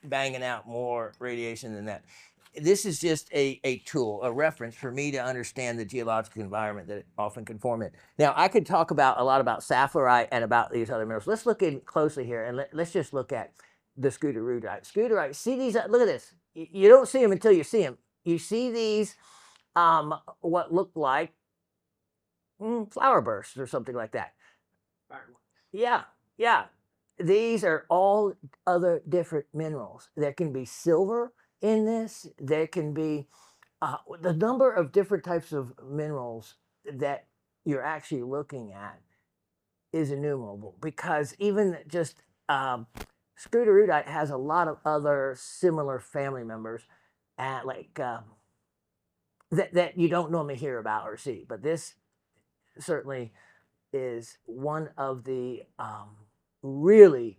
banging out more radiation than that. This is just a tool, a reference for me to understand the geological environment that it often can form in. Now, I could talk about a lot about safflorite and about these other minerals. Let's look in closely here, and let's just look at the scooterudite. Scooterite, see these? Look at this. You don't see them until you see them. You see these, what look like flower bursts or something like that. Yeah, yeah. These are all other different minerals. There can be silver in this. There can be the number of different types of minerals that you're actually looking at is innumerable, because even just scooterudite has a lot of other similar family members, like that you don't normally hear about or see. But this certainly is one of the really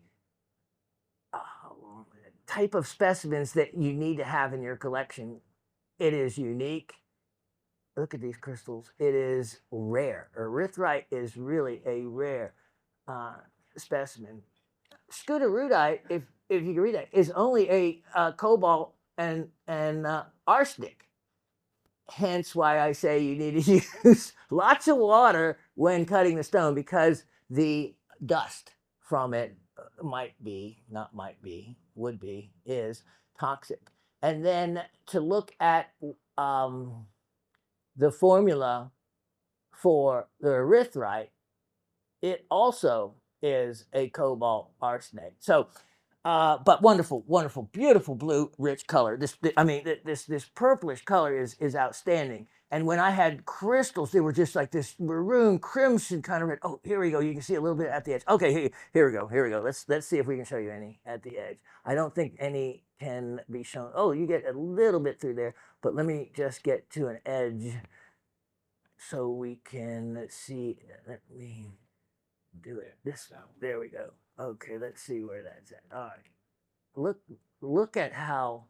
type of specimens that you need to have in your collection. It is unique. Look at these crystals. It is rare. Erythrite is really a rare specimen. Scooterudite, if you can read that, is only a cobalt and arsenic. Hence why I say you need to use lots of water when cutting the stone, because the dust from it would be, is toxic. And then to look at the formula for the erythrite, it also is a cobalt arsenate. So, but wonderful, wonderful, beautiful blue, rich color. This purplish color is outstanding. And when I had crystals, they were just like this maroon crimson kind of red. Oh, here we go. You can see a little bit at the edge. Okay, here we go. Here we go. Let's see if we can show you any at the edge. I don't think any can be shown. Oh, you get a little bit through there, but let me just get to an edge so we can see. Let me do it. There we go. Okay, let's see where that's at. All right. Look at how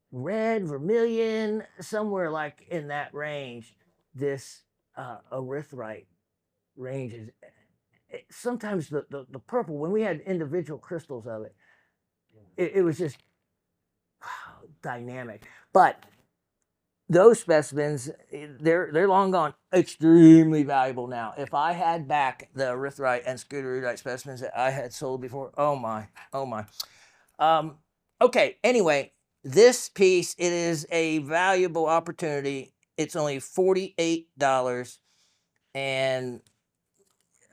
red, vermilion, somewhere like in that range, this erythrite range is. Sometimes the purple, when we had individual crystals of it, it was just dynamic. But those specimens, they're long gone. Extremely valuable now. If I had back the erythrite and scooterudite specimens that I had sold before, oh my. Okay, anyway, this piece, it is a valuable opportunity. It's only $48. And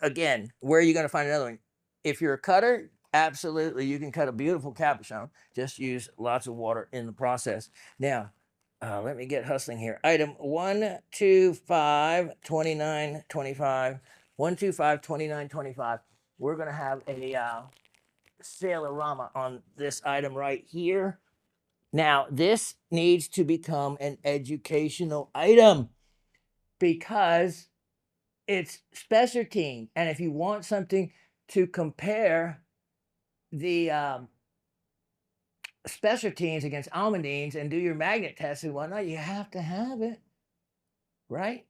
again, where are you going to find another one? If you're a cutter, absolutely, you can cut a beautiful cabochon. Just use lots of water in the process. Now, let me get hustling here. Item 125 2925. 125 2925. We're going to have a sale-orama on this item right here. Now, this needs to become an educational item because it's spessartine. And if you want something to compare the spessartines against almandines and do your magnet tests and whatnot, you have to have it, right?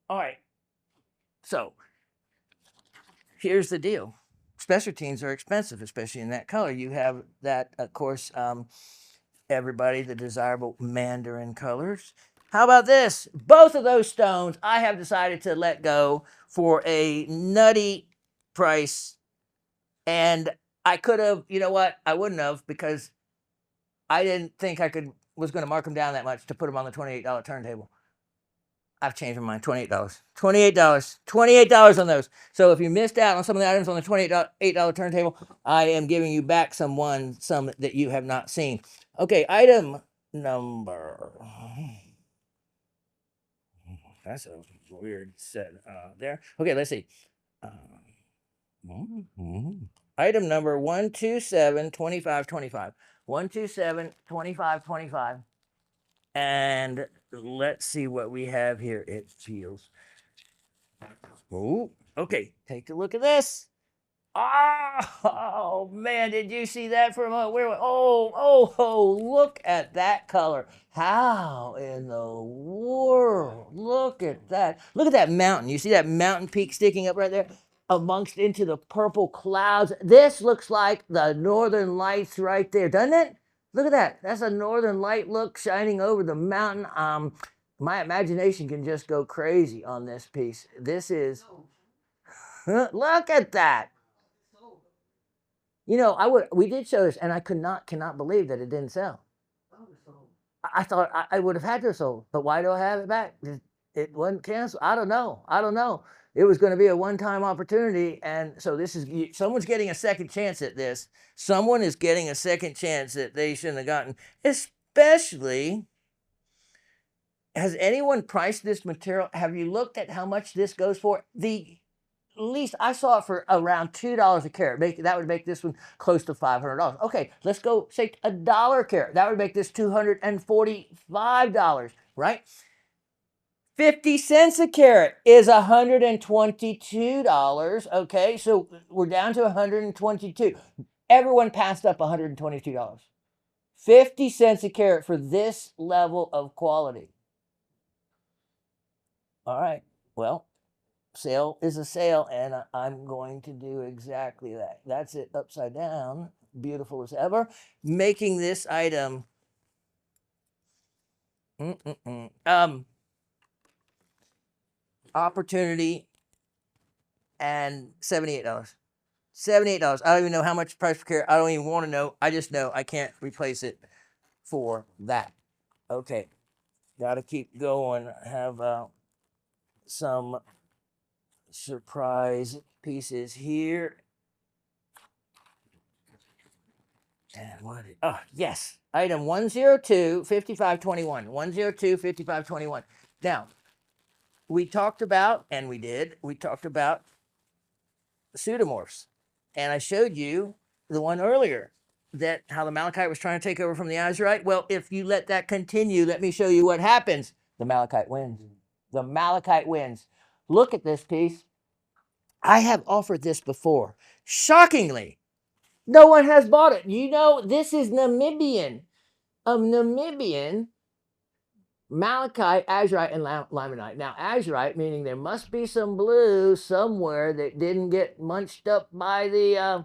All right. So here's the deal. Spessartines are expensive, especially in that color. You have that, of course, everybody, the desirable mandarin colors. How about this? Both of those stones I have decided to let go for a nutty price. And I could have, you know what? I wouldn't have, because I didn't think I was going to mark them down that much to put them on the $28 turntable. I've changed my mind. $28. $28 on those. So if you missed out on some of the items on the $28 turntable, I am giving you back some that you have not seen. Okay, item number. That's a weird set there. Okay, let's see. Item number 1272525. 1272525. And let's see what we have here. It feels. Oh, okay. Take a look at this. Oh man, did you see that for a moment? Oh, look at that color. How in the world? Look at that. Look at that mountain. You see that mountain peak sticking up right there amongst into the purple clouds? This looks like the northern lights right there, doesn't it? Look at that. That's a northern light look shining over the mountain. My imagination can just go crazy on this piece. This is look at that. You know, we did show this, and I cannot believe that it didn't sell. I thought I would have had to have sold, but why do I have it back? It wasn't canceled. I don't know. It was going to be a one-time opportunity, and so someone's getting a second chance at this. Someone is getting a second chance that they shouldn't have gotten. Especially, has anyone priced this material? Have you looked at how much this goes for? Least I saw it for around $2 a carat. That would make this one close to $500. Okay, let's go say $1 a carat. That would make this $245, right? 50 cents a carat is $122. Okay, so we're down to $122. Everyone passed up $122. 50 cents a carat for this level of quality. All right, well, sale is a sale, and I'm going to do exactly that. That's it, upside down, beautiful as ever, making this item opportunity and $78. $78. I don't even know how much price per carat. I don't even want to know. I just know I can't replace it for that. Okay, got to keep going. Have some surprise pieces here. And yes, item 102-5521. 102-5521. Now, we talked about pseudomorphs, and I showed you the one earlier, that how the malachite was trying to take over from the azurite. Well, if you let that continue, let me show you what happens. The malachite wins. The malachite wins. Look at this piece. I have offered this before. Shockingly, no one has bought it. You know, this is Namibian. Namibian malachite, azurite, and limonite. Now, azurite, meaning there must be some blue somewhere that didn't get munched up by the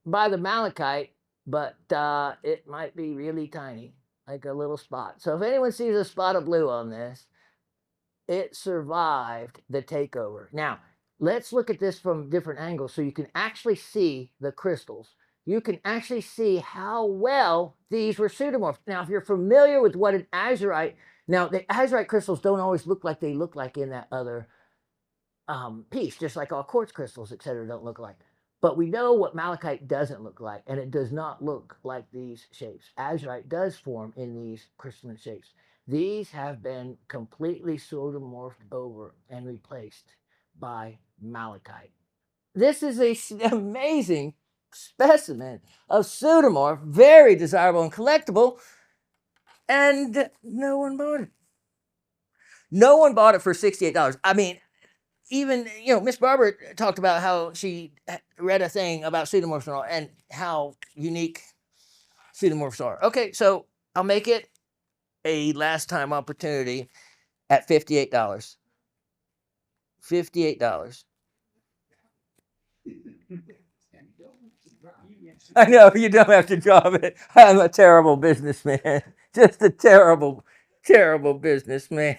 malachite, but it might be really tiny, like a little spot. So if anyone sees a spot of blue on this, it survived the takeover. Now, let's look at this from different angles so you can actually see the crystals. You can actually see how well these were pseudomorphed. Now, if you're familiar with what an azurite, now the azurite crystals don't always look like they look like in that other piece, just like all quartz crystals, etc., don't look like. But we know what malachite doesn't look like, and it does not look like these shapes. Azurite does form in these crystalline shapes. These have been completely pseudomorphed over and replaced by malachite. This is an amazing specimen of pseudomorph, very desirable and collectible, and no one bought it. No one bought it for $68. I mean, even, Miss Barber talked about how she read a thing about pseudomorphs and how unique pseudomorphs are. Okay, so I'll make it a last time opportunity at $58. $58. I know you don't have to drop it. I'm a terrible businessman. Just a terrible, terrible businessman.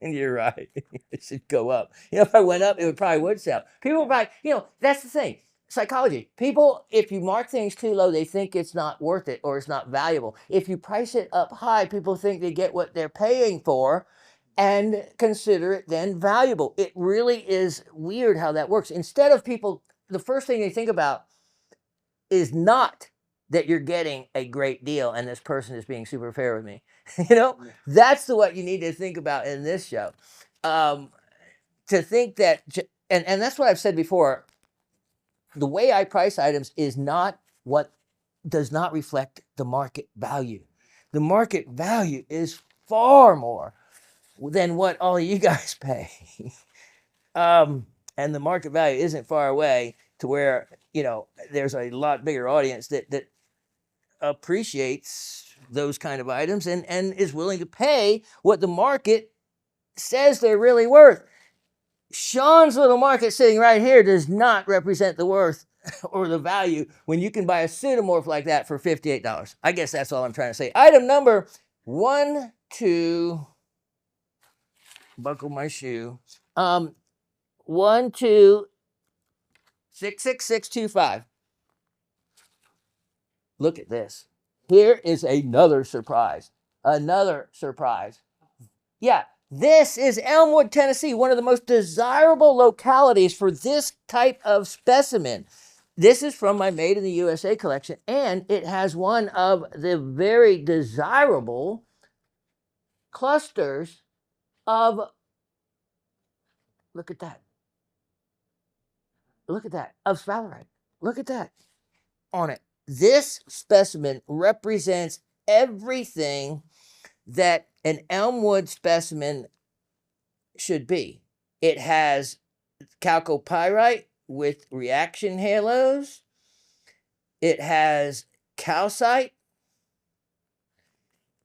You're right. It should go up. If I went up, it would sell. People buy, that's the thing. Psychology. People, if you mark things too low, they think it's not worth it or it's not valuable. If you price it up high, people think they get what they're paying for and consider it then valuable. It really is weird how that works. Instead of people, the first thing they think about is not that you're getting a great deal and this person is being super fair with me. That's what you need to think about in this show. To think that, and that's what I've said before, the way I price items is not what does not reflect the market value. The market value is far more than what all of you guys pay. And the market value isn't far away to where, there's a lot bigger audience that appreciates those kind of items and is willing to pay what the market says they're really worth. Shawn's little market sitting right here does not represent the worth or the value when you can buy a pseudomorph like that for $58. I guess that's all I'm trying to say. Item number 1, 2, buckle my shoe. 1, 2, 66625. Look at this. Here is another surprise. Another surprise. Yeah, this is Elmwood, Tennessee, one of the most desirable localities for this type of specimen. This is from my Made in the USA collection, and it has one of the very desirable clusters of, look at that. Look at that, of sphalerite. Look at that on it. This specimen represents everything that an Elmwood specimen should be. It has chalcopyrite with reaction halos. It has calcite.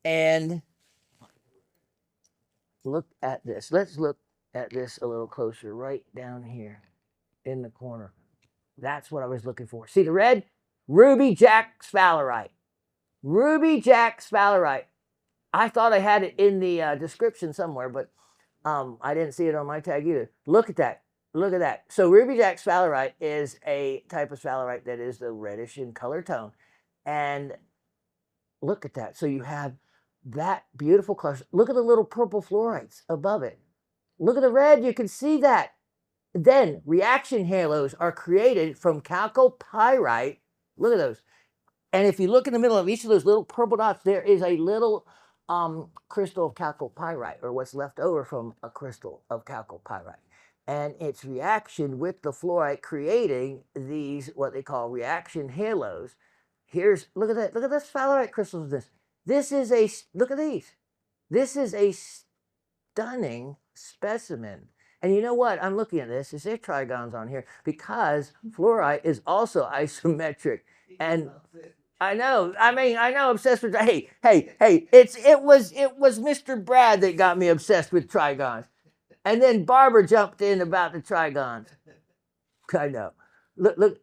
And look at this. Let's look at this a little closer, right down here in the corner. That's what I was looking for. See the red? Ruby Jack sphalerite. Ruby Jack sphalerite. I thought I had it in the description somewhere, but I didn't see it on my tag either. Look at that. Look at that. So Ruby Jack sphalerite is a type of sphalerite that is the reddish in color tone. And look at that. So you have that beautiful cluster. Look at the little purple fluorites above it. Look at the red. You can see that. Then reaction halos are created from chalcopyrite. Look at those. And if you look in the middle of each of those little purple dots, there is a little crystal of chalcopyrite, or what's left over from a crystal of chalcopyrite. And its reaction with the fluorite creating these, what they call reaction halos. Here's, look at that. Look at the sphalerite crystals of this. This is a, look at these. This is a stunning specimen. And you know what? I'm looking at this. Is there trigons on here? Because fluorite is also isometric. And I know. I mean, I know. Obsessed with. Hey. It was Mr. Brad that got me obsessed with trigons, and then Barbara jumped in about the trigons. I know. Look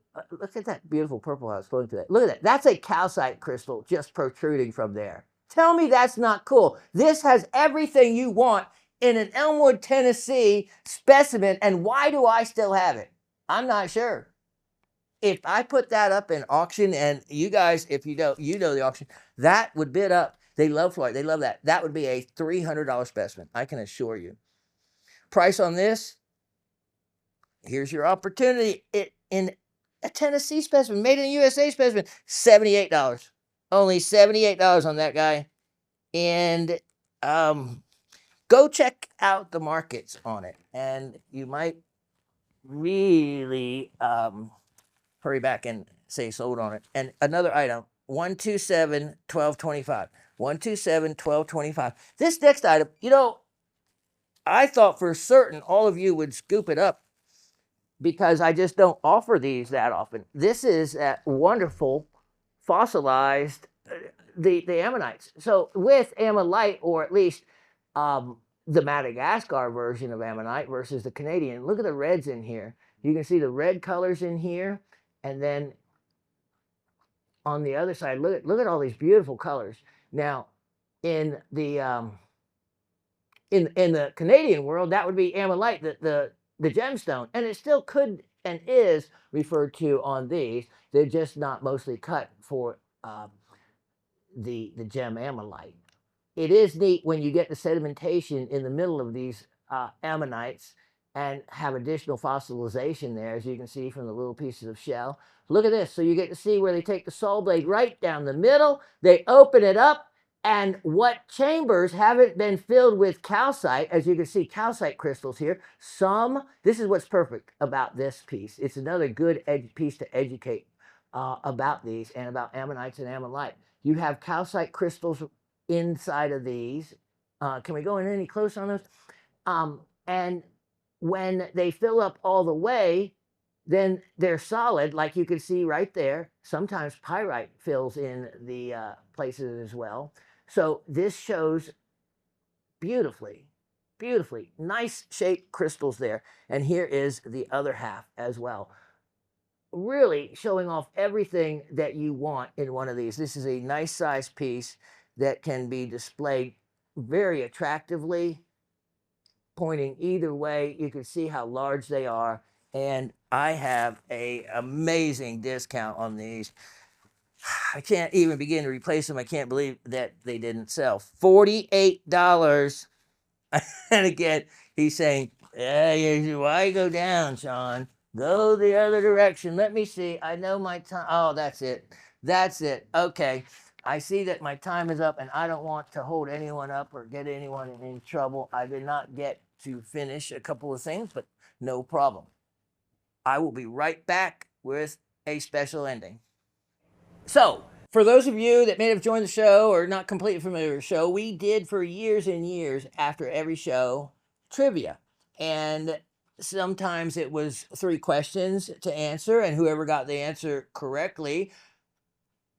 at that beautiful purple I was flowing through that. Look at that. That's a calcite crystal just protruding from there. Tell me that's not cool. This has everything you want in an Elmwood, Tennessee specimen, and why do I still have it? I'm not sure. If I put that up in auction, and you guys, if you know the auction, that would bid up. They love fluorite. They love that. That would be a $300 specimen. I can assure you. Price on this, here's your opportunity. In a Tennessee specimen, made in the USA specimen, $78. Only $78 on that guy. And go check out the markets on it. And you might really hurry back and say sold on it. And another item, 127-1225. 127-1225. This next item, I thought for certain all of you would scoop it up because I just don't offer these that often. This is a wonderful fossilized the ammonites. So with ammonite, or at least the Madagascar version of ammonite versus the Canadian, look at the reds in here. You can see the red colors in here, and then on the other side, look at all these beautiful colors. Now, in the in the Canadian world, that would be ammonite, the gemstone, and it still could and is referred to on these. They're just not mostly cut for the gem ammonite. It is neat when you get the sedimentation in the middle of these ammonites and have additional fossilization there, as you can see from the little pieces of shell. Look at this. So you get to see where they take the saw blade right down the middle, they open it up, and what chambers haven't been filled with calcite, as you can see, calcite crystals here. This is what's perfect about this piece. It's another good piece to educate about these and about ammonites and ammonite. You have calcite crystals inside of these. Can we go in any closer on those? And when they fill up all the way, then they're solid, like you can see right there. Sometimes pyrite fills in the places as well. So this shows beautifully, beautifully nice shaped crystals there. And here is the other half as well. Really showing off everything that you want in one of these. This is a nice size piece that can be displayed very attractively, pointing either way. You can see how large they are, and I have an amazing discount on these. I can't even begin to replace them. I can't believe that they didn't sell. $48. And again, he's saying, why go down, Shawn? Go the other direction. Let me see. I know my time. Oh, that's it. That's it. Okay. I see that my time is up, and I don't want to hold anyone up or get anyone in trouble. I did not get to finish a couple of things, but no problem. I will be right back with a special ending. So, for those of you that may have joined the show or not completely familiar with the show, we did for years and years after every show trivia. And sometimes it was 3 questions to answer, and whoever got the answer correctly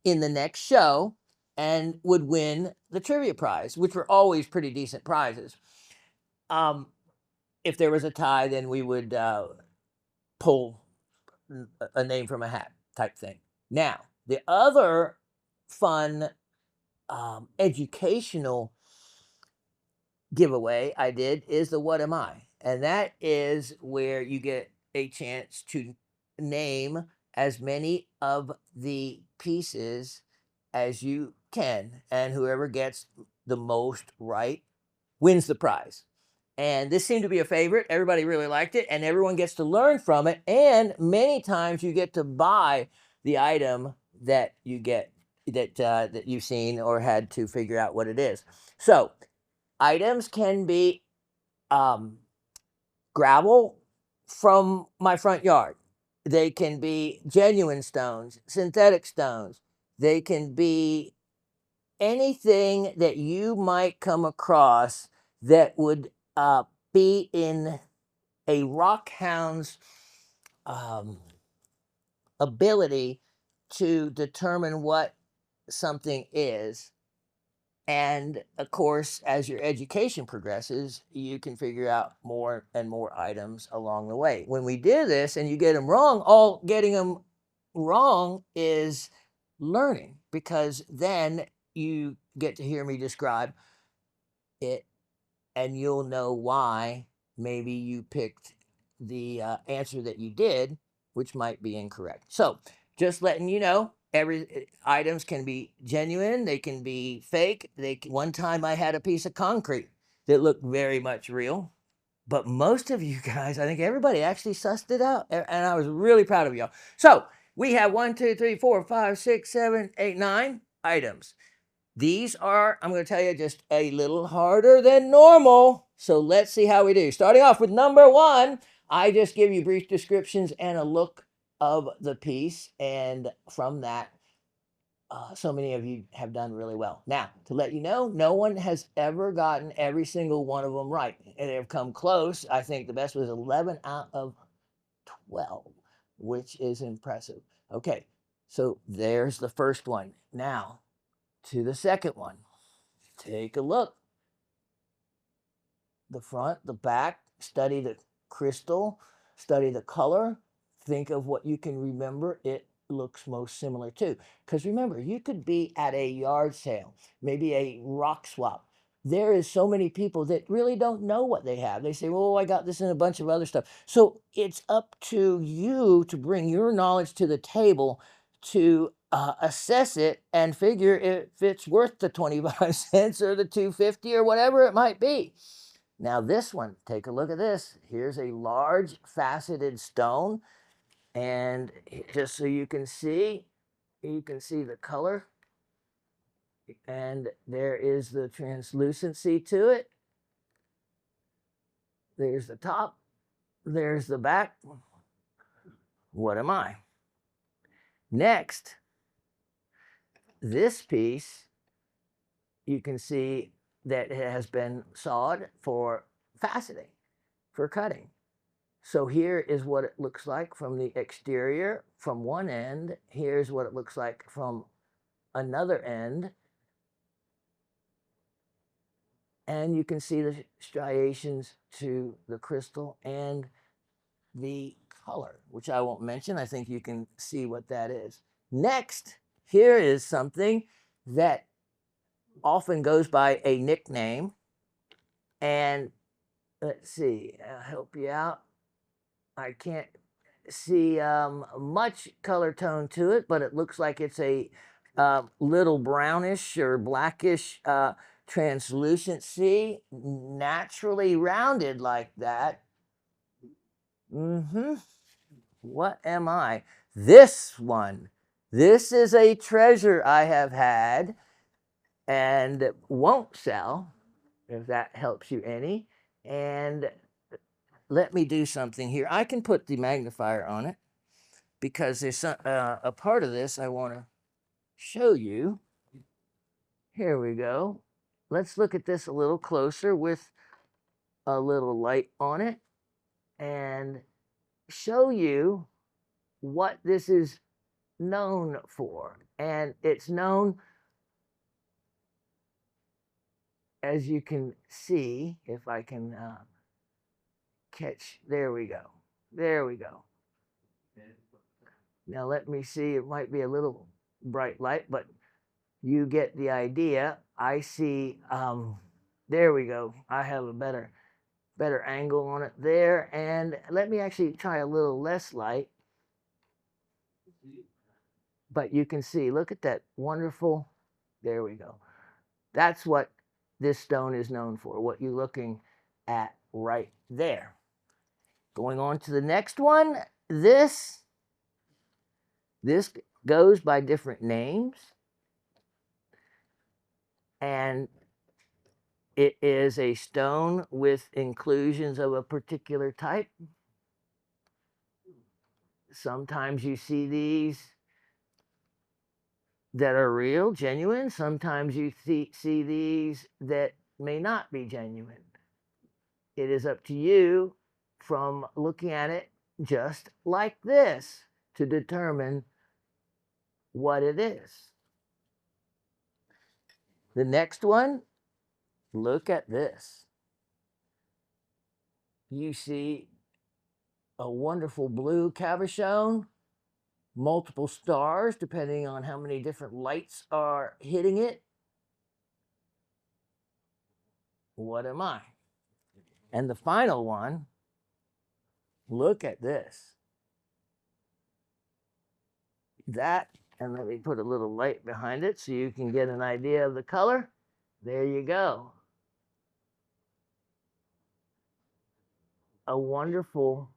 in the next show and would win the trivia prize, which were always pretty decent prizes. If there was a tie, then we would pull a name from a hat type thing. Now, the other fun educational giveaway I did is the What Am I? And that is where you get a chance to name as many of the pieces as you can, and whoever gets the most right wins the prize. And this seemed to be a favorite. Everybody really liked it, and everyone gets to learn from it. And many times you get to buy the item that you get that you've seen or had to figure out what it is. So items can be gravel from my front yard. They can be genuine stones, synthetic stones. They can be anything that you might come across that would be in a rock hound's ability to determine what something is. And of course, as your education progresses, you can figure out more and more items along the way. When we do this and you get them wrong, all getting them wrong is learning, because then you get to hear me describe it and you'll know why maybe you picked the answer that you did, which might be incorrect. So just letting you know, every items can be genuine, they can be fake. One time I had a piece of concrete that looked very much real, but most of you guys, I think everybody actually sussed it out, and I was really proud of y'all. So we have 1, 2, 3, 4, 5, 6, 7, 8, 9 items. These are, I'm going to tell you, just a little harder than normal. So let's see how we do. Starting off with number 1, I just give you brief descriptions and a look of the piece. And from that, so many of you have done really well. Now, to let you know, no one has ever gotten every single one of them right. And they've come close. I think the best was 11 out of 12, which is impressive. Okay, so there's the first one. Now, to the second one. Take a look. The front, the back, study the crystal, study the color, think of what you can remember it looks most similar to. Because remember, you could be at a yard sale, maybe a rock swap. There is so many people that really don't know what they have. They say, well, I got this and a bunch of other stuff. So it's up to you to bring your knowledge to the table to assess it and figure if it's worth the 25 cents or the 250 or whatever it might be. Now this one, take a look at this. Here's a large faceted stone. And just so you can see the color. And there is the translucency to it. There's the top. There's the back. What am I? Next, this piece, you can see that it has been sawed for faceting, for cutting. So here is what it looks like from the exterior from one end. Here's what it looks like from another end. And you can see the striations to the crystal and the color, which I won't mention. I think you can see what that is. Next, here is something that often goes by a nickname. And let's see, I'll help you out. I can't see much color tone to it, but it looks like it's a little brownish or blackish translucency, naturally rounded like that. What am I? This one. This is a treasure I have had and won't sell, if that helps you any. And let me do something here. I can put the magnifier on it because there's a part of this I want to show you. Here we go. Let's look at this a little closer with a little light on it and show you what this is known for. And it's known, as you can see, if I can catch, there we go. There we go. Now let me see, it might be a little bright light, but you get the idea. I see, there we go. I have a better angle on it there. And let me actually try a little less light. But you can see, look at that wonderful, there we go. That's what this stone is known for, what you're looking at right there. Going on to the next one, this goes by different names. And it is a stone with inclusions of a particular type. Sometimes you see these that are real, genuine. Sometimes you see these that may not be genuine. It is up to you from looking at it just like this to determine what it is. The next one, look at this. You see a wonderful blue cabochon, multiple stars depending on how many different lights are hitting it. What am I? And the final one, look at this. That, and let me put a little light behind it so you can get an idea of the color. There you go. A wonderful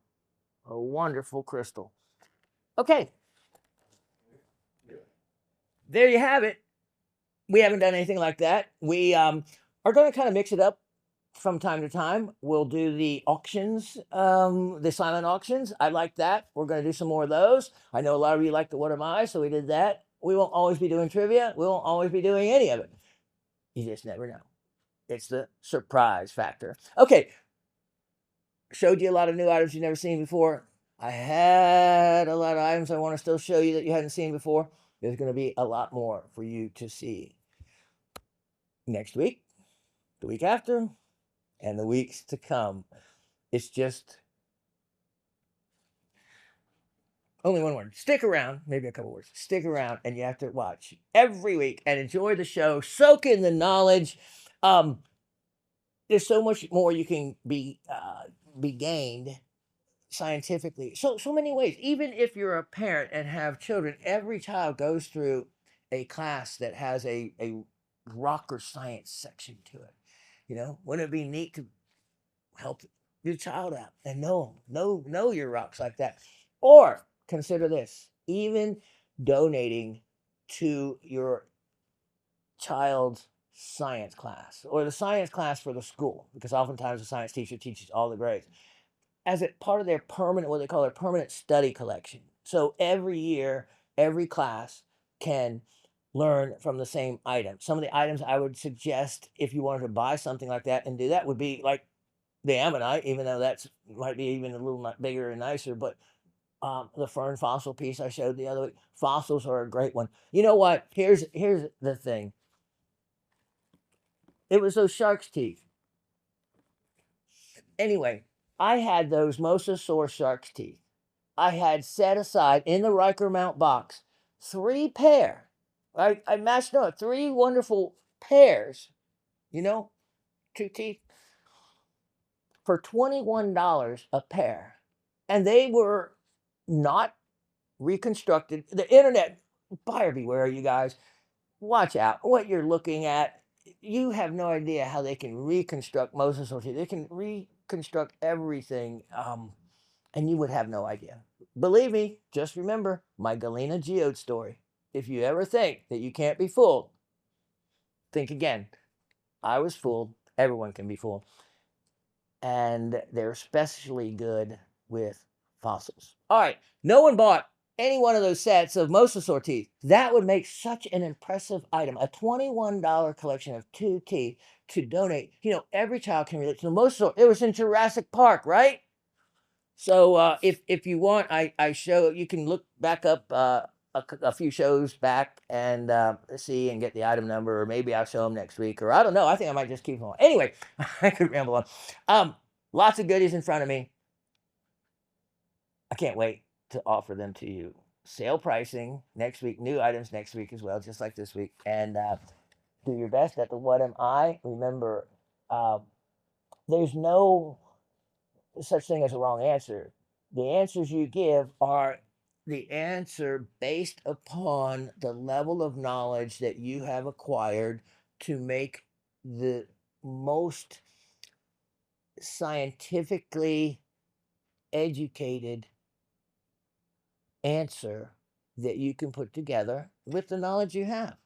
crystal. Okay. There you have it. We haven't done anything like that. We are going to kind of mix it up from time to time. We'll do the auctions, the silent auctions. I like that. We're going to do some more of those. I know a lot of you like the What Am I, so we did that. We won't always be doing trivia. We won't always be doing any of it. You just never know. It's the surprise factor. Okay, showed you a lot of new items you've never seen before. I had a lot of items I want to still show you that you hadn't seen before. There's going to be a lot more for you to see next week, the week after, and the weeks to come. It's just only one word. Stick around, maybe a couple words. Stick around, and you have to watch every week and enjoy the show. Soak in the knowledge. There's so much more you can be gained scientifically. So many ways. Even if you're a parent and have children, every child goes through a class that has a rock or science section to it. You know, wouldn't it be neat to help your child out and know your rocks like that? Or consider this, even donating to your child's science class or the science class for the school, because oftentimes the science teacher teaches all the grades as a part of their permanent, what they call their permanent study collection. So every year, every class can learn from the same item. Some of the items I would suggest if you wanted to buy something like that and do that would be like the ammonite, even though that's might be even a little bigger and nicer, but the fern fossil piece I showed the other week, fossils are a great one. You know what? Here's the thing. It was those shark's teeth. Anyway, I had those mosasaur shark's teeth. I had set aside in the Riker Mount box 3 pair. I matched up 3 wonderful pairs, you know, 2 teeth for $21 a pair. And they were not reconstructed. The internet, buyer beware, you guys. Watch out what you're looking at. You have no idea how they can reconstruct mosasaur teeth. They can reconstruct everything, and you would have no idea. Believe me, just remember my Galena geode story. If you ever think that you can't be fooled, think again. I was fooled. Everyone can be fooled. And they're especially good with fossils. All right, no one bought any one of those sets of mosasaur teeth. That would make such an impressive item. A $21 collection of 2 teeth to donate. You know, every child can relate to the mosasaur. It was in Jurassic Park, right? So if you want, I show, you can look back up a few shows back and see and get the item number, or maybe I'll show them next week, or I don't know. I think I might just keep them on. Anyway, I could ramble on. Lots of goodies in front of me. I can't wait to offer them to you. Sale pricing next week, new items next week as well, just like this week. And do your best at the what am I. Remember, there's no such thing as a wrong answer. The answers you give are the answer based upon the level of knowledge that you have acquired to make the most scientifically educated answer that you can put together with the knowledge you have.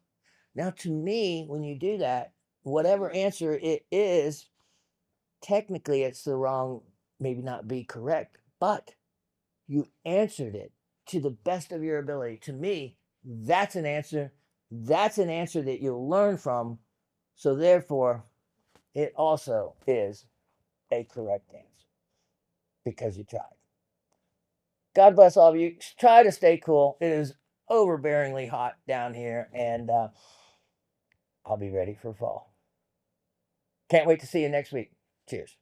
Now, to me, when you do that, whatever answer it is, technically it's the wrong, maybe not be correct, but you answered it to the best of your ability. To me, that's an answer. That's an answer that you'll learn from. So therefore, it also is a correct answer because you tried. God bless all of you. Try to stay cool. It is overbearingly hot down here, and I'll be ready for fall. Can't wait to see you next week. Cheers.